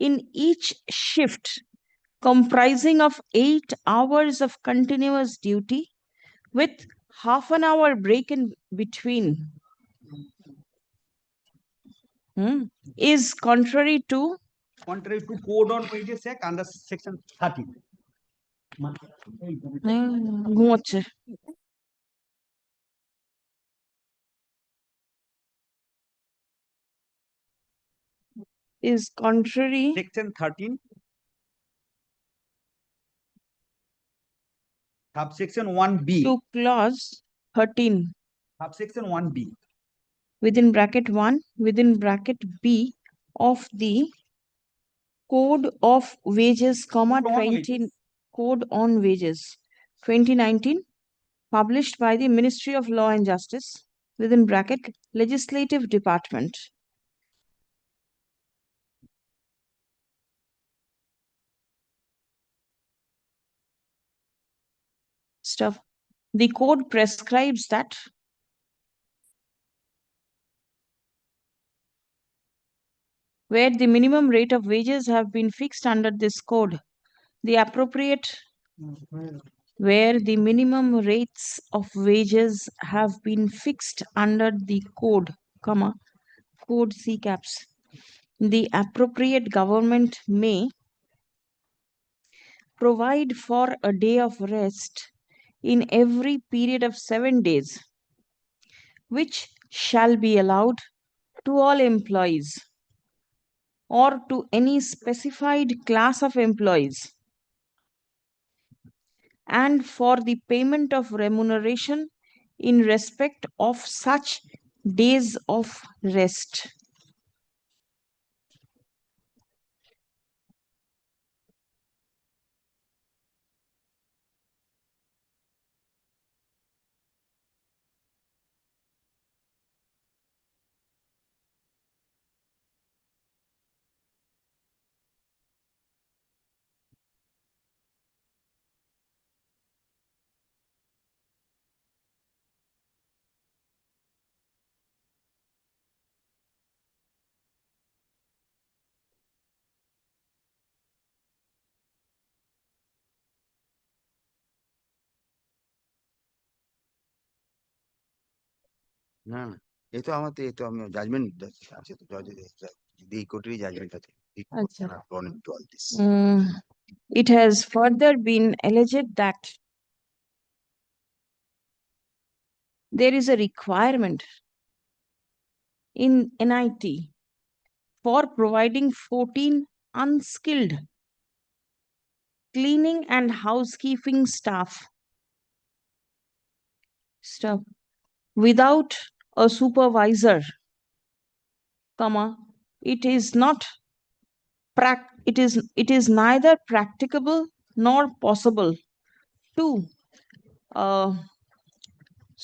in each shift comprising of 8 hours of continuous duty with half an hour break in between is contrary to Code on Wages Act under section 13. ঘুমোচ্ছে। Is contrary section 13 subsection 1b to clause 13 subsection 1b within bracket 1 within bracket B of the Code of Wages, comma 20 Code on Wages 2019, published by the Ministry of Law and Justice within bracket Legislative Department. Stuff. The code prescribes that where the minimum rate of wages have been fixed under this code, the appropriate where the minimum rates of wages have been fixed under the code, comma, code C caps, the appropriate government may provide for a day of rest in every period of 7 days, which shall be allowed to all employees or to any specified class of employees, and for the payment of remuneration in respect of such days of rest. না না এই তো আমার তো এই তো আমি judgement আছে তো জজ এই কোর্টেরই জাজমেন্ট আছে আচ্ছা। to all this. It has further been alleged that there is a requirement in NIT for providing 14 unskilled cleaning and housekeeping staff without a supervisor, comma, it is neither practicable nor possible to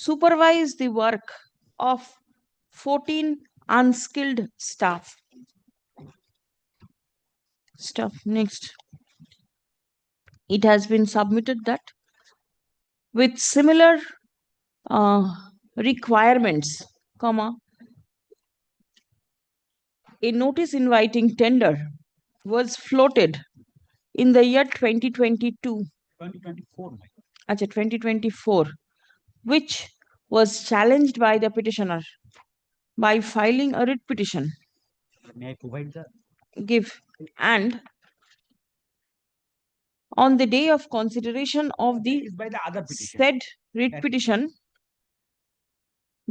supervise the work of 14 unskilled staff. Next, it has been submitted that with similar requirements, comma, a notice inviting tender was floated in the year 2022. 2024. Acha, 2024, which was challenged by the petitioner by filing a writ petition. May I provide the Give. And on the day of consideration of the by the other petition. said writ petition,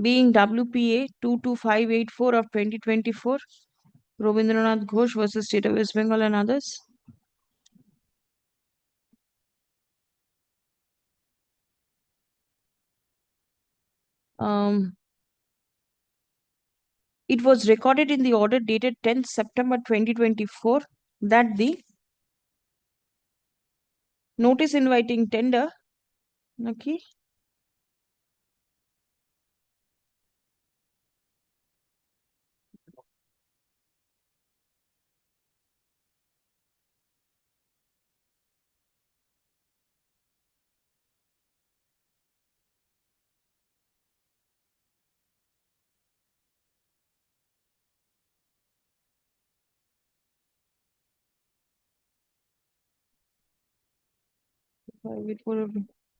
being WPA 22584 of 2024, Rabindranath Ghosh versus State of West Bengal and others. It was recorded in the order dated 10th September 2024 that the notice inviting tender, okay,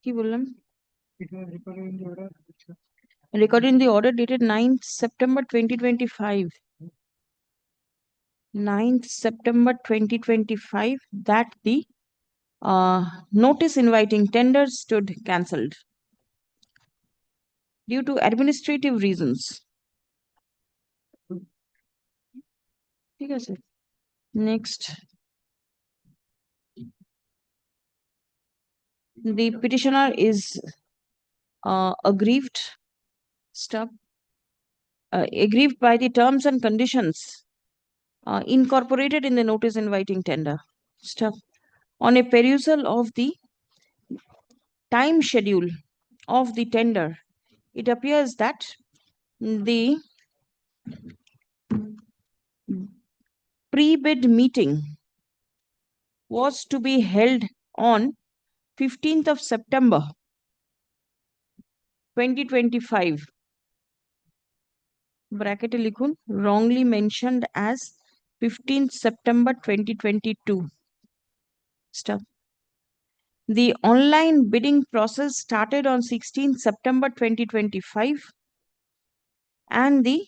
কি বললাম? Recorded in the order dated 9th September 2025. 9th September 2025 that the notice inviting tender stood cancelled due to administrative reasons. ঠিক আছে. Next. The petitioner is aggrieved by the terms and conditions incorporated in the notice inviting tender. On a perusal of the time schedule of the tender, it appears that the pre-bid meeting was to be held on 15th of September 2025. Bracket likhun, wrongly mentioned as 15th September 2022. The online bidding process started on 16th September 2025 and the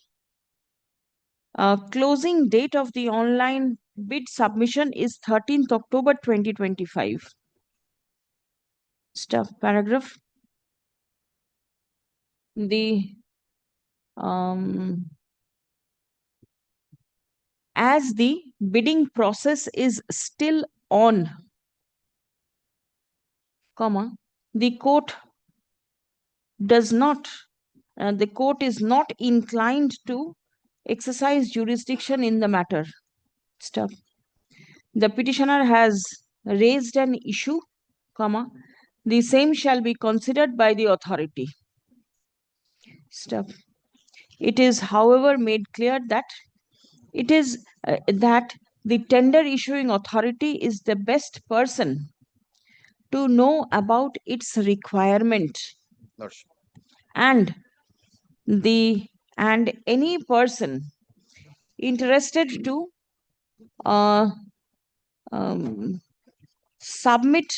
closing date of the online bid submission is 13th October 2025. Paragraph. The as the bidding process is still on, the court is not inclined to exercise jurisdiction in the matter. The petitioner has raised an issue, the same shall be considered by the authority. It is, however, made clear that that the tender issuing authority is the best person to know about its requirement, and any person interested to submit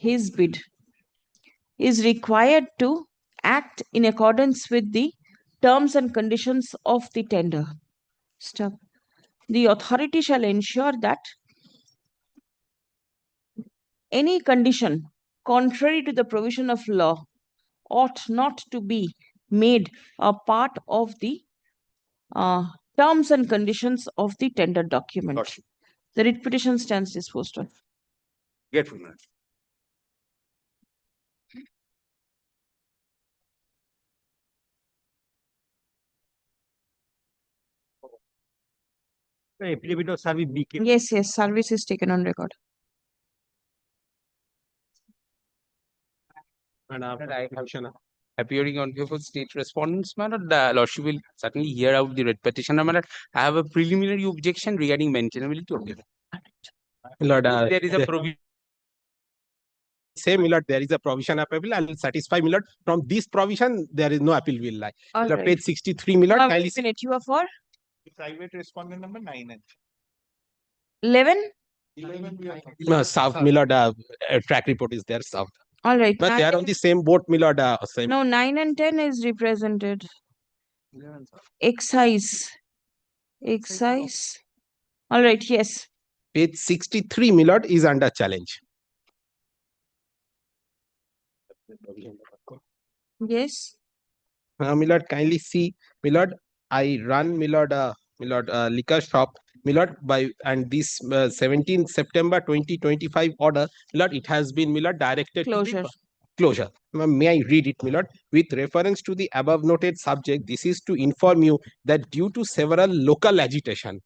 his bid is required to act in accordance with the terms and conditions of the tender. The authority shall ensure that any condition contrary to the provision of law ought not to be made a part of the terms and conditions of the tender document. The writ petition stands disposed of. Grateful. Affidavit of service became. Yes, service is taken on record. And after appearing on behalf of state respondents, my lord, the lordship will certainly hear out the writ petitioner. My lord, I have a preliminary objection regarding maintainability of the. Lord, there is a provision say, my lord, there is a provision of appeal, I will satisfy, my lord. From this provision, there is no appeal will lie. All Lord, right. page 63, my lord, Now, kindly wait a see. minute, you are for Private respondent number 9 and 11? 11 we are South, my lord, track report is there, South. All right. But they are on the same boat, my lord. Same. No, 9 and 10 is represented. Excise. Excise. All right, yes. Page 63, my lord, is under challenge. Yes. My lord, kindly see, my lord, I run, my lord, liquor shop, my lord, and this 17 September 2025 order, my lord, it has been, my lord, directed Closure. to the closure. May I read it, my lord? With reference to the above noted subject, this is to inform you that due to several local agitation,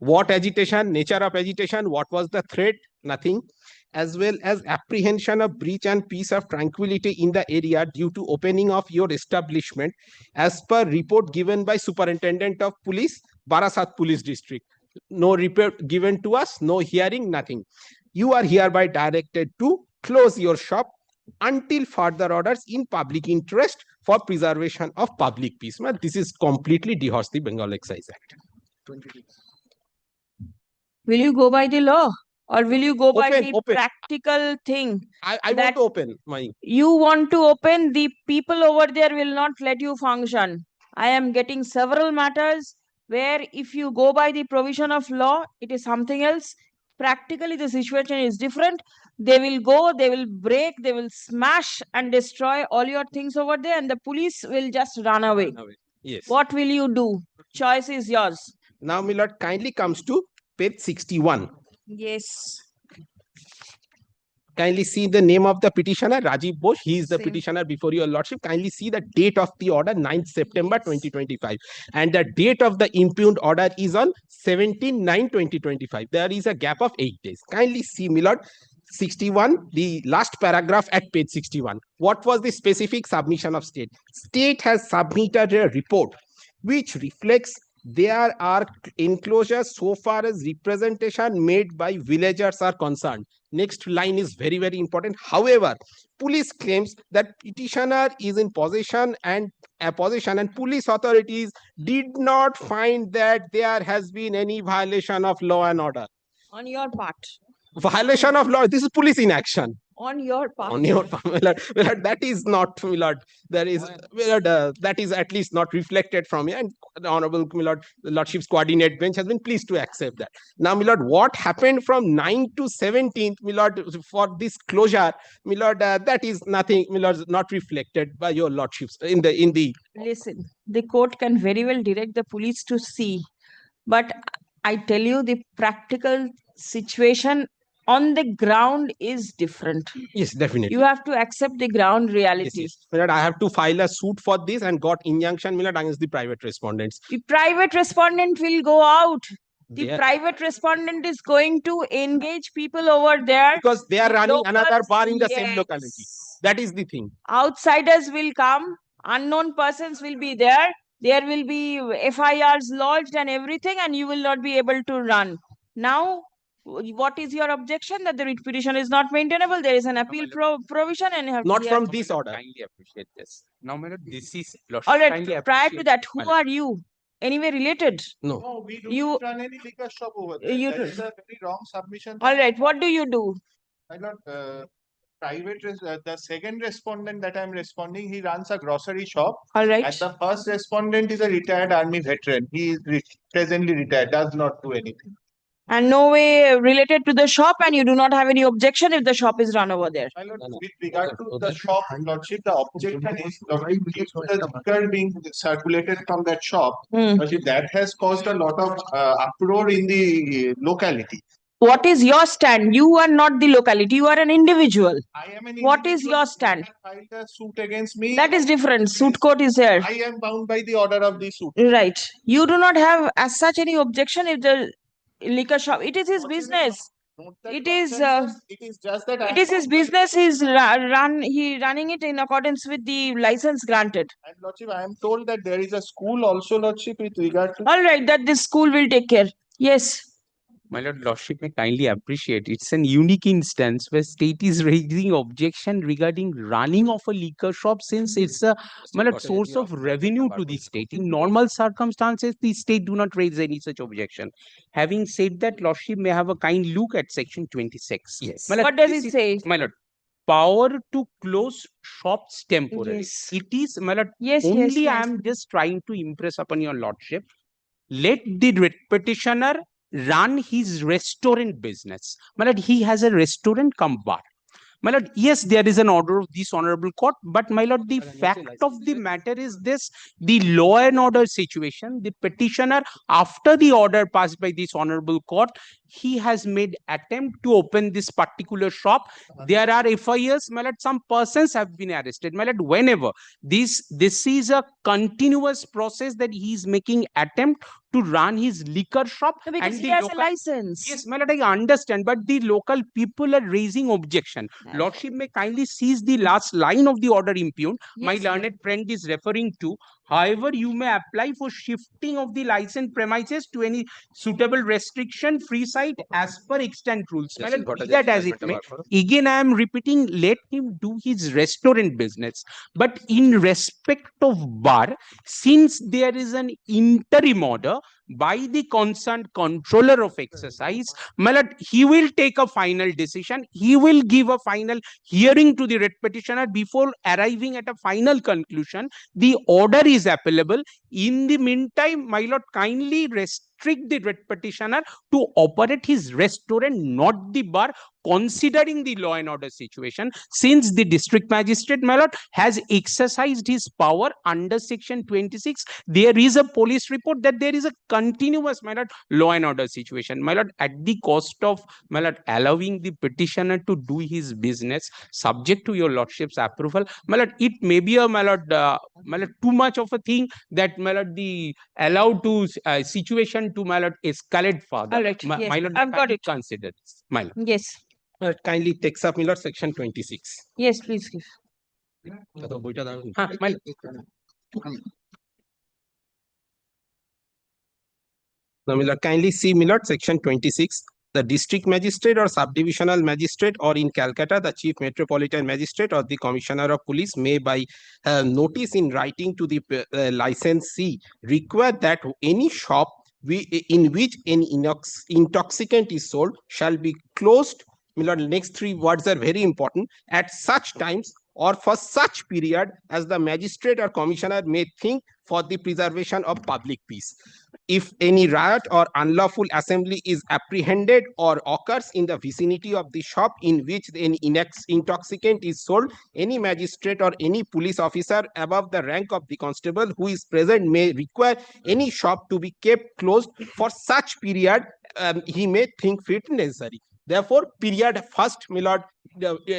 what agitation, nature of agitation, what was the threat, nothing, as well as apprehension of breach and peace of tranquility in the area due to opening of your establishment, as per report given by Superintendent of Police, Barasat Police District. No report given to us, no hearing, nothing. You are hereby directed to close your shop until further orders in public interest for preservation of public peace. This is completely dehorsed the Bengal Excise Act. Will you go by the law or will you go by the Open. practical thing? I want that to open my. You want to open, the people over there will not let you function. I am getting several matters where if you go by the provision of law, it is something else. Practically, the situation is different. They will go, they will break, they will smash and destroy all your things over there, and the police will just run away. Yes. What will you do? Choice is yours. Now, my lord, kindly comes to page 61. Yes. Kindly see the name of the petitioner, Rajiv Bosch. He is the Same. petitioner before your lordship. Kindly see the date of the order, 9th September 2025. And the date of the impugned order is on 17/9/2025. There is a gap of 8 days. Kindly see, my lord, 61, the last paragraph at page 61. What was the specific submission of state? State has submitted a report which reflects there are enclosures so far as representation made by villagers are concerned. Next line is very, very important. However, police claims that petitioner is in possession and police authorities did not find that there has been any violation of law and order. On your part. Violation of law. This is police in action. On your part. On your part, my lord. That is not, my lord. There is, my lord, that is at least not reflected from here. And the honorable, my lord, the lordship's coordinate bench has been pleased to accept that. Now, my lord, what happened from 9 to 17th, my lord, for this closure, my lord, that is nothing, my lord, not reflected by your lordships in the. Listen, the court can very well direct the police to see, but I tell you, the practical situation on the ground is different. Yes, definitely. You have to accept the ground reality. Yes. My lord, I have to file a suit for this and got injunction, my lord, against the private respondents. The private respondent will go out. The They- private respondent is going to engage people over there. Because they are The running another locals, bar in the same yes. locality. That is the thing. Outsiders will come. Unknown persons will be there. There will be FIRs lodged and everything, and you will not be able to run. Now, what is your objection? That the writ petition is not maintainable. There is an appeal provision, and you have Not to from this order. Kindly appreciate this. Now, my lord, this is All right. kindly Prior to appreciate- that, who my lord. are you? Anyway related? No. No, we do You- not run any liquor shop over there. you That do- is a very wrong submission. All right. What do you do? My lord, the second respondent that I'm responding, he runs a grocery shop. All right. And the first respondent is a retired army veteran. He is presently retired, does not do anything. And no way related to the shop, and you do not have any objection if the shop is run over there. My lord, with regard to the shop, lordship, the objection is due to the liquor being circulated from that shop. Lordship, that has caused a lot of uproar in the locality. What is your stand? You are not the locality. You are an individual. I am an What is individual your who stand? has filed a suit against me. That is different. Suit court is there. I am bound by the order of the suit. Right. You do not have as such any objection if the liquor shop. It is his business. It is. It is just that It is his business. He's running it in accordance with the license granted. And lordship, I am told that there is a school also, lordship, with regard to. All right. That this school will take care. Yes. My lord, lordship may kindly appreciate it's an unique instance where state is raising objection regarding running of a liquor shop, since it's a my lord, source of revenue to the state. In normal circumstances, the state do not raise any such objection. Having said that, lordship may have a kind look at section 26. Yes. My lord, What does this it is- say? My lord, power to close shops temporarily. Yes. It is, my lord, Yes, yes, only I yes. am just trying to impress upon your lordship. Let the writ petitioner run his restaurant business. My lord, he has a restaurant come bar. My lord, yes, there is an order of this honorable court, but my lord, the fact of the matter is this: the law and order situation, the petitioner, after the order passed by this honorable court, he has made attempt to open this particular shop. There are FIRs, my lord, some persons have been arrested. My lord, whenever this is a continuous process that he is making attempt to run his liquor shop. No, because and he the has a local- license. Yes, my lord, I understand, but the local people are raising objection. Lordship may kindly seize the last line of the order impugned. My Yes, learned friend is referring to. However, you may apply for shifting of the licensed premises to any suitable restriction free site as per extant rules. My lord, be that as it may, again I am repeating, let him do his restaurant business. But in respect of bar, since there is an interim order by the concerned controller of exercise, my lord, he will take a final decision. He will give a final hearing to the writ petitioner before arriving at a final conclusion. The order is applicable. In the meantime, my lord, kindly restrict the writ petitioner to operate his restaurant, not the bar, considering the law and order situation, since the district magistrate, my lord, has exercised his power under section 26. There is a police report that there is a continuous, my lord, law and order situation. My lord, at the cost of, my lord, allowing the petitioner to do his business subject to your lordship's approval, my lord, it may be a, my lord, too much of a thing that, my lord, the allowed to situation to, my lord, escalate further. All right. My, Yes, my lord, I've got kindly it. consider this, my lord. Yes. Kindly takes up, my lord, section 26. Yes, please give. My lord. Now, my lord, kindly see, my lord, section 26. The district magistrate or subdivisional magistrate, or in Calcutta, the chief metropolitan magistrate or the commissioner of police may, by notice in writing to the licensee, require that any shop in which any intoxicant is sold shall be closed. My lord, next three words are very important: at such times or for such period as the magistrate or commissioner may think for the preservation of public peace. If any riot or unlawful assembly is apprehended or occurs in the vicinity of the shop in which any intoxicant is sold, any magistrate or any police officer above the rank of the constable who is present may require any shop to be kept closed for such period he may think fit necessary. Therefore, period first, my lord,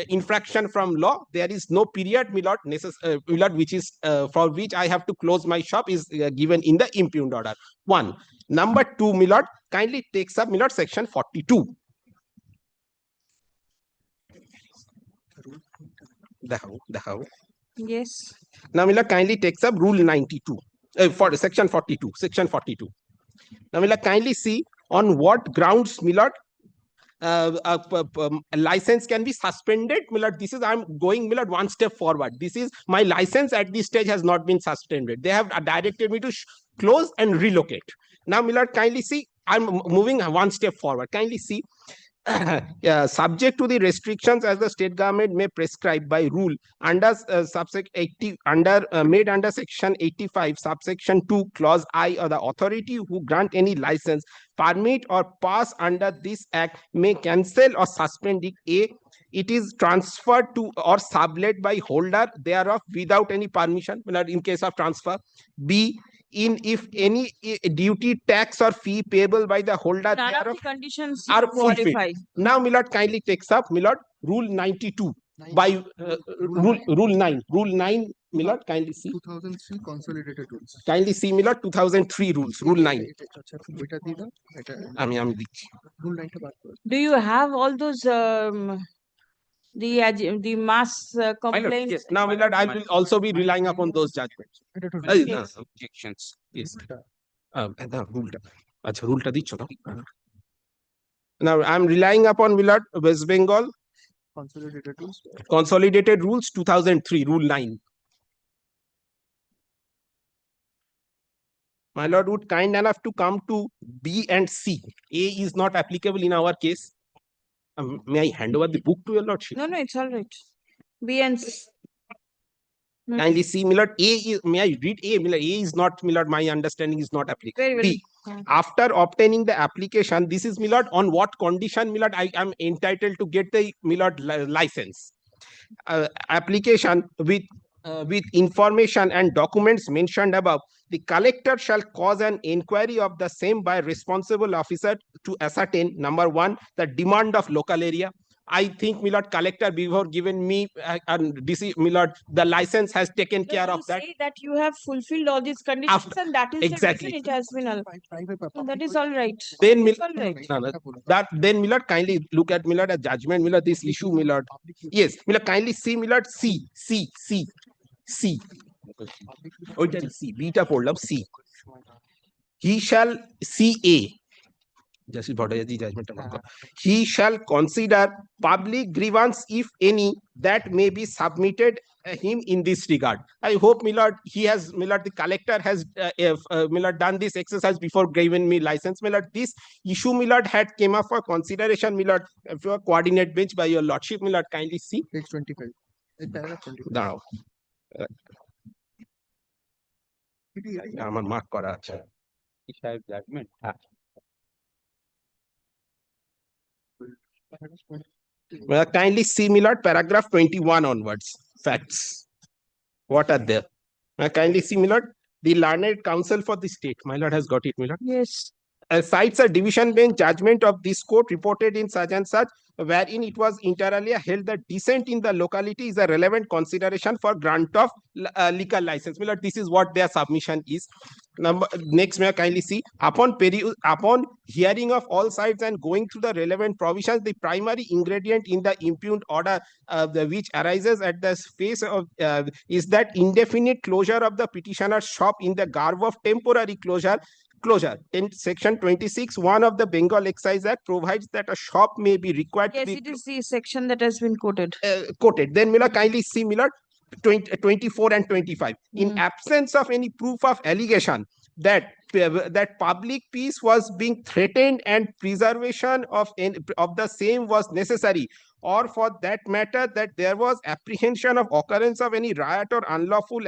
infraction from law, there is no period, my lord, which is for which I have to close my shop is given in the impugned order. One. Number two, my lord, kindly takes up, my lord, section 42. Yes. Now, my lord, kindly takes up rule 92. For section 42. Section 42. Now, my lord, kindly see on what grounds, my lord, license can be suspended. My lord, this is, I'm going, my lord, one step forward. This is my license at this stage has not been suspended. They have directed me to close and relocate. Now, my lord, kindly see, I'm moving one step forward. Kindly see. Subject to the restrictions as the state government may prescribe by rule under subsection 80 made under section 85 subsection 2 clause I, or the authority who grant any license, permit or pass under this act may cancel or suspend it. A, it is transferred to or sublet by holder thereof without any permission in case of transfer. B, in if any duty, tax or fee payable by the holder None of thereof the conditions are fulfilled. qualify. Now, my lord, kindly takes up, my lord, rule 92 by rule 9. Rule 9, my lord, kindly see. 2003 consolidated rules. Kindly see, my lord, 2003 rules, rule 9. Do you have all those the mass My lord, complaints? yes. Now, my lord, I will also be relying upon those judgments. Objections. Yes. Rule. Rule ta দিচ্ছ তো? Now I'm relying upon Millard West Bengal Consolidated Rules 2003, Rule 9. My lord would kind enough to come to B and C. A is not applicable in our case. May I hand over the book to your lordship? No, no, it's all right. B and C. Kindly see, Millard, A is, may I read A? Millard, A is not, Millard, my understanding is not applicable. Very well. B, after obtaining the application, this is, Millard, on what condition, Millard, I am entitled to get the, Millard, license. Application with information and documents mentioned above, the collector shall cause an inquiry of the same by responsible officer to ascertain, number one, the demand of local area. I think, Millard, collector before given me and DC, Millard, the license has taken care of that. Say that you have fulfilled all these conditions, and that is exactly the reason it has been. That is all right. Then, Then Millard, kindly look at Millard a judgment, Millard, this issue, Millard. Yes, Millard, kindly see, Millard, C. ওইটাই C, Bটা পড়লাম C. He shall CA. Justice Bhattacharya judgment. He shall consider public grievance, if any, that may be submitted him in this regard. I hope, Millard, he has, Millard, the collector has, Millard, done this exercise before giving me license. Millard, this issue, Millard, had came up for consideration, Millard, for coordinate bench by your lordship. Millard, kindly see. Page 25. Now, আমার mark করা আছে judgment. Kindly see, Millard, paragraph 21 onwards. Facts. What are there? Kindly see, Millard, the learned counsel for the state. My lord has got it, Millard. Yes. Cites a division bench judgment of this court reported in such and such, wherein it was inter alia held that descent in the locality is a relevant consideration for grant of liquor license. Millard, this is what their submission is. Next, may I kindly see, upon hearing of all sides and going through the relevant provisions, the primary ingredient in the impugned order which arises at the face of is that indefinite closure of the petitioner's shop in the garb of temporary closure. In section 26(1) of the Bengal Excise Act provides that a shop may be required Yes, to be it is the section that has been quoted. Then, Millard, kindly see, Millard, 24 and 25. In absence of any proof of allegation that public peace was being threatened and preservation of the same was necessary, or for that matter that there was apprehension of occurrence of any riot or unlawful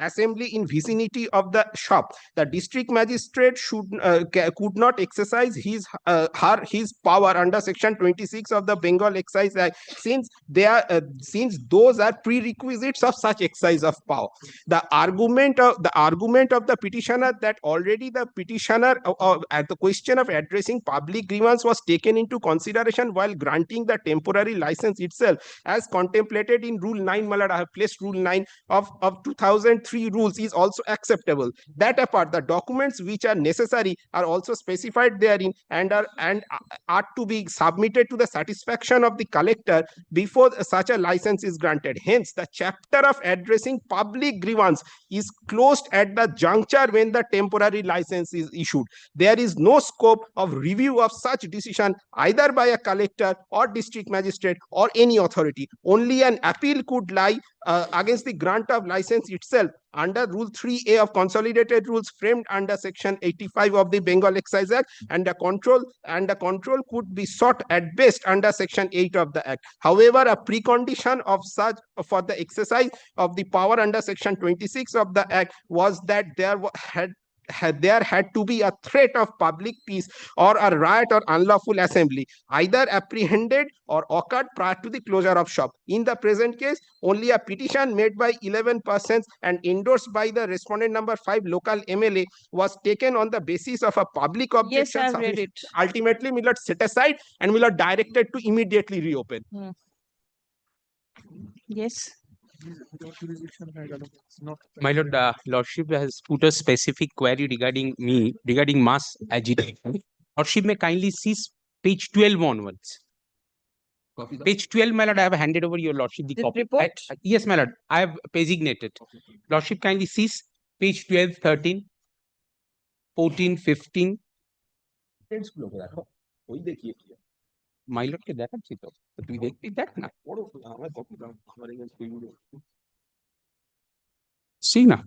assembly in vicinity of the shop, the district magistrate could not exercise his power under section 26 of the Bengal Excise Act, since those are prerequisites of such exercise of power. The argument of the petitioner that already the petitioner at the question of addressing public grievance was taken into consideration while granting the temporary license itself, as contemplated in Rule 9, Millard, I have placed Rule 9 of 2003 rules, is also acceptable. That apart, the documents which are necessary are also specified therein and are to be submitted to the satisfaction of the collector before such a license is granted. Hence, the chapter of addressing public grievance is closed at the juncture when the temporary license is issued. There is no scope of review of such decision either by a collector or district magistrate or any authority. Only an appeal could lie against the grant of license itself under Rule 3A of Consolidated Rules framed under Section 85 of the Bengal Excise Act, and the control could be sought at best under Section 8 of the Act. However, a precondition of such for the exercise of the power under Section 26 of the Act was that there had to be a threat of public peace or a riot or unlawful assembly, either apprehended or occurred prior to the closure of shop. In the present case, only a petition made by 11 persons and endorsed by the respondent number 5 local MLA was taken on the basis of a public objection. Yes, I read it. Ultimately, Millard set aside and Millard directed to immediately reopen. Yes. My lord, lordship has put a specific query regarding mass agitation. Lordship may kindly see page 12 onwards. Page 12, my lord, I have handed over your lordship the copy. Report? Yes, my lord, I have designated. Lordship kindly sees page 12, 13, 14, 15. ওই দেখিয়ে মাইলটকে দেখাচ্ছি তো তুই দেখবি, দেখ না C না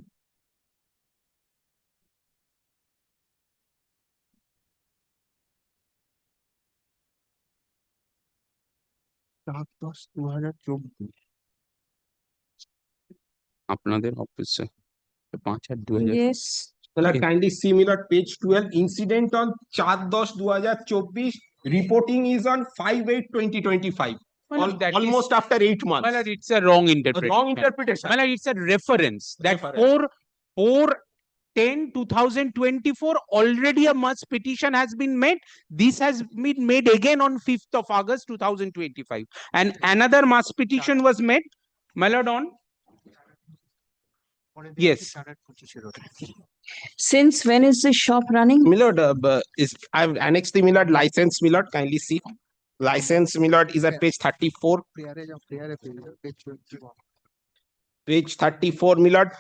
আপনাদের অফিসে 5/8/2000 Yes. Kindly see me at page 12. Incident on 4/10/2024. Reporting is on 5/8/2025. Almost after 8 months. Well, it's a wrong interpretation. Wrong interpretation. Well, it's a reference that Reference. 4/10/2024 already a mass petition has been made. This has been made again on 5th of August 2025. And another mass petition was made, my lord, on yes. Since when is the shop running? Millard, I've annexed the Millard license. Millard, kindly see. License Millard is at page 34. Page 34, Millard.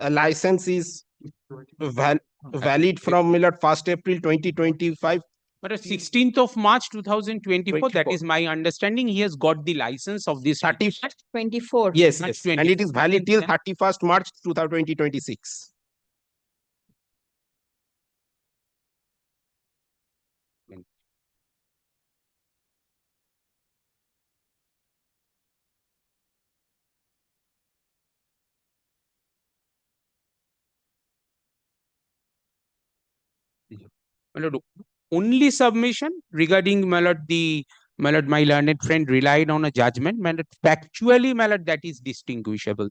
A license is valid from Millard 1st April 2025. But 16th of March 2024, that is my understanding. He has got the license of this 24. Yes, yes. And it is valid till 31st March 2026. My lord, only submission regarding my lord, my learned friend relied on a judgment. My lord, factually, my lord, that is distinguishable.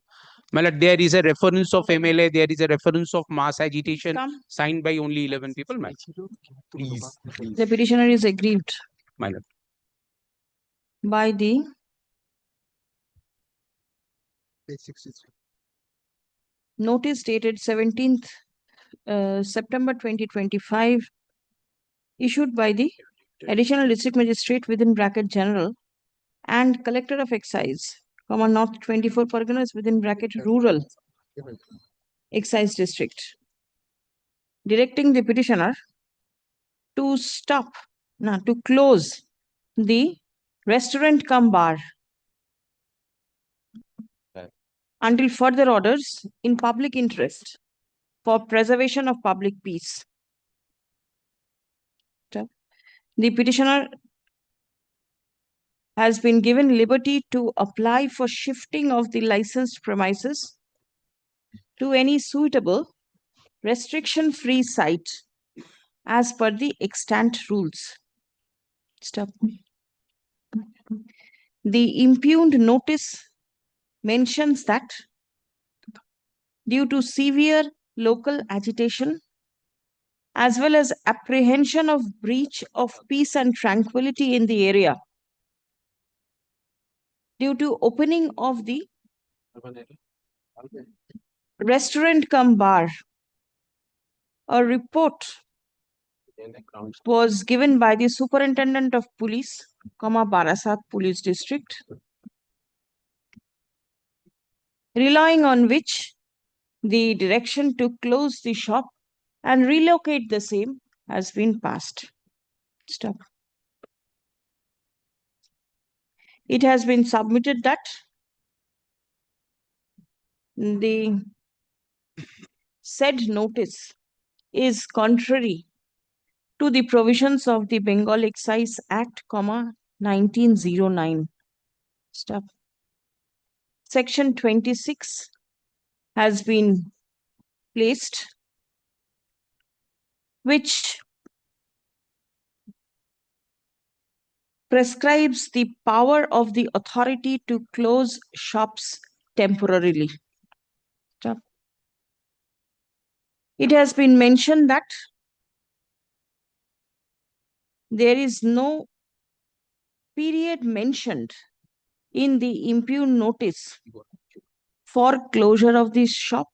My lord, there is a reference of MLA, there is a reference of mass agitation signed by only 11 people. My lord. Please. The petitioner is aggrieved My lord. by the notice dated 17th September 2025, issued by the Additional District Magistrate within bracket General and Collector of Excise, North 24 Parganas within bracket Rural Excise District, directing the petitioner to close the restaurant cum bar until further orders in public interest for preservation of public peace. The petitioner has been given liberty to apply for shifting of the licensed premises to any suitable restriction-free site as per the extant rules. The impugned notice mentions that due to severe local agitation as well as apprehension of breach of peace and tranquility in the area, due to opening of the restaurant cum bar, a report was given by the Superintendent of Police, Barasat Police District, relying on which the direction to close the shop and relocate the same has been passed. It has been submitted that the said notice is contrary to the provisions of the Bengal Excise Act, 1909. Section 26 has been placed, which prescribes the power of the authority to close shops temporarily. It has been mentioned that there is no period mentioned in the impugned notice for closure of this shop.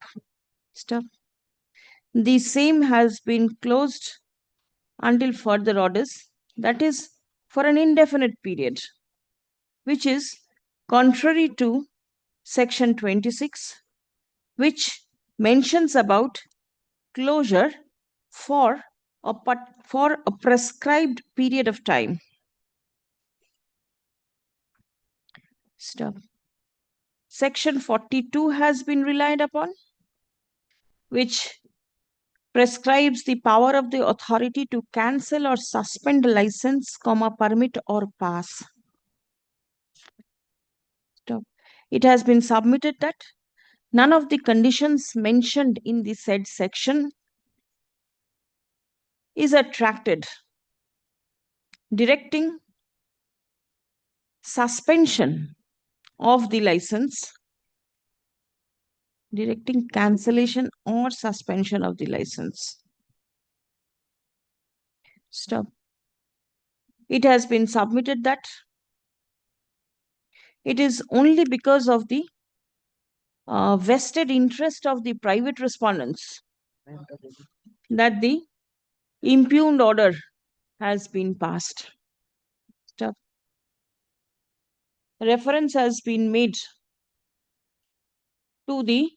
The same has been closed until further orders, that is for an indefinite period, which is contrary to section 26, which mentions about closure for for a prescribed period of time. Stop. Section 42 has been relied upon, which prescribes the power of the authority to cancel or suspend license, permit or pass. Stop. It has been submitted that none of the conditions mentioned in the said section is attracted, directing suspension of the license, directing cancellation or suspension of the license. Stop. It has been submitted that it is only because of the vested interest of the private respondents that the impugned order has been passed. Stop. Reference has been made to the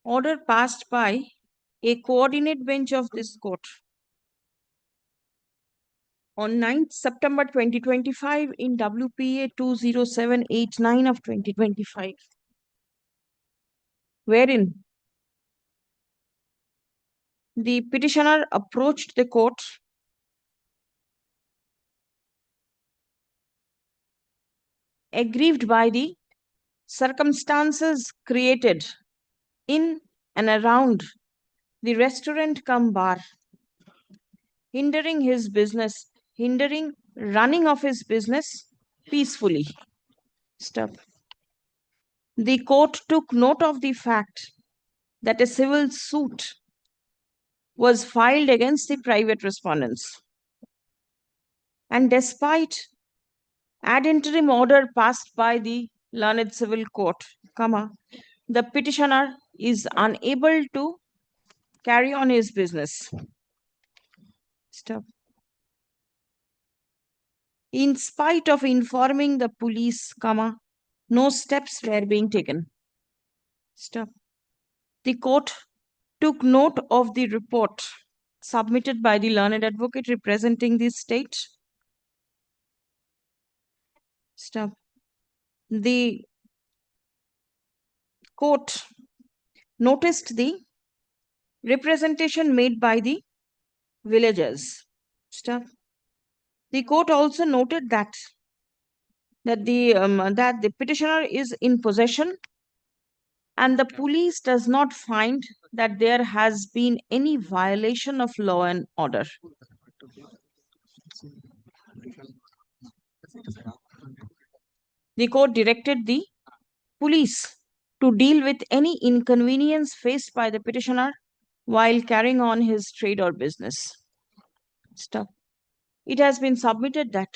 order passed by a coordinate bench of this court on 9th September 2025 in WPA 20789 of 2025, wherein the petitioner approached the court aggrieved by the circumstances created in and around the restaurant cum bar, hindering his business, hindering running of his business peacefully. Stop. The court took note of the fact that a civil suit was filed against the private respondents. And despite ad interim order passed by the learned civil court, the petitioner is unable to carry on his business. Stop. In spite of informing the police, no steps were being taken. Stop. The court took note of the report submitted by the learned advocate representing the state. Stop. The court noticed the representation made by the villagers. Stop. The court also noted that the petitioner is in possession and the police does not find that there has been any violation of law and order. The court directed the police to deal with any inconvenience faced by the petitioner while carrying on his trade or business. Stop. It has been submitted that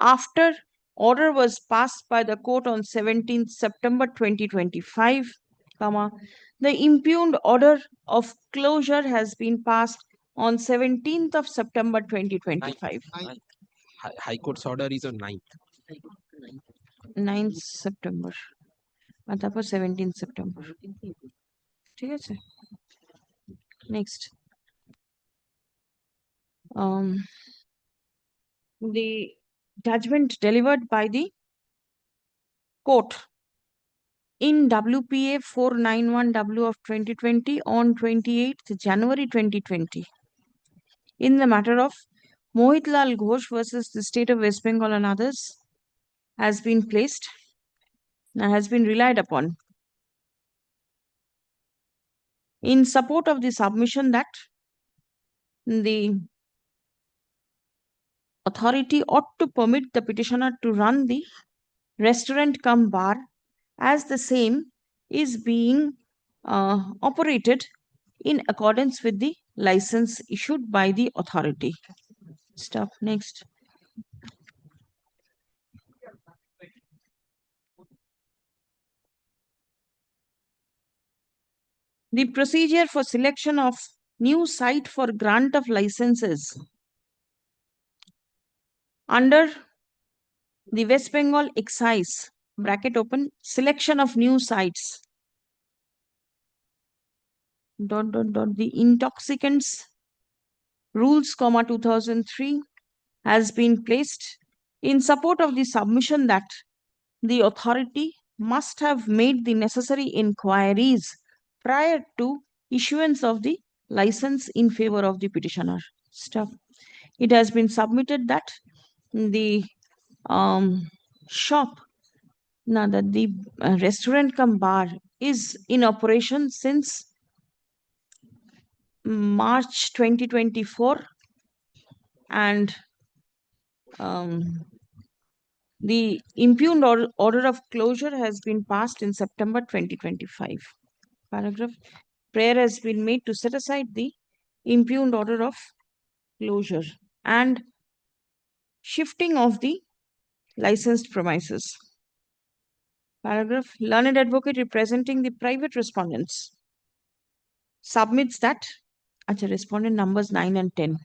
after order was passed by the court on 17th September 2025, the impugned order of closure has been passed on 17th of September 2025. High Court's order is on 9th. 9th September. And that was 17th September. Next. The judgment delivered by the court in WPA 491W of 2020 on 28th January 2020 in the matter of Mohitlal Ghosh versus the state of West Bengal and others has been placed and has been relied upon in support of the submission that the authority ought to permit the petitioner to run the restaurant cum bar as the same is being operated in accordance with the license issued by the authority. Stop. Next. The procedure for selection of new site for grant of licenses under the West Bengal Excise bracket open, selection of new sites, the intoxicants rules, 2003 has been placed in support of the submission that the authority must have made the necessary inquiries prior to issuance of the license in favor of the petitioner. Stuff. It has been submitted that the shop, now that the restaurant cum bar is in operation since March 2024, and the impugned order of closure has been passed in September 2025. Paragraph. Prayer has been made to set aside the impugned order of closure and shifting of the licensed premises. Paragraph. Learned advocate representing the private respondents submits that, respondent numbers 9 and 10,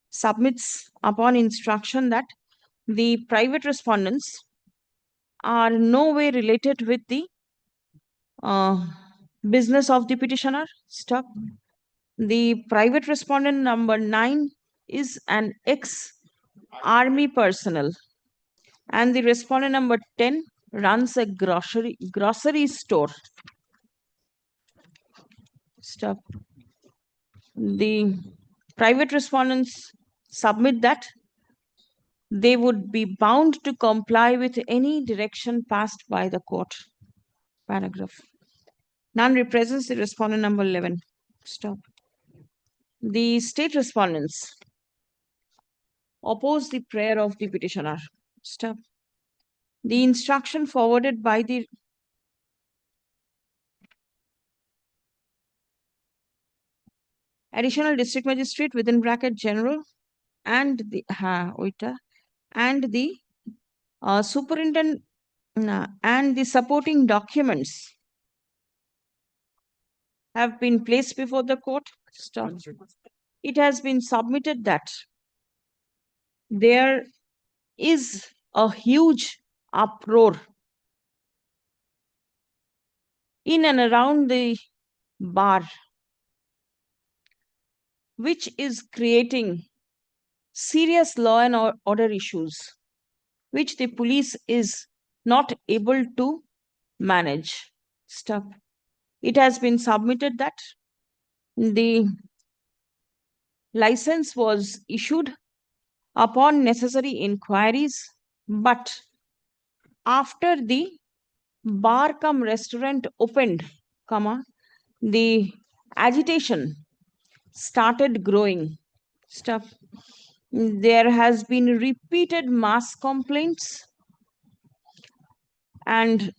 submits upon instruction that the private respondents are no way related with the business of the petitioner. Stop. The private respondent number 9 is an ex-army personnel, and the respondent number 10 runs a grocery store. Stop. The private respondents submit that they would be bound to comply with any direction passed by the court. Paragraph. None represents the respondent number 11. Stop. The state respondents oppose the prayer of the petitioner. Stop. The instruction forwarded by the additional district magistrate within bracket general and the superintendent and the supporting documents have been placed before the court. Stop. It has been submitted that there is a huge uproar in and around the bar, which is creating serious law and order issues, which the police is not able to manage. Stop. It has been submitted that the license was issued upon necessary inquiries, but after the bar cum restaurant opened, the agitation started growing. Stuff. There has been repeated mass complaints, and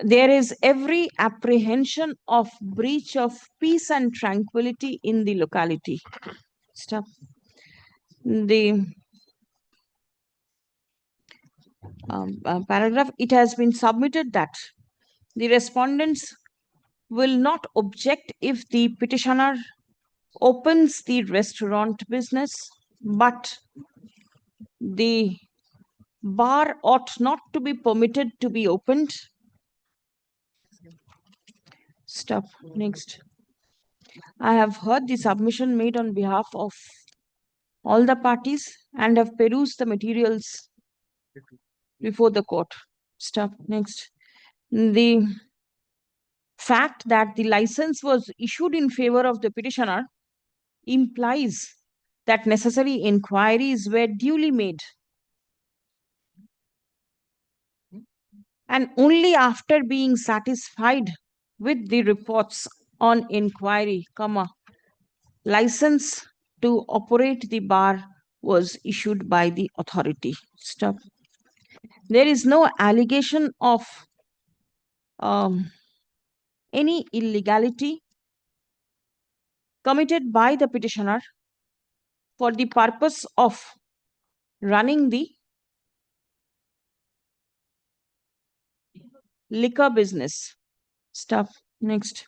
there is every apprehension of breach of peace and tranquility in the locality. Stop. The paragraph, it has been submitted that the respondents will not object if the petitioner opens the restaurant business, but the bar ought not to be permitted to be opened. Stop. Next. I have heard the submission made on behalf of all the parties and have perused the materials before the court. Stop. Next. The fact that the license was issued in favor of the petitioner implies that necessary inquiries were duly made. And only after being satisfied with the reports on inquiry, license to operate the bar was issued by the authority. Stop. There is no allegation of any illegality committed by the petitioner for the purpose of running the liquor business. Stop. Next.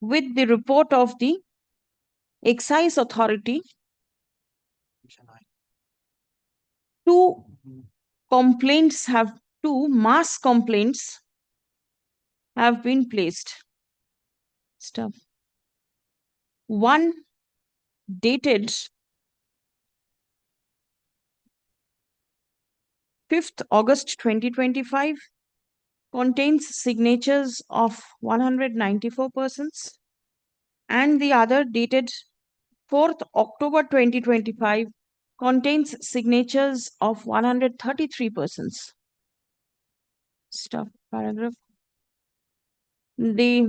With the report of the excise authority two mass complaints have been placed. Stuff. One dated 5th August 2025 contains signatures of 194 persons, and the other dated 4th October 2025 contains signatures of 133 persons. Stuff. Paragraph. The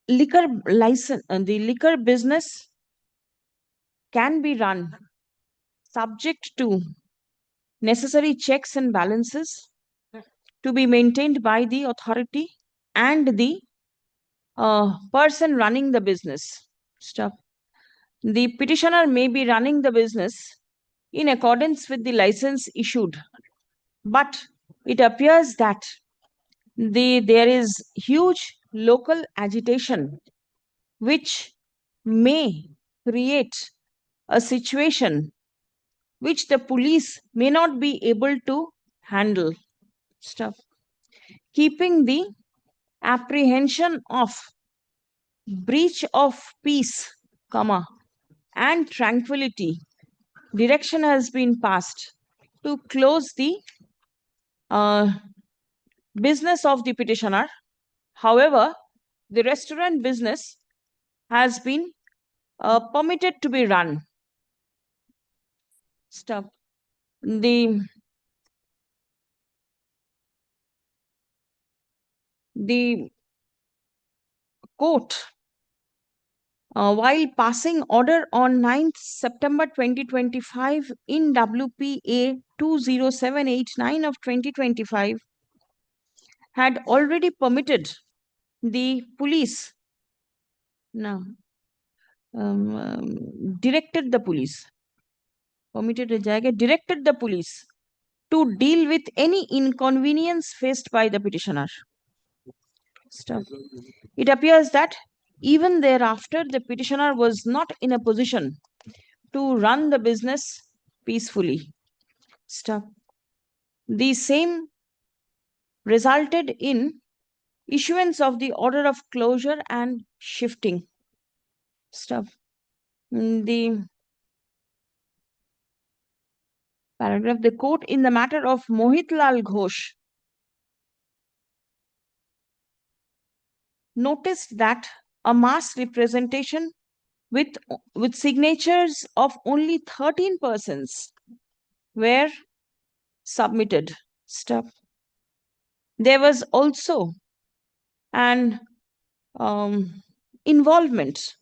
liquor license, the liquor business can be run subject to necessary checks and balances to be maintained by the authority and the person running the business. Stuff. The petitioner may be running the business in accordance with the license issued, but it appears that there is huge local agitation which may create a situation which the police may not be able to handle. Stuff. Keeping the apprehension of breach of peace, and tranquility, direction has been passed to close the business of the petitioner. However, the restaurant business has been permitted to be run. Stuff. The court, while passing order on 9th September 2025 in WPA 20789 of 2025, had already permitted the police, directed the police to deal with any inconvenience faced by the petitioner. Stuff. It appears that even thereafter, the petitioner was not in a position to run the business peacefully. Stuff. The same resulted in issuance of the order of closure and shifting. Stuff. The paragraph, the court in the matter of Mohit Lal Ghosh noticed that a mass representation with signatures of only 13 persons were submitted. Stuff. There was also an involvement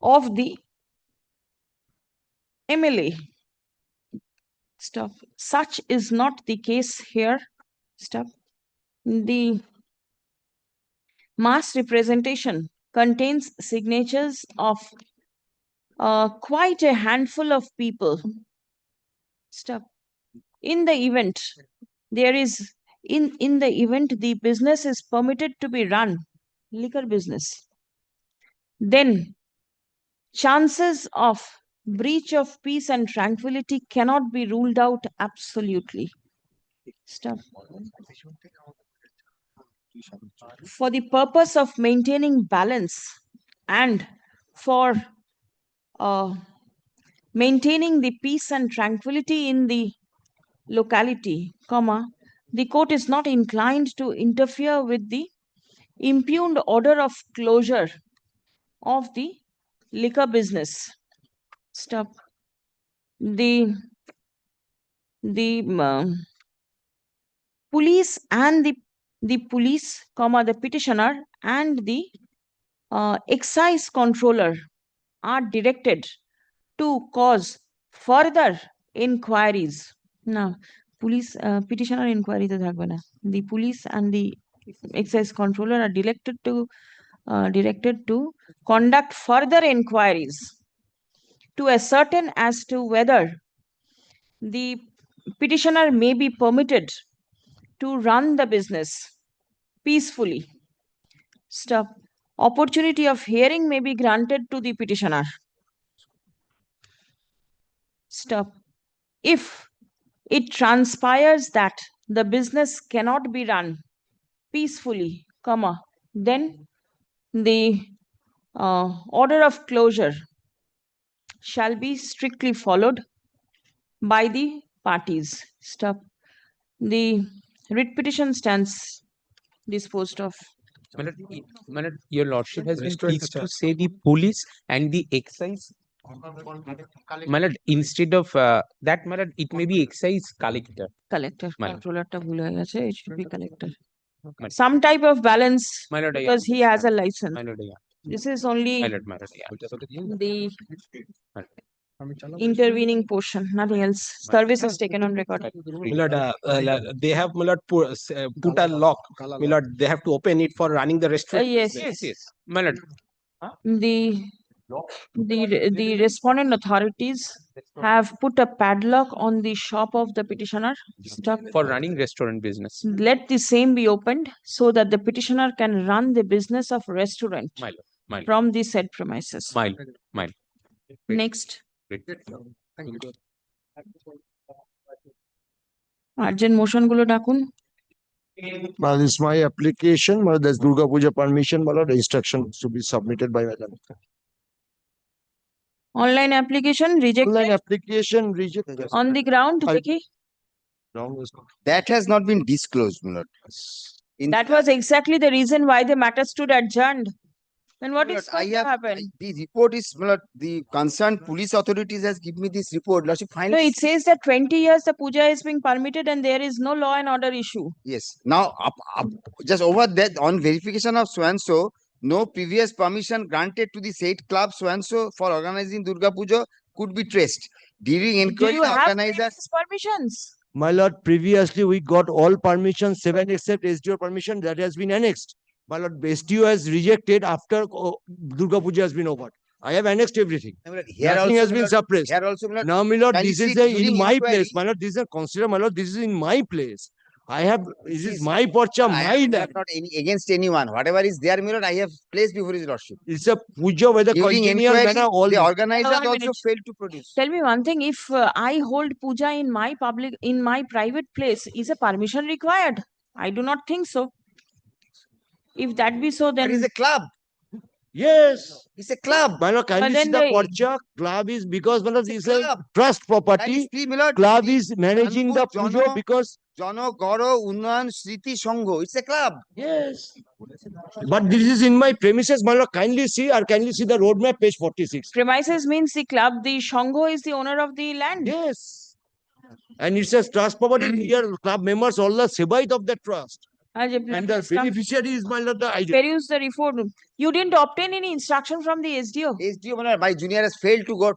of the MLA. Stuff. Such is not the case here. Stuff. The mass representation contains signatures of quite a handful of people. Stuff. In the event the business is permitted to be run, liquor business, then chances of breach of peace and tranquility cannot be ruled out absolutely. Stuff. For the purpose of maintaining balance and for maintaining the peace and tranquility in the locality, the court is not inclined to interfere with the impugned order of closure of the liquor business. Stuff. The police and the police, the petitioner and the excise controller are directed to cause further inquiries. Now, police petitioner inquiry the police and the excise controller are directed to conduct further inquiries to ascertain as to whether the petitioner may be permitted to run the business peacefully. Stuff. Opportunity of hearing may be granted to the petitioner. Stop. If it transpires that the business cannot be run peacefully, comma, then the order of closure shall be strictly followed by the parties. Stop. The writ petition stands disposed of. Your lordship has been pleased to say the police and the excise. My lord, instead of that, my lord, it may be excise collector. Collector. My lord. Controller ta bhul hoye gache, it should be collector. Some type of balance My lord, because he has a license. My lord, This is only my lord, the intervening portion, nothing else. Service is taken on record. Milord, they have Milord put a lock. Milord, they have to open it for running the restaurant. Yes. My lord. The respondent authorities have put a padlock on the shop of the petitioner. Stop. For running restaurant business. Let the same be opened so that the petitioner can run the business of restaurant from the said premises. Mile. Next. Urgent motion gulo ডাকুন. This is my application. There's Durga Puja permission. Instructions to be submitted by Madam. Online application rejected. Online application rejected. On the ground, देखिए. That has not been disclosed, my lord. That was exactly the reason why the matter stood adjourned. Then what is going to happen? The report is, my lord, the concerned police authorities has given me this report. Lordship, No, finally. it says that 20 years the puja is being permitted and there is no law and order issue. Yes. Now, just over that, on verification of so-and-so, no previous permission granted to the said club so-and-so for organizing Durga Puja could be traced. During Do inquiry, you the have organizers. previous permissions? My lord, previously we got all permissions, 7 except SDO permission that has been annexed. My lord, SDO has rejected after Durga Puja has been over. I have annexed everything. Nothing has been suppressed. Here also, my lord, Now, my lord, can this you is see in during my inquiry- place. My lord, this is consider, my lord, this is in my place. This is my porcha, my I am land. not against anyone. Whatever is there, my lord, I have placed before his lordship. It's a puja where the During continuous inquiry, manner all the organizers One also minute. failed to produce. Tell me one thing, if I hold puja in my private place, is a permission required? I do not think so. If that be so, then But it's a club. Yes. It's a club. My lord, can But you see then the the- porcha? Club is because my lord, this is a club. trust property. Club is managing the puja because Jano Goro Unnayan Sriti Sangho. It's a club. yes. But this is in my premises, my lord. Kindly see the roadmap, page 46. premises means the club, the Shango is the owner of the land. Yes. And it says trust property. Here, club members, all the Sebite of the trust. And the beneficiary is my lord, the idea. Peruse the report. You didn't obtain any instruction from the SDO. SDO, my lord, my junior has failed to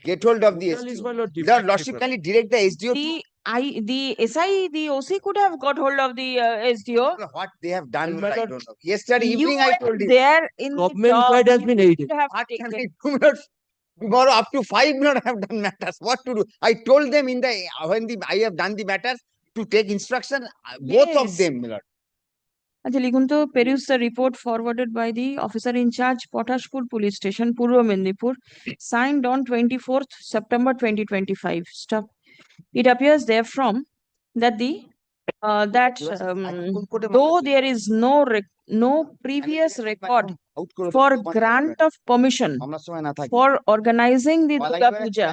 get hold of the SDO. My lord, Lord, lordship, can you direct the SDO? The SI, the OC could have got hold of the SDO. What they have done, I don't know. Yesterday You evening, I were told him. there in the Government job. side has You been aided. should have What can taken. I do, my lord? Tomorrow up to 5 minutes I have done matters. What to do? I told them when I have done the matters to take instruction, both of Yes. them, my lord. আচ্ছা লিখুন তো peruse the report forwarded by the officer in charge Potashpur police station Purbo Mendipur signed on 24th September 2025. Stop. It appears therefrom that though there is no previous record for grant of permission for organizing the Durga Puja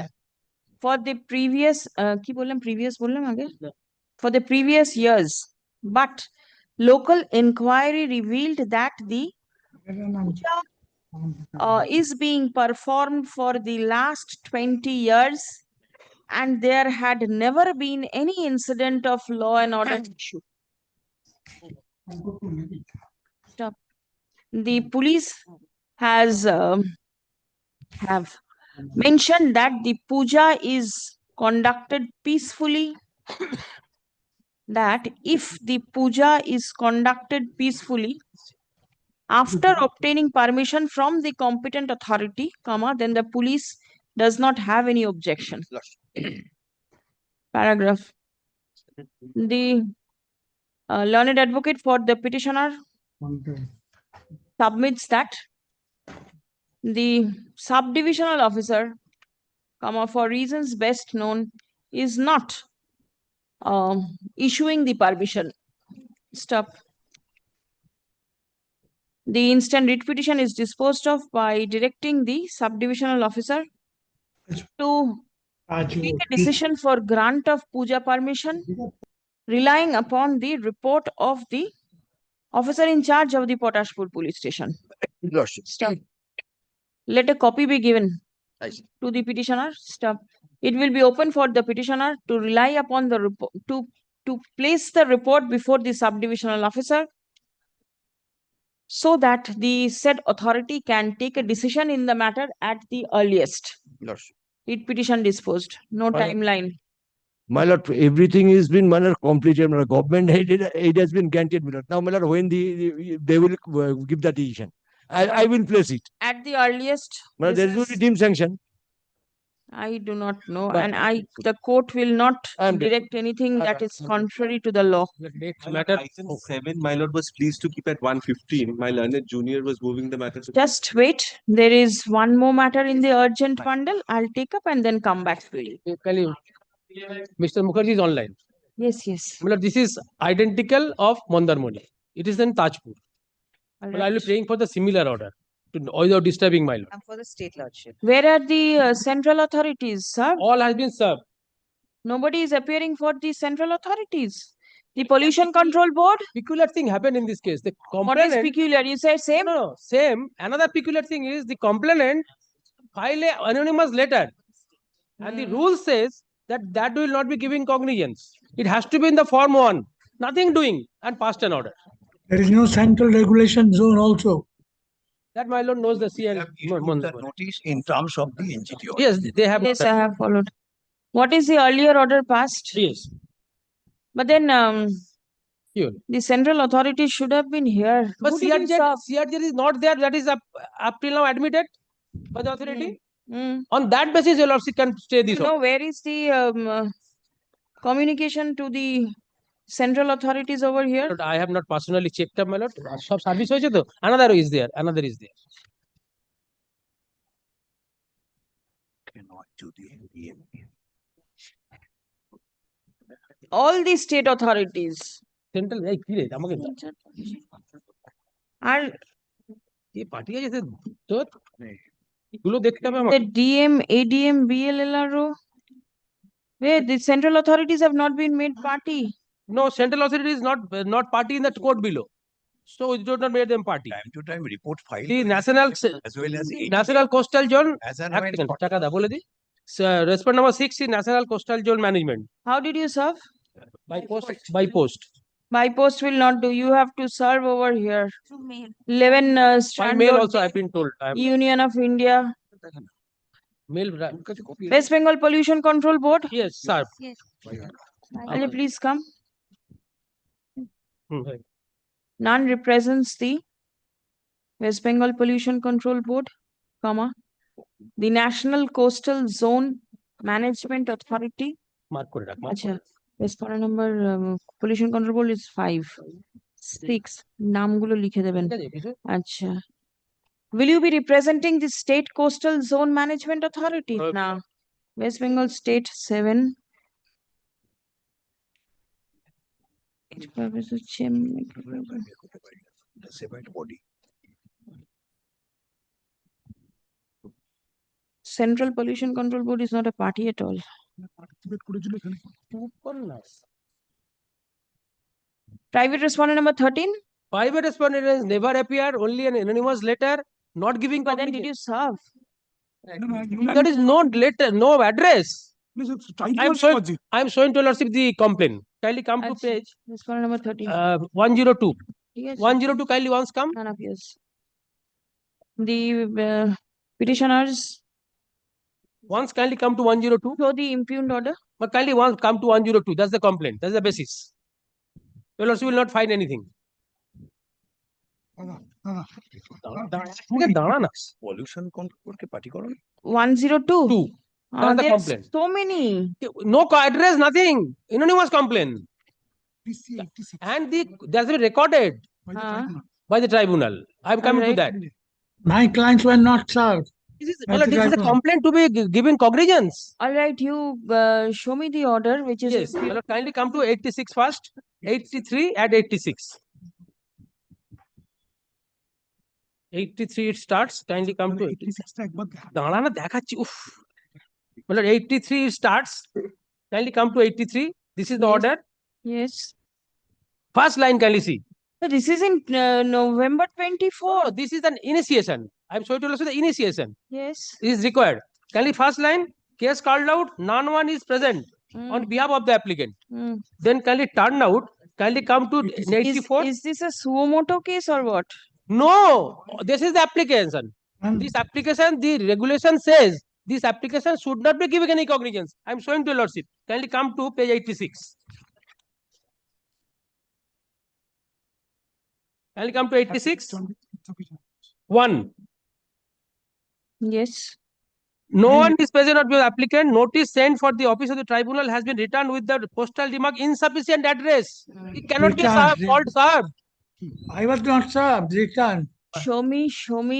for the previous for the previous years, but local inquiry revealed that the puja is being performed for the last 20 years and there had never been any incident of law and order issue. Stop. The police have mentioned that the puja is conducted peacefully. That if the puja is conducted peacefully, after obtaining permission from the competent authority, then the police does not have any objection. Paragraph. The learned advocate for the petitioner submits that the subdivisional officer for reasons best known, is not issuing the permission. Stop. The instant writ petition is disposed of by directing the subdivisional officer to take a decision for grant of puja permission, relying upon the report of the officer in charge of the Potashpur police station. Stop. Let a copy be given to the petitioner. Stop. It will be open for the petitioner to rely upon the report to place the report before the subdivisional officer, so that the said authority can take a decision in the matter at the earliest. Writ petition disposed. No timeline. My lord, everything has been, my lord, completed. My lord, government aid has been granted. My lord. Now, my lord, when they will give the decision, I will place it. At the earliest. My lord, there is no deemed sanction. I do not know, But- and the court will not direct anything that is contrary to the law. Next matter, item 7, my lord was pleased to keep at 115. My learned junior was moving the matter. Just wait. There is one more matter in the urgent bundle. I'll take up and then come back to you. Mr. Mukherjee is online. Yes, yes. Well, this is identical of Mandarmoni. It is in Tajpur. Well, I will be praying for the similar order without disturbing my lord. And for the state lordship. Where are the central authorities, sir? All has been served. Nobody is appearing for the central authorities. The Pollution Control Board? Peculiar thing happened in this case. The What is complainant, peculiar? You said same? no, same. Another peculiar thing is the complainant filed an anonymous letter. And the rule says that will not be giving cognizance. It has to be in the form 1. Nothing doing and passed an order. There is no central regulation zone also. That my lord knows the CL. Notice in terms of the NGT order. Yes, they have. Yes, I have followed. What is the earlier order passed? Yes. But then Sure. the central authority should have been here. But Who did you CRJ is not there. That is up till now admitted by the authority. On that basis, your lordship can stay this. You know, where is the communication to the central authorities over here? I have not personally checked up, my lord. Sub service hoyeche to. Another is there. Another is there. Cannot do the NPA. All the state authorities Central, এই কি রে আমাকে are এই party আছে তোর এগুলো দেখতে হবে the আমাকে DM, ADM, BLLRO. Where the central authorities have not been made party. No, central authority is not party in the court below. So it did not make them party. Time to time report file. The national as well as national coastal zone. As and এক when second, টাকা দা বলে দি। Respondent number 6 is national coastal zone management. How did you serve? By post. By post. By post will not do. You have to serve over here. 11 By Strand mail Road, also I've been told. Union of India. Mail. West Bengal Pollution Control Board. Yes, sir. Yes. Will you please come? None represents the West Bengal Pollution Control Board, comma, the National Coastal Zone Management Authority. Mark করে রাখ, mark আচ্ছা, respondent number Pollution Control Board is 5. 6. নামগুলো লিখে দেবেন। আচ্ছা। Will you be representing the State Coastal Zone Management Authority? Now, West Bengal State 7. Central Pollution Control Board is not a party at all. Private respondent number 13. Private respondent has never appeared, only an anonymous letter, not giving. But then did you serve? There is no letter, no address. I am showing to lordship the complaint. Kindly come to page. Respondent number 13. 102. Yes. 102 kindly once come. None of yours. The petitioners. Once kindly come to 102. Show the impugned order. But kindly once come to 102. That's the complaint. That's the basis. Your lordship will not find anything. Pollution control ke party koron. 102. 2. That's the there's complaint. so many. No address, nothing. Anonymous complaint. And that's been recorded by the tribunal. I'm coming to that. My clients were not served. This is a complaint to be given cognizance. All right, you show me the order, which is. Yes, kindly come to 86 first, 83 and 86. 83 it starts, kindly come to 86. 83 it starts, kindly come to 83. This is the order. Yes. First line, kindly see. So this is in November 24. This is an initiation. I'm sorry to also the initiation. Yes. Is required. Kindly first line, case called out, none one is present on behalf of the applicant. Then kindly turn out, kindly come to 84. Is this a suo moto case or what? No, this is the application. This application, the regulation says this application should not be given any cognizance. I'm showing to your lordship. Kindly come to page 86. Kindly come to 86. 1. Yes. No one is present of the applicant. Notice sent for the office of the tribunal has been returned with the postal remark insufficient address. It cannot be called served. I was not served, return. Show me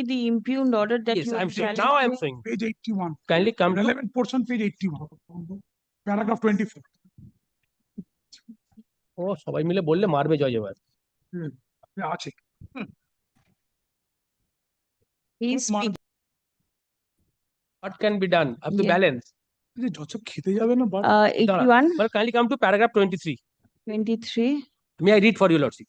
the impugned order that Yes, you I'm are showing. challenging. Now I'm showing. Page 81. Kindly come to Relevant portion, page 81. Paragraph 24. ও সবাই মিলে বললে মারবে জয় এবার আছে He's speaking. What can be done up to balance? যত খেতে যাবে না 81. Well, kindly come to paragraph 23. 23. May I read for you, Lordship?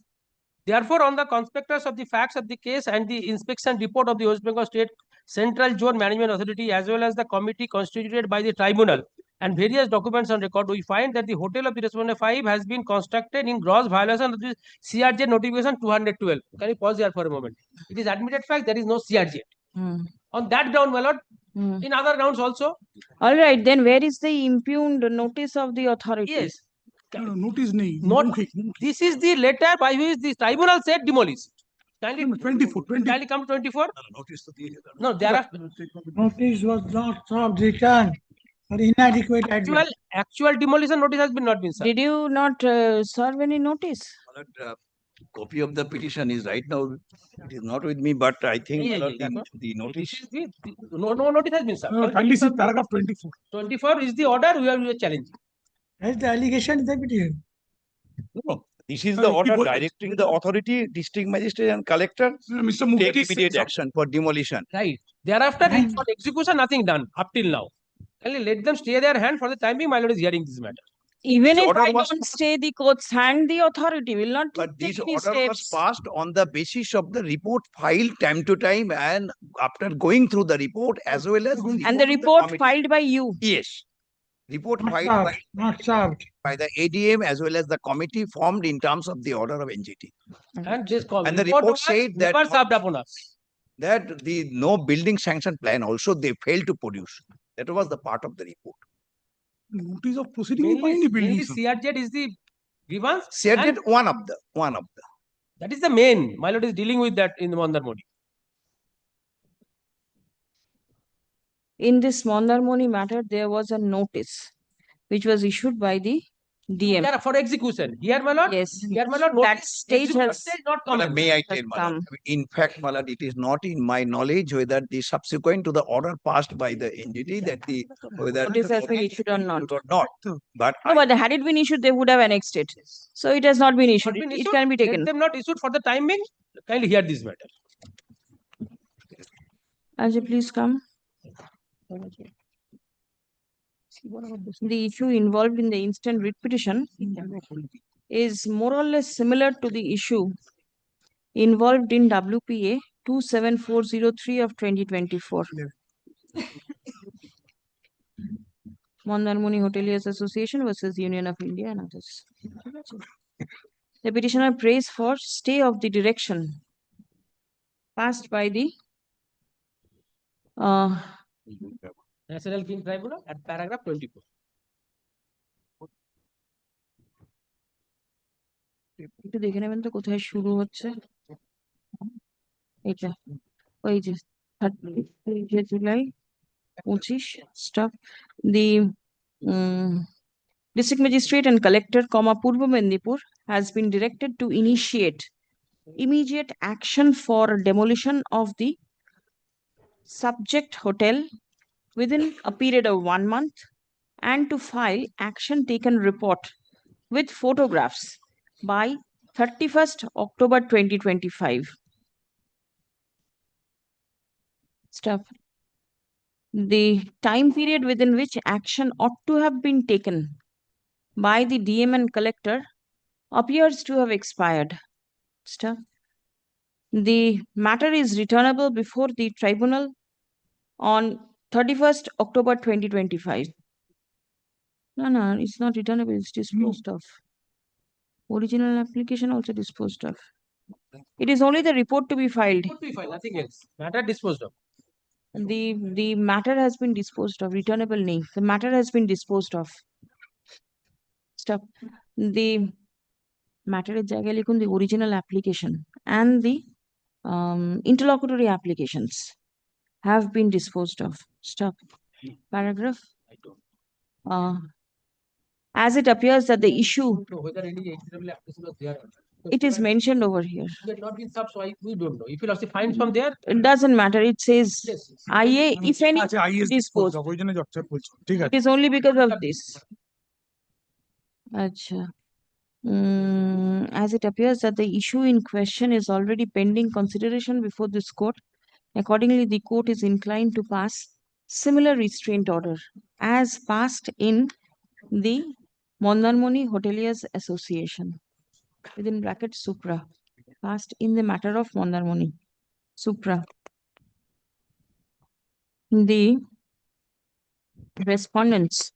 Therefore, on the conspectus of the facts of the case and the inspection report of the West Bengal State Central Zone Management Authority, as well as the committee constituted by the tribunal and various documents on record, we find that the hotel of the Respondent 5 has been constructed in gross violation of the CRJ notification 212. Can you pause here for a moment? It is admitted fact there is no CRJ. On that ground, my lord, in other grounds also. All right, then where is the impugned notice of the authority? Yes. notice nahi. Not, this is the letter by which the tribunal said demolished. Kindly 24. Kindly come to 24. No, thereafter. Notice was not served, return. Or inadequate address. Actual demolition notice has been not been served. Did you not serve any notice? Copy of the petition is right now. It is not with me, but I think the notice. No notice has been served. Kindly see paragraph 24. 24 is the order we are challenging. As the allegation is the petition. No, this is the order directing the authority, district magistrate and collector take immediate action for demolition. Right. Thereafter, for execution, nothing done up till now. Only let them stay their hand for the time being. My lord is hearing this matter. Even if I don't stay the court's hand, the authority will not But take this any order was steps. passed on the basis of the report filed time to time, and after going through the report as well as And the report committee. filed by you. Yes. Report filed Not served. by the ADM as well as the committee formed in terms of the order of NGT. And this And the report said that never served upon us. that the no building sanction plan also they failed to produce. That was the part of the report. Notice of proceeding Mainly CRZ is the grievance. CRZ and one of the. That is the main. My lord is dealing with that in the Mandarmoni. In this Mandarmoni matter, there was a notice which was issued by the DM. Yeah, for execution. Here, my lord. Yes. Here, my lord. That stage has not come. Well, may I tell, my lord, in fact, my lord, it is not in my knowledge whether the subsequent to the order passed by the NGT that the whether notice has been issued or not. Not. But No, but had it been issued, they would have annexed it. So it has not been issued. It can be taken. Let them not issued for the time being. Kindly hear this matter. Ajay, please come. The issue involved in the instant writ petition is more or less similar to the issue involved in WPA 27403 of 2024. Mandarmoni Hoteliers Association versus Union of India and others. The petitioner prays for stay of the direction passed by the National King Tribunal at paragraph 24. একটু দেখে নেবেন তো কোথায় শুরু হচ্ছে এটা ওই যে 30 July 25 stuff. The district magistrate and collector, Purva Mendipur, has been directed to initiate immediate action for demolition of the subject hotel within a period of 1 month and to file action taken report with photographs by 31st October 2025. Stuff. The time period within which action ought to have been taken by the DM and collector appears to have expired. Stuff. The matter is returnable before the tribunal on 31st October 2025. No, it's not returnable, it's disposed of. Original application also disposed of. It is only the report to be filed. Report to be filed, nothing else. Matter disposed of. The matter has been disposed of. Returnable name. The matter has been disposed of. Stop. The matter is the original application and the interlocutory applications have been disposed of. Stop. Paragraph. As it appears that the issue, Whether any external application was there. it is mentioned over here. It had not been sub, so we don't know. If you also find from there, It doesn't matter. It says IA, if any, disposed. It is only because of this. Acha. As it appears that the issue in question is already pending consideration before this court, accordingly, the court is inclined to pass similar restraint order as passed in the Mondarmoni Hoteliers Association, within bracket Supra, passed in the matter of Mondarmoni, Supra. The respondents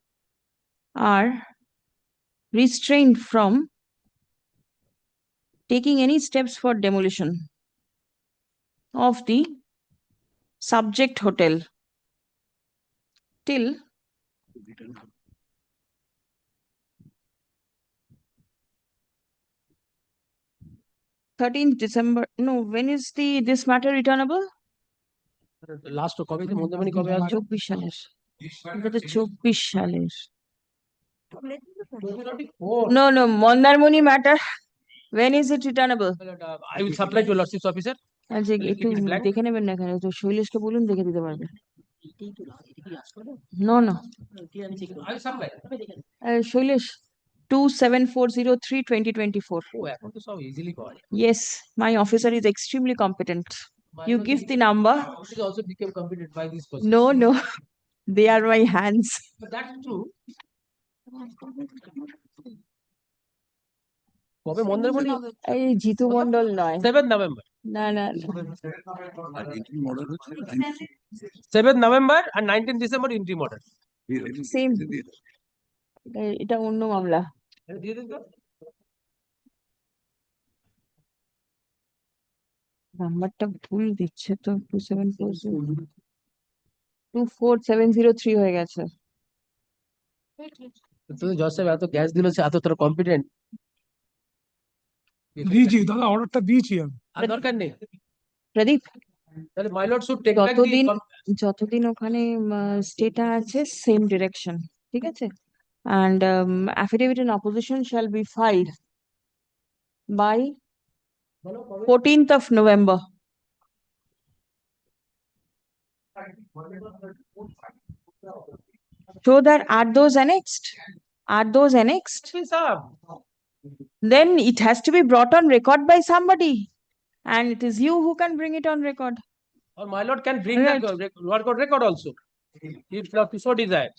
are restrained from taking any steps for demolition of the subject hotel till December 13th. No, when is this matter returnable? last কবে যে মন্দারমণি কবে আসবে? 24 সালের। এটা তো 24 সালের। No, Mondarmoni matter. When is it returnable? I will supply to lordship's officer. আচ্ছা একটু দেখে নেবেন না এখানে, তো শৈলেশকে বলুন দেখে দিতে পারবে। No. I will supply. Shailesh, 27403/2024. Oh, এখন তো সব easily পাওয়া যায়। Yes, my officer is extremely competent. You give the number. It also became competent by this person. No, they are my hands. But that's true. কবে মন্দারমণি? এই জিতু মন্ডল নয়। 7th November. না। 7th November and 19th December interim order. Same. এটা অন্য মামলা। দিয়ে দিন তো। নাম্বারটা ভুল দিচ্ছে তো, 24703 হয়ে গেছে। তুমি জজ সাহেব এত গ্যাস দিল, এত তোর কম্পিটেন্ট। দিয়েছি দাদা, অর্ডারটা দিয়েছি আমি। আর দরকার নেই প্রদীপ, তাহলে my lord should take back যতদিন ওখানে স্টেটা আছে সেম ডিরেকশন, ঠিক আছে? And affidavit in opposition shall be filed by 14th of November. So that are those annexed? Then it has to be brought on record by somebody, and it is you who can bring it on record. Or my lord can bring the record also, if so desire.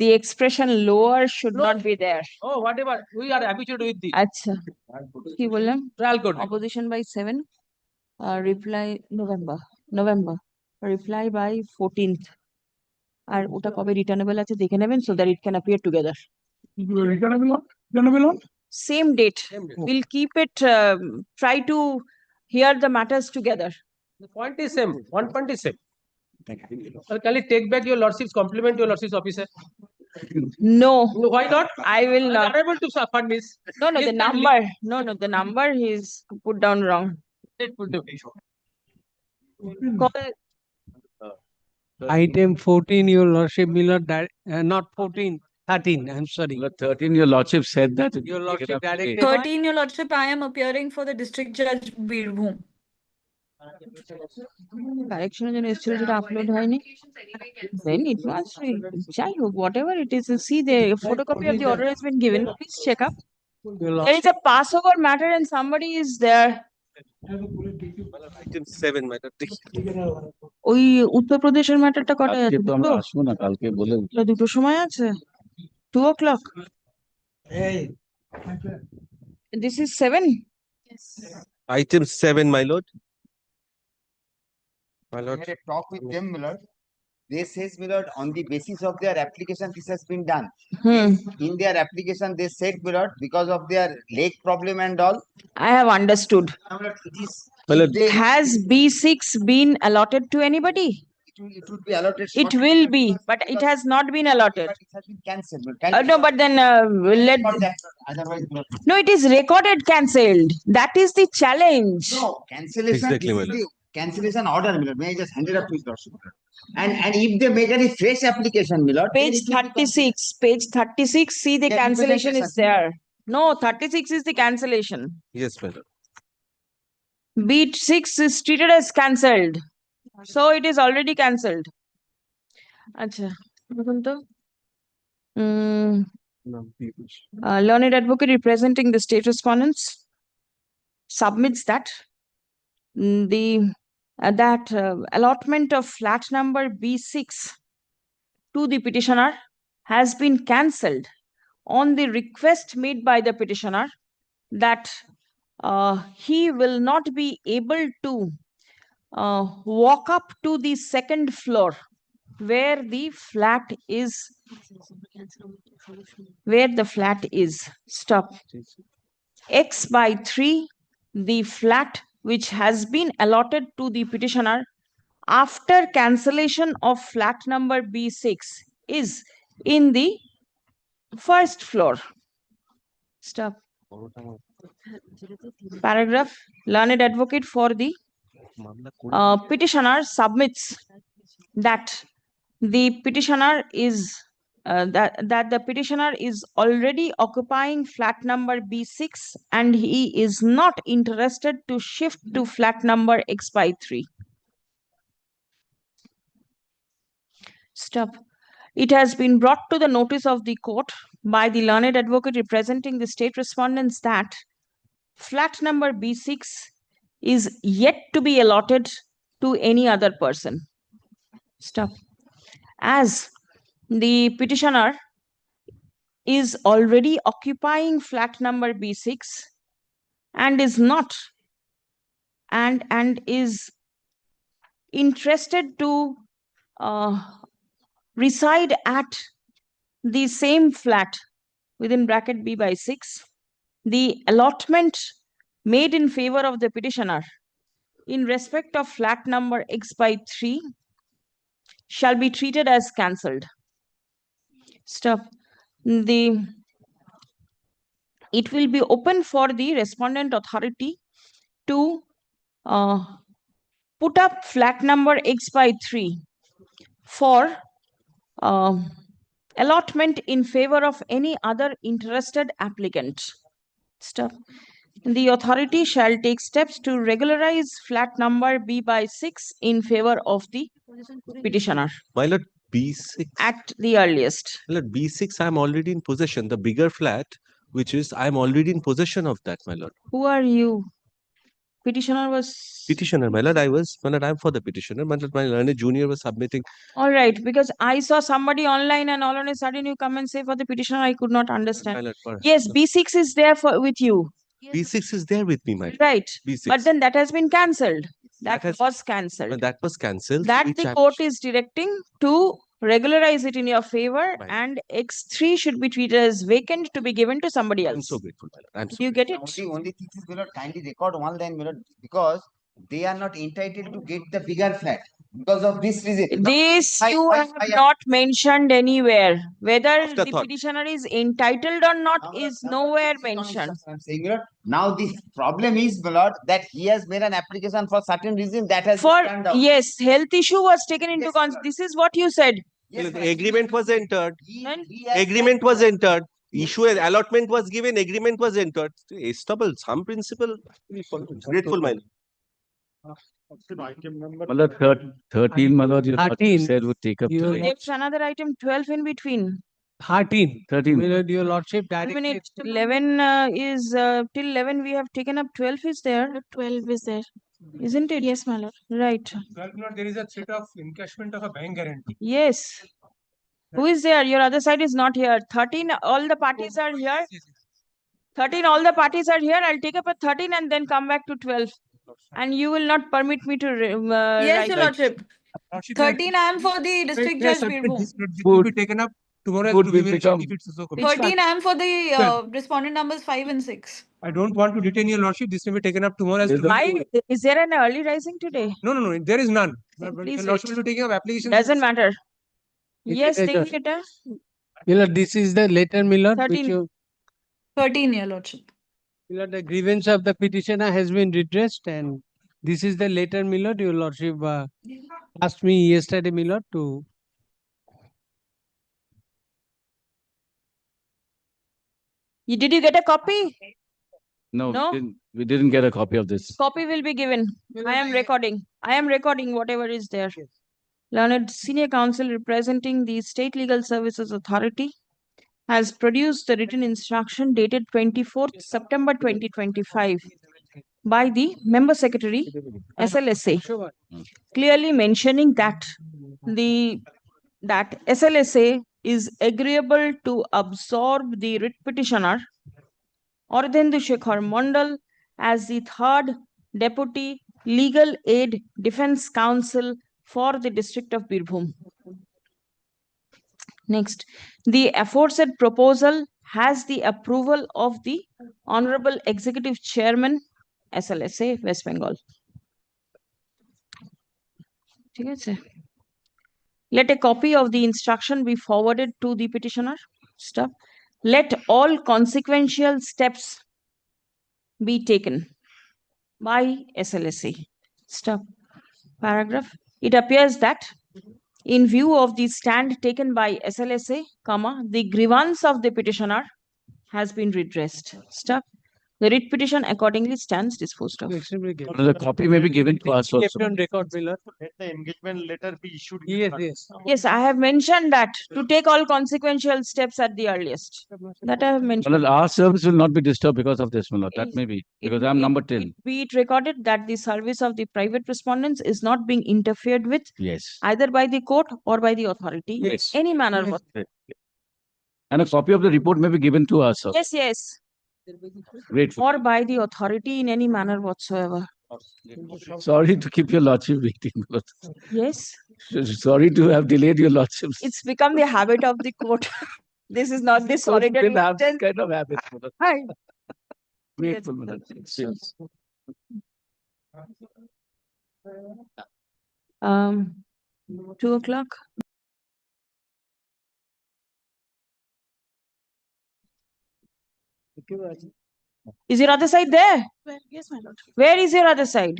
The expression lower should not be there. Oh, whatever. We are habituated with this. Acha. Ki bolam? Trial court. Opposition by 7. Reply November. Reply by 14th. আর ওটা কবে returnable আছে দেখে নেবেন, so that it can appear together. Returnable on? Same date. We'll keep it, try to hear the matters together. The point is same. One point is same. Sir, can you take back your lordship's compliment to your lordship's officer? No. Why not? I will not. I'm unable to furnish. No, the number. No, the number is put down wrong. Call Item 14, your lordship, Miller, not 14, 13, I'm sorry. 13, your lordship said that. Your lordship directed. 13, your lordship, I am appearing for the district judge Birbhum. Correction yesterday upload হয়নি? Then it was যাই হোক, whatever it is, see the photocopy of the order has been given. Please check up. There is a passover matter and somebody is there. Item 7, madam. ওই উত্তরপ্রদেশের ম্যাটারটা কটায় আছে? তো আমরা আসবো না, কালকে বলে দুটোর সময় আছে? 2 o'clock. This is 7. Item 7, my lord. My I lord. had a talk with them, my lord. They says, my lord, on the basis of their application, this has been done. In their application, they said, my lord, because of their leg problem and all. I have understood. Has B6 been allotted to anybody? It would be allotted. It will be, but it has not been allotted. It has been cancelled. No, but then let. Otherwise, No, it is recorded cancelled. That is the challenge. no cancellation. Exactly, This is the cancellation order, my lord. May I just hand it up to his lordship? And if they make any fresh application, my lord. Page 36. Page 36. See the cancellation is there. No, 36 is the cancellation. Yes, madam. B6 is treated as cancelled. So it is already cancelled. Acha. দেখুন তো। Learned advocate representing the state respondents submits that that allotment of flat number B6 to the petitioner has been cancelled on the request made by the petitioner that he will not be able to walk up to the second floor where the flat is. Where the flat is. Stop. X/3, the flat which has been allotted to the petitioner after cancellation of flat number B6 is in the first floor. Stop. Paragraph. Learned advocate for the petitioner submits that the petitioner is that the petitioner is already occupying flat number B6 and he is not interested to shift to flat number X/3. Stop. It has been brought to the notice of the court by the learned advocate representing the state respondents that flat number B6 is yet to be allotted to any other person. Stop. As the petitioner is already occupying flat number B6 and is not and is interested to reside at the same flat within bracket B/6, the allotment made in favor of the petitioner in respect of flat number X/3 shall be treated as cancelled. Stop. It will be open for the respondent authority to put up flat number X/3 for allotment in favor of any other interested applicant. Stop. The authority shall take steps to regularize flat number B/6 in favor of the petitioner. My lord, B6. At the earliest. My lord, B6, I'm already in possession. The bigger flat, which is, I'm already in possession of that, my lord. Who are you? Petitioner was. Petitioner, my lord, my lord, I'm for the petitioner. My lord, my learned junior was submitting. All right, because I saw somebody online and all on a sudden you come and say for the petitioner, I could not understand. My lord, for- Yes, B6 is there for with you. B6 is there with me, my lord. Right. B6. But then that has been cancelled. That was cancelled. Well, that was cancelled. That which the I'm- court is directing to regularize it in your favor and X3 should be treated as vacant to be given to somebody else. I'm so grateful, my lord. I'm so You get it? Only thing is, my lord, kindly record one line, my lord, because they are not entitled to get the bigger flat because of this reason. This you have not mentioned anywhere. Whether the Afterthought. petitioner is entitled or not is nowhere mentioned. I'm saying, my lord, now the problem is, my lord, that he has made an application for certain reason that has For turned out. yes, health issue was taken into consideration. This is what you said. Yes, The agreement was entered. Then Agreement was entered. Issue allotment was given. Agreement was entered. Estable some principle. We follow. Grateful, my Malad, 13, Malad, you thought you 13. said would take up today. there's another item 12 in between. 13. 13. Your lordship I directed. mean, 11 is till 11 we have taken up. 12 is there. 12 is there. Isn't it? Yes, my lord. Right. There is a threat of encashment of a bank guarantee. Yes. Who is there? Your other side is not here. 13, all the parties are here. 13, all the parties are here. I'll take up a 13 and then come back to 12. And you will not permit me to Yes, write. your lordship. 13 I am for the district judge Birbhum. This will be taken up tomorrow. Would be become 13 I am for the respondent numbers 5 and 6. I don't want to detain your lordship. This will be taken up tomorrow. Why? Is there an early rising today? No. There is none. Please Your lordship wait. will be taking up application. Doesn't matter. It Yes, is take later. it. Miller, this is the letter, Miller, 13. 13, your lordship. Miller, the grievance of the petitioner has been redressed, and this is the letter, Miller. Your lordship asked me yesterday, Miller, to. Did you get a copy? No, No? we didn't get a copy of this. Copy will be given. I am recording. I am recording whatever is there. Learned Senior Counsel representing the State Legal Services Authority has produced the written instruction dated 24th September 2025 by the Member Secretary SLSA, clearly mentioning that SLSA is agreeable to absorb the writ petitioner Ardhendu Shekhar Mondal as the third Deputy Legal Aid Defense Counsel for the District of Birbhum. Next, the aforesaid proposal has the approval of the Honorable Executive Chairman, SLSA, West Bengal. Let a copy of the instruction be forwarded to the petitioner. Stop. Let all consequential steps be taken by SLSA. Stop. Paragraph. It appears that in view of the stand taken by SLSA, the grievance of the petitioner has been redressed. Stop. The writ petition accordingly stands disposed of. The copy may be given to us also. On record, Miller. Let the engagement letter be issued. Yes. Yes, I have mentioned that to take all consequential steps at the earliest. That I have mentioned. Malad, our service will not be disturbed because of this, Malad. That may be because I'm number 10. Be it recorded that the service of the private respondents is not being interfered with Yes. either by the court or by the authority in Yes. any manner. And a copy of the report may be given to us. Also. Yes. Grateful. Or by the authority in any manner whatsoever. Sorry to keep your lordship waiting. Malad. Yes. Sorry to have delayed your lordship. It's become the habit of the court. This is not the solitary Still have this instance. kind of habit. Malad. Hi. Grateful, Malad. Yes. 2 o'clock. Is your other side there? Yes, my lord. Where is your other side?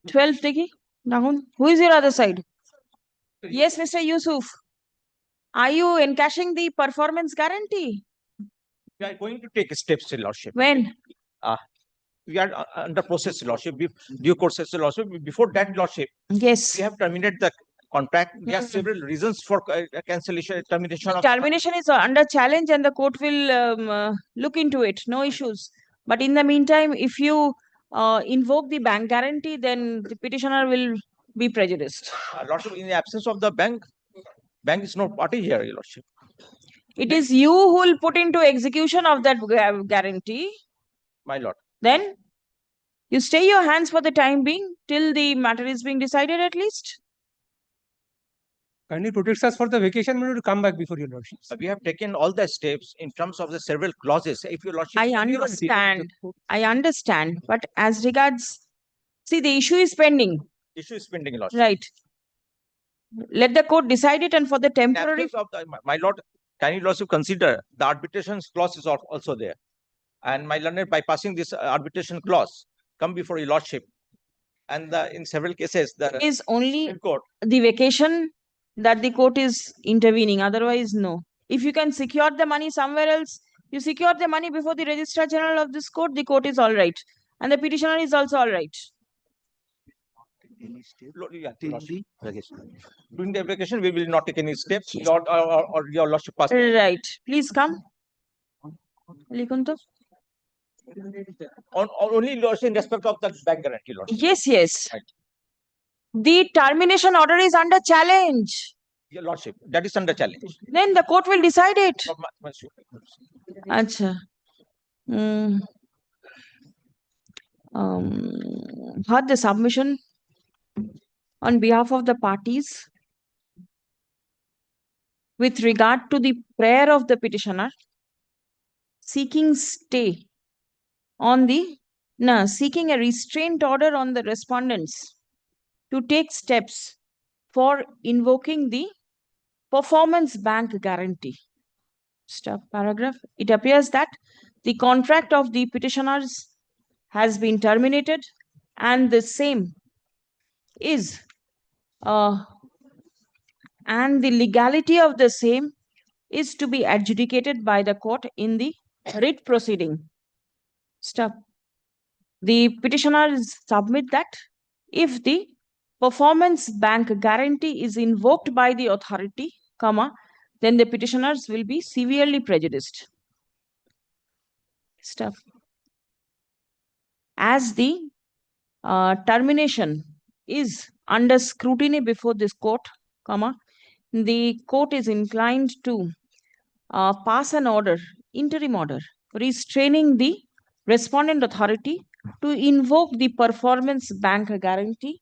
12, Tiki. Nahun. Who is your other side? Yes, Mr. Yusuf. Are you encashing the performance guarantee? We are going to take steps, Your Lordship. When? We are under process, Your Lordship. Due course, Your Lordship. Before that, Lordship, yes, we have terminated the contract. There are several reasons for cancellation, termination of. Termination is under challenge and the court will look into it. No issues. But in the meantime, if you invoke the bank guarantee, then the petitioner will be prejudiced. Lordship, in the absence of the bank is not party here, Your Lordship. It is you who will put into execution of that guarantee. My Lord. Then you stay your hands for the time being till the matter is being decided at least. Kindly protects us for the vacation minute to come back before your lordship. We have taken all the steps in terms of the several clauses. If Your Lordship. I understand. But as regards, see, the issue is pending. Issue is pending, Your Lordship. Right. Let the court decide it, and for the temporary. In absence of my Lord, can you also consider the arbitration clause is also there? And my learned, by passing this arbitration clause, come before Your Lordship. And in several cases, the is only court. the vacation that the court is intervening. Otherwise, no. If you can secure the money somewhere else, you secure the money before the Registrar General of this court, the court is all right. And the petitioner is also all right. During the application, we will not take any steps. Or your lordship pass. Right. Please come. Likunto. Only lordship in respect of the bank guarantee, lordship. Yes, yes. Right. The termination order is under challenge. Your lordship, that is under challenge. Then the court will decide it. Acha. Had the submission on behalf of the parties with regard to the prayer of the petitioner seeking stay on the seeking a restraint order on the respondents to take steps for invoking the performance bank guarantee. Stop paragraph. It appears that the contract of the petitioners has been terminated and the same is and the legality of the same is to be adjudicated by the court in the writ proceeding. Stop. The petitioners submit that if the performance bank guarantee is invoked by the authority, then the petitioners will be severely prejudiced. Stop. As the termination is under scrutiny before this court, the court is inclined to pass an order, interim order, restraining the respondent authority to invoke the performance bank guarantee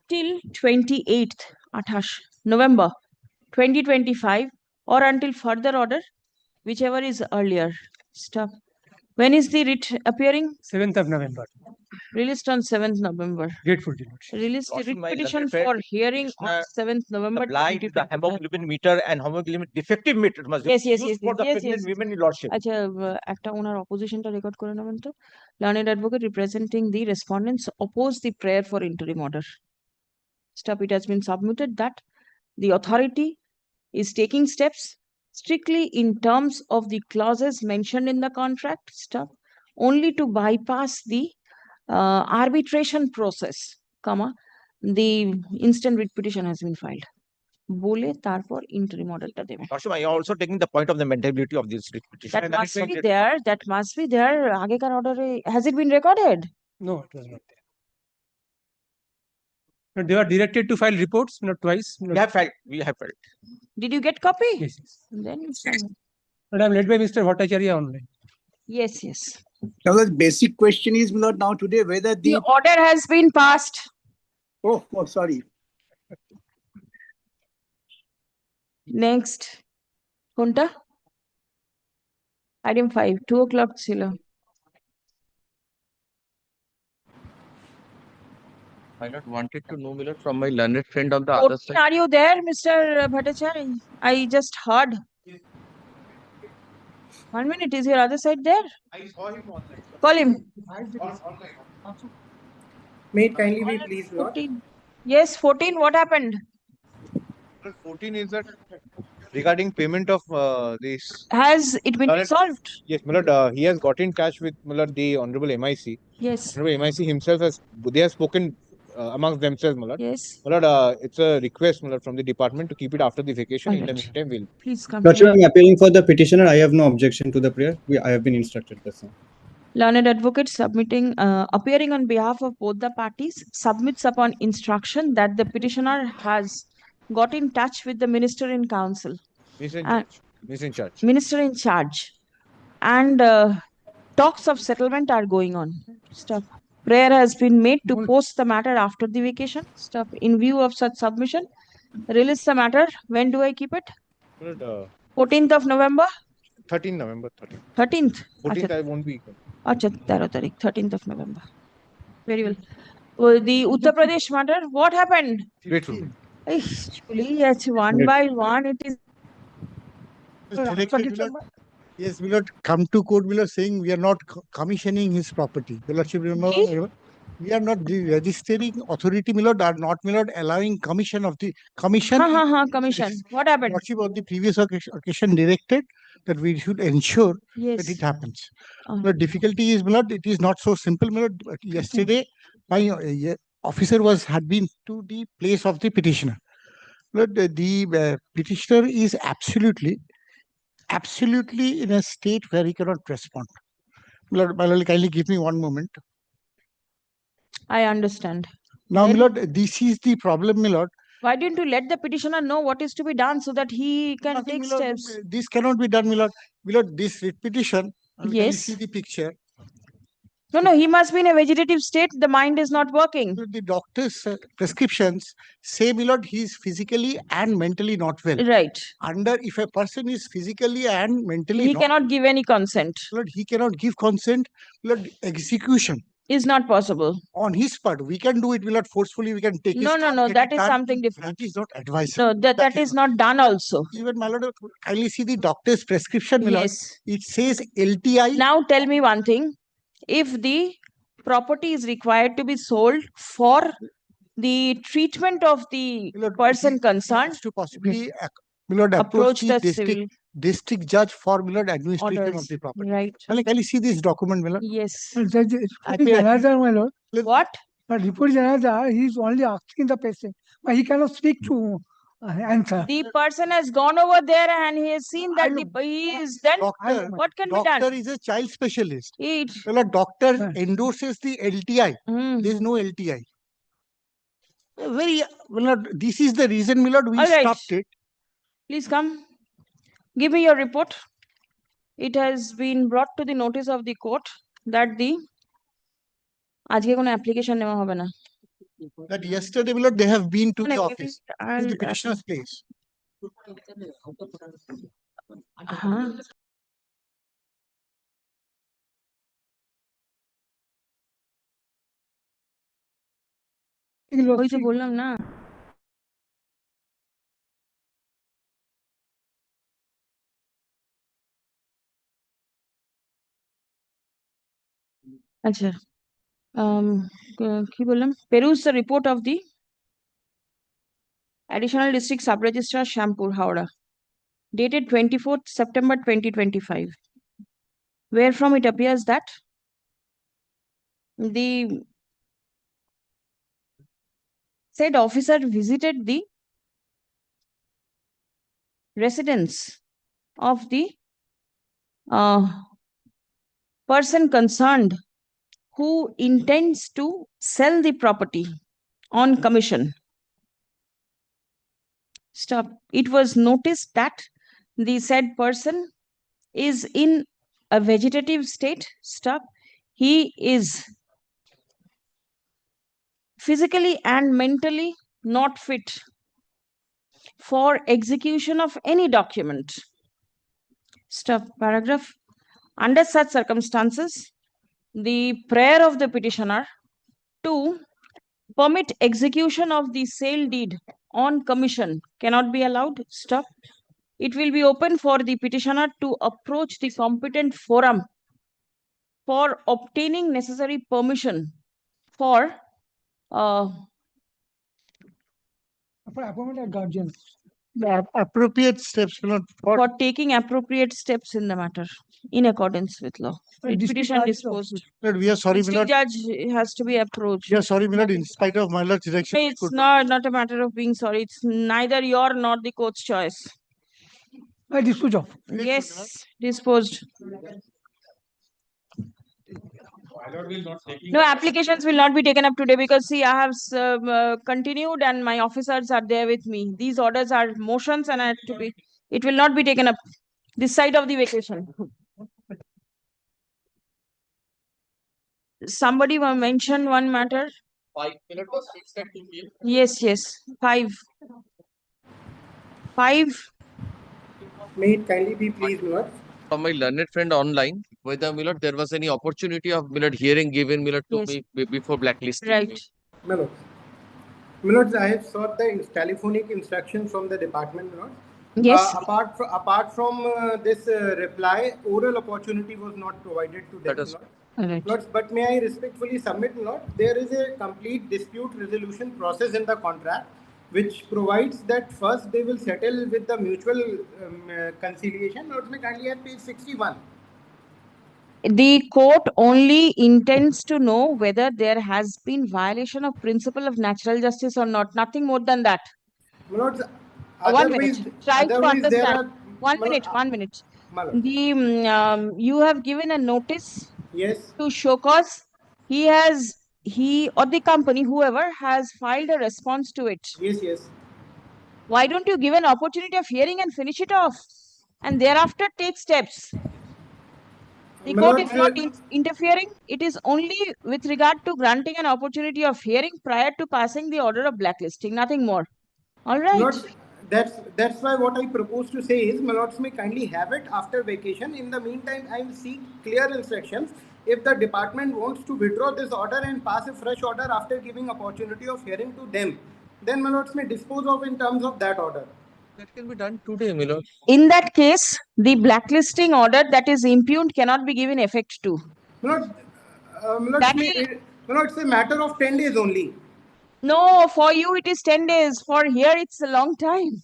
till 28th November 2025 or until further order, whichever is earlier. Stop. When is the writ appearing? 7th of November. Released on 7th November. Grateful. Released the writ petition for hearing on 7th November. Applied the hemoglobin meter and hemoglobin defective meter must yes, be yes, used yes, for the yes, pregnant yes. women in lordship. একটা ওনার অপোজিশনটা record করে নেবেন তো learned advocate representing the respondents oppose the prayer for interim order. Stop. It has been submitted that the authority is taking steps strictly in terms of the clauses mentioned in the contract. Stop. Only to bypass the arbitration process, the instant writ petition has been filed. বলে তারপর interim orderটা দেবে. Lordship, I am also taking the point of the maintainability of this writ petition. That must be there. That must be there. আগেকার order has it been recorded? No, it was not there. No, they were directed to file reports, not twice. We have filed. We have filed. Did you get copy? Yes, yes. Then it's fine. But I'm led by Mr. Bhattacharya online. Yes, yes. Now the basic question is now today whether The order has been passed. Oh, sorry. Next. Kunta? Item 5, 2 o'clock chilo. I not wanted to know from my learned friend on the other side. Are you there, Mr. Bhattacharya? I just heard. 1 minute, is your other side there? I saw him online. Call him. May it kindly be please, Lord. 14. Yes, 14, what happened? 14 is that regarding payment of this. Has it been resolved? Yes, Milord, he has got in touch with Milord, the Honorable MIC. Yes. Honorable MIC himself they have spoken amongst themselves, Milord. Yes. Milord, it's a request, Milord, from the department to keep it after the vacation. In the meantime, we'll. Please come. Lordship, I'm appealing for the petitioner. I have no objection to the prayer. I have been instructed the same. Learned advocate submitting, appearing on behalf of both the parties, submits upon instruction that the petitioner has got in touch with the minister in council. Minister in charge. Minister in charge. And talks of settlement are going on. Stop. Prayer has been made to post the matter after the vacation. Stop. In view of such submission, release the matter. When do I keep it? 14th of November? 13th November. 13th? 14th I won't be. 13th of November. Very well. The Uttar Pradesh matter, what happened? Grateful. Actually, yes, one by one it is. Yes, we not come to court. We are saying we are not commissioning his property. The Lordship remember. We are not the registering authority, my lord, are not, my lord, allowing commission of the commission. Commission. What happened? Lordship on the previous occasion directed that we should ensure that it happens. The difficulty is, my lord, it is not so simple, my lord. But yesterday, my officer had been to the place of the petitioner. But the petitioner is absolutely in a state where he cannot respond. My lord, kindly give me one moment. I understand. Now, my lord, this is the problem, my lord. Why didn't you let the petitioner know what is to be done so that he can take steps? This cannot be done, my lord. My lord, this petition, can you Yes. see the picture? No, he must be in a vegetative state. The mind is not working. The doctor's prescriptions say, my lord, he is physically and mentally not well. Right. If a person is physically and mentally He cannot give any consent. Lord, he cannot give consent. Lord, execution is not possible. On his part, we can do it. We not forcefully. We can take. No, that is something different. That is not advisable. No, that is not done also. Even, my lord, kindly see the doctor's prescription, my lord. Yes. It says LTI. Now tell me one thing. If the property is required to be sold for the treatment of the person concerned, to possibly approach the district judge for administration Orders. of the property. Right. Can you see this document, my lord? Yes. Judge, another, my lord. What? But report is another. He is only asking the patient, but he cannot speak to answer. The person has gone over there and he has seen that he is then. What can be done? Doctor is a child specialist. It. Well, a doctor endorses the LTI. There is no LTI. Very well. This is the reason, my lord, we stopped it. Please come. Give me your report. It has been brought to the notice of the court that the আজকে কোনো application নেওয়া হবে না. That yesterday, my lord, they have been to the office, to the petitioner's place. ওই তো বললাম না. আচ্ছা. কি বললাম? Peruse the report of the Additional District Sub-Registrar Shampur, Howrah, dated 24th September 2025, wherefrom it appears that the said officer visited the residence of the person concerned who intends to sell the property on commission. Stop. It was noticed that the said person is in a vegetative state. Stop. He is physically and mentally not fit for execution of any document. Stop. Paragraph. Under such circumstances, the prayer of the petitioner to permit execution of the sale deed on commission cannot be allowed. Stop. It will be open for the petitioner to approach the competent forum for obtaining necessary permission for appointment of guardians. The appropriate steps, my lord, for taking appropriate steps in the matter in accordance with law. Petition disposed. Lord, we are sorry, my lord. District judge has to be approached. We are sorry, my lord, in spite of my lord's direction. It's not a matter of being sorry. It's neither your nor the court's choice. I dispose of. Yes, disposed. No, applications will not be taken up today because see, I have continued and my officers are there with me. These orders are motions and I have to be. It will not be taken up this side of the vacation. Somebody mentioned one matter. 5 minutes. Yes. 5. 5. May it kindly be pleased, Lord. From my learned friend online, whether Milord there was any opportunity of Milord hearing given Milord to me before blacklisting. Right. Milord, I have sought the telephonic instructions from the department, Milord. Yes. Apart from this reply, oral opportunity was not provided to them. Alright. Lords, but may I respectfully submit, Lord, there is a complete dispute resolution process in the contract, which provides that first they will settle with the mutual conciliation. Lords, may kindly have page 61. The court only intends to know whether there has been violation of principle of natural justice or not. Nothing more than that. Lords, 1 minute. Try to otherwise there understand. are 1 minute. 1 minute. My lord. You have given a notice. Yes. To show cause. He or the company, whoever, has filed a response to it. Yes, yes. Why don't you give an opportunity of hearing and finish it off? And thereafter take steps. The My court lord, is not interfering. It is only with regard to granting an opportunity of hearing prior to passing the order of blacklisting. Nothing more. All right. Lords, that's why what I propose to say is, my lords may kindly have it after vacation. In the meantime, I will seek clear instructions. If the department wants to withdraw this order and pass a fresh order after giving opportunity of hearing to them, then my lords may dispose of in terms of that order. That can be done today, my lord. In that case, the blacklisting order that is impugned cannot be given effect to. My lord, it's a matter of 10 days only. No, for you it is 10 days. For here it's a long time.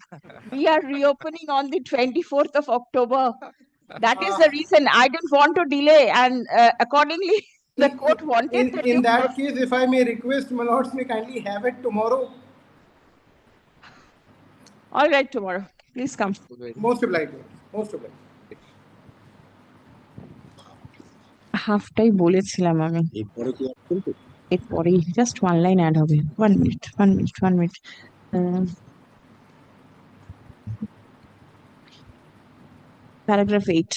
We are reopening on the 24th of October. That is the reason I didn't want to delay, and accordingly the court wanted In that case, if I may request, my lords may kindly have it tomorrow. All right, tomorrow. Please come. Most obliged. Most obliged. হাফটাই বলেছিলাম আমি এরপরেই just one line add হবে 1 minute 1 minute paragraph 8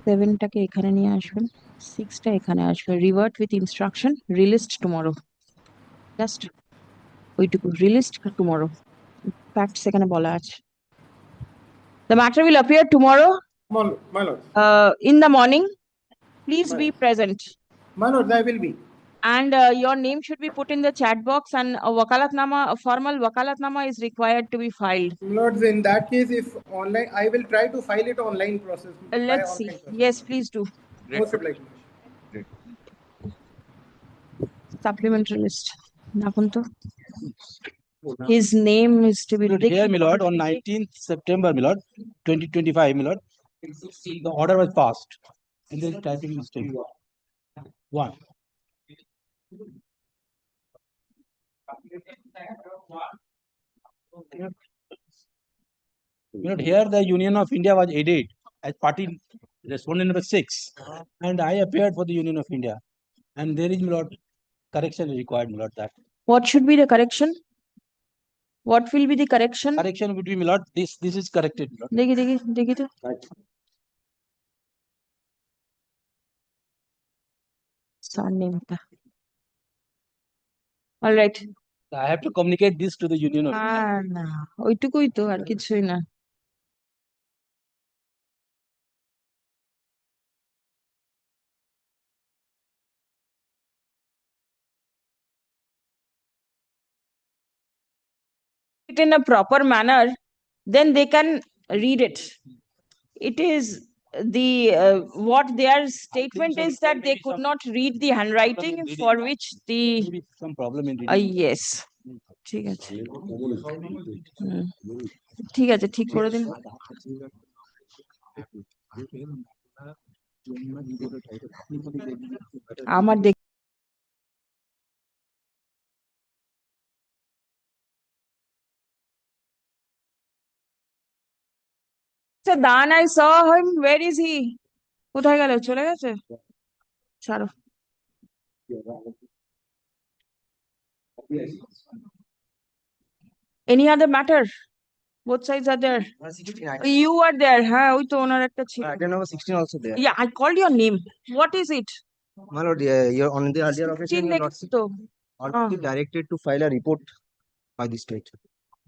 7টাকে এখানে নিয়ে আসবেন 6টা এখানে আসবে revert with instruction released tomorrow just ওইটুকু রিলিজড টুমরো ফ্যাক্টস এখানে বলা আছে The matter will appear tomorrow My lord. In the morning. Please be present. My lord, I will be. And your name should be put in the chat box, and a formal wakalatnama is required to be filed. Lords, in that case, if online, I will try to file it online process. Let's see. Yes, please do. Most obliged. Supplementary list. Nakunto. His name is to be Here, my lord, on 19th September, my lord, 2025, my lord, the order was passed. And there is typing mistake. 1. You know, here the Union of India was aided as party respondent number 6, and I appeared for the Union of India. And there is, my lord, correction is required, my lord, that. What should be the correction? What will be the correction? Correction would be, my lord, this is corrected, my lord. Dekhi to. Right. Surname. All right. I have to communicate this to the Union of Ah, na. ওইটুকুই তো আর কিছুই না it in a proper manner, then they can read it. It is the what their statement is that they could not read the handwriting for which the some problem in reading. yes ঠিক আছে ঠিক আছে ঠিক করে দিন আমার Dan, I saw him. Where is he? কোথায় গেল চলে গেছে ছাড়ো Any other matter? Both sides are there. You are there. হ্যাঁ ওই তো ওনার একটা ছিল. Item number 16 also there. Yeah, I called your name. What is it? My lord, you're on the earlier occasion, your lordship, তো already directed to file a report by the state.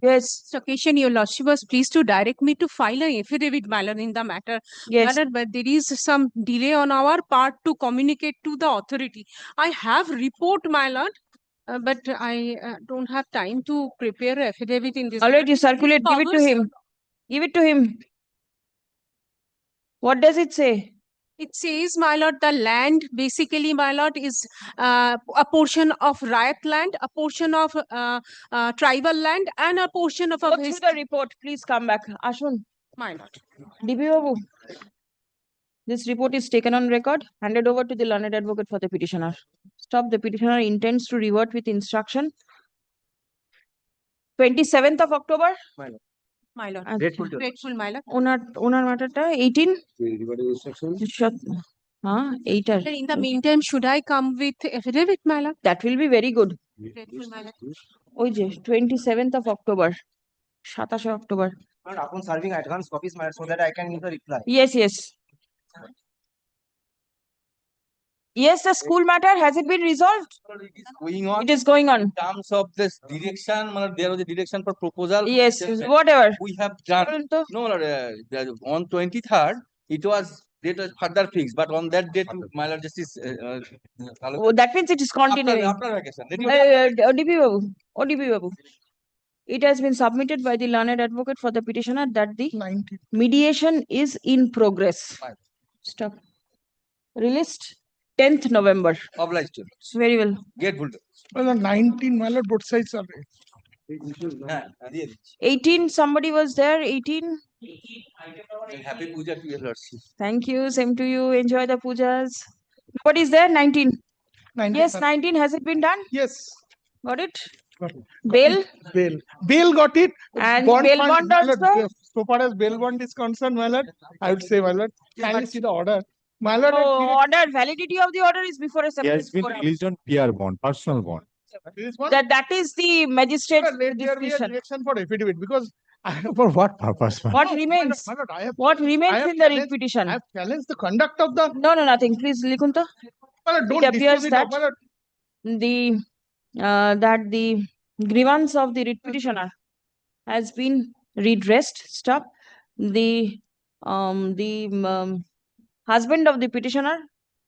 Yes. Occasion, your lordship was pleased to direct me to file an affidavit, my lord, in the matter. Yes. My lord, but there is some delay on our part to communicate to the authority. I have report, my lord, but I don't have time to prepare affidavit in this. All right, you circulate. Give it to him. Give it to him. What does it say? It says, my lord, the land basically, my lord, is a portion of riot land, a portion of tribal land, and a portion of Go through the report. Please come back. Ashun. My lord. DP Babu. This report is taken on record, handed over to the learned advocate for the petitioner. Stop. The petitioner intends to revert with instruction. 27th of October. My lord. Grateful, my lord. Onar matter ta 18. Eighter. In the meantime, should I come with affidavit, my lord? That will be very good. Grateful, my lord. ওই যে 27th of October. 27 October. Upon serving advance copies, so that I can give the reply. Yes, yes. Yes, the school matter, has it been resolved? Going on. It is going on. In terms of this direction, there was a direction for proposal. Yes, whatever. We have done. No, on 23rd, it was date was further fixed, but on that date, my lord justice. That means it is continuing. After vacation. ODP Babu. ODP Babu. It has been submitted by the learned advocate for the petitioner that the mediation is in progress. Stop. Released 10th November. Obliged to. Very well. Grateful. Well, 19, my lord, both sides are. 18, somebody was there. 18. Happy Puja to your lordship. Thank you. Same to you. Enjoy the pujas. Nobody is there. 19. 19. Yes, 19. Has it been done? Yes. Got it? Bail? Bail got it. And Bond bail fund, bond my lord, also? so far as bail bond is concerned, my lord, I would say, my lord, can you see the order? My lord, So, order, validity of the order is before a He separate has been forum. released on PR bond, personal bond. That is the magistrate's Let there be a discretion. direction for affidavit because For what purpose, man? What remains? My lord, What remains in the writ petition? I have challenged the conduct of the. No, nothing. Please, Likunta. My lord, don't It appears dispose it that off, my lord. the grievance of the writ petitioner has been redressed. Stop. The husband of the petitioner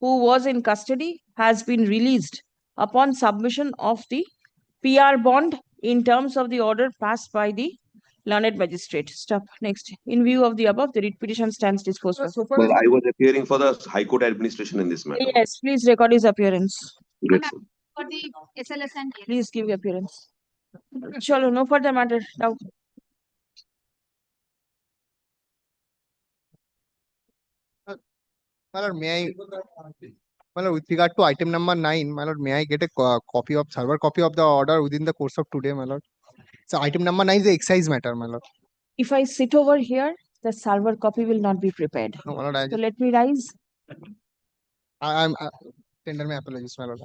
who was in custody has been released upon submission of the PR bond in terms of the order passed by the learned magistrate. Stop. Next. In view of the above, the writ petition stands disposed of. Well, I was appearing for the High Court administration in this matter. Yes, please record his appearance. Grateful. For the SLS and Please give your appearance. Chalo, no further matter. Now. My lord, my lord, with regard to item number 9, my lord, may I get a copy of server copy of the order within the course of today, my lord? So item number 9 is the excise matter, my lord. If I sit over here, the server copy will not be prepared. No, my lord, So let me rise. I'm tender my apologies, my lord.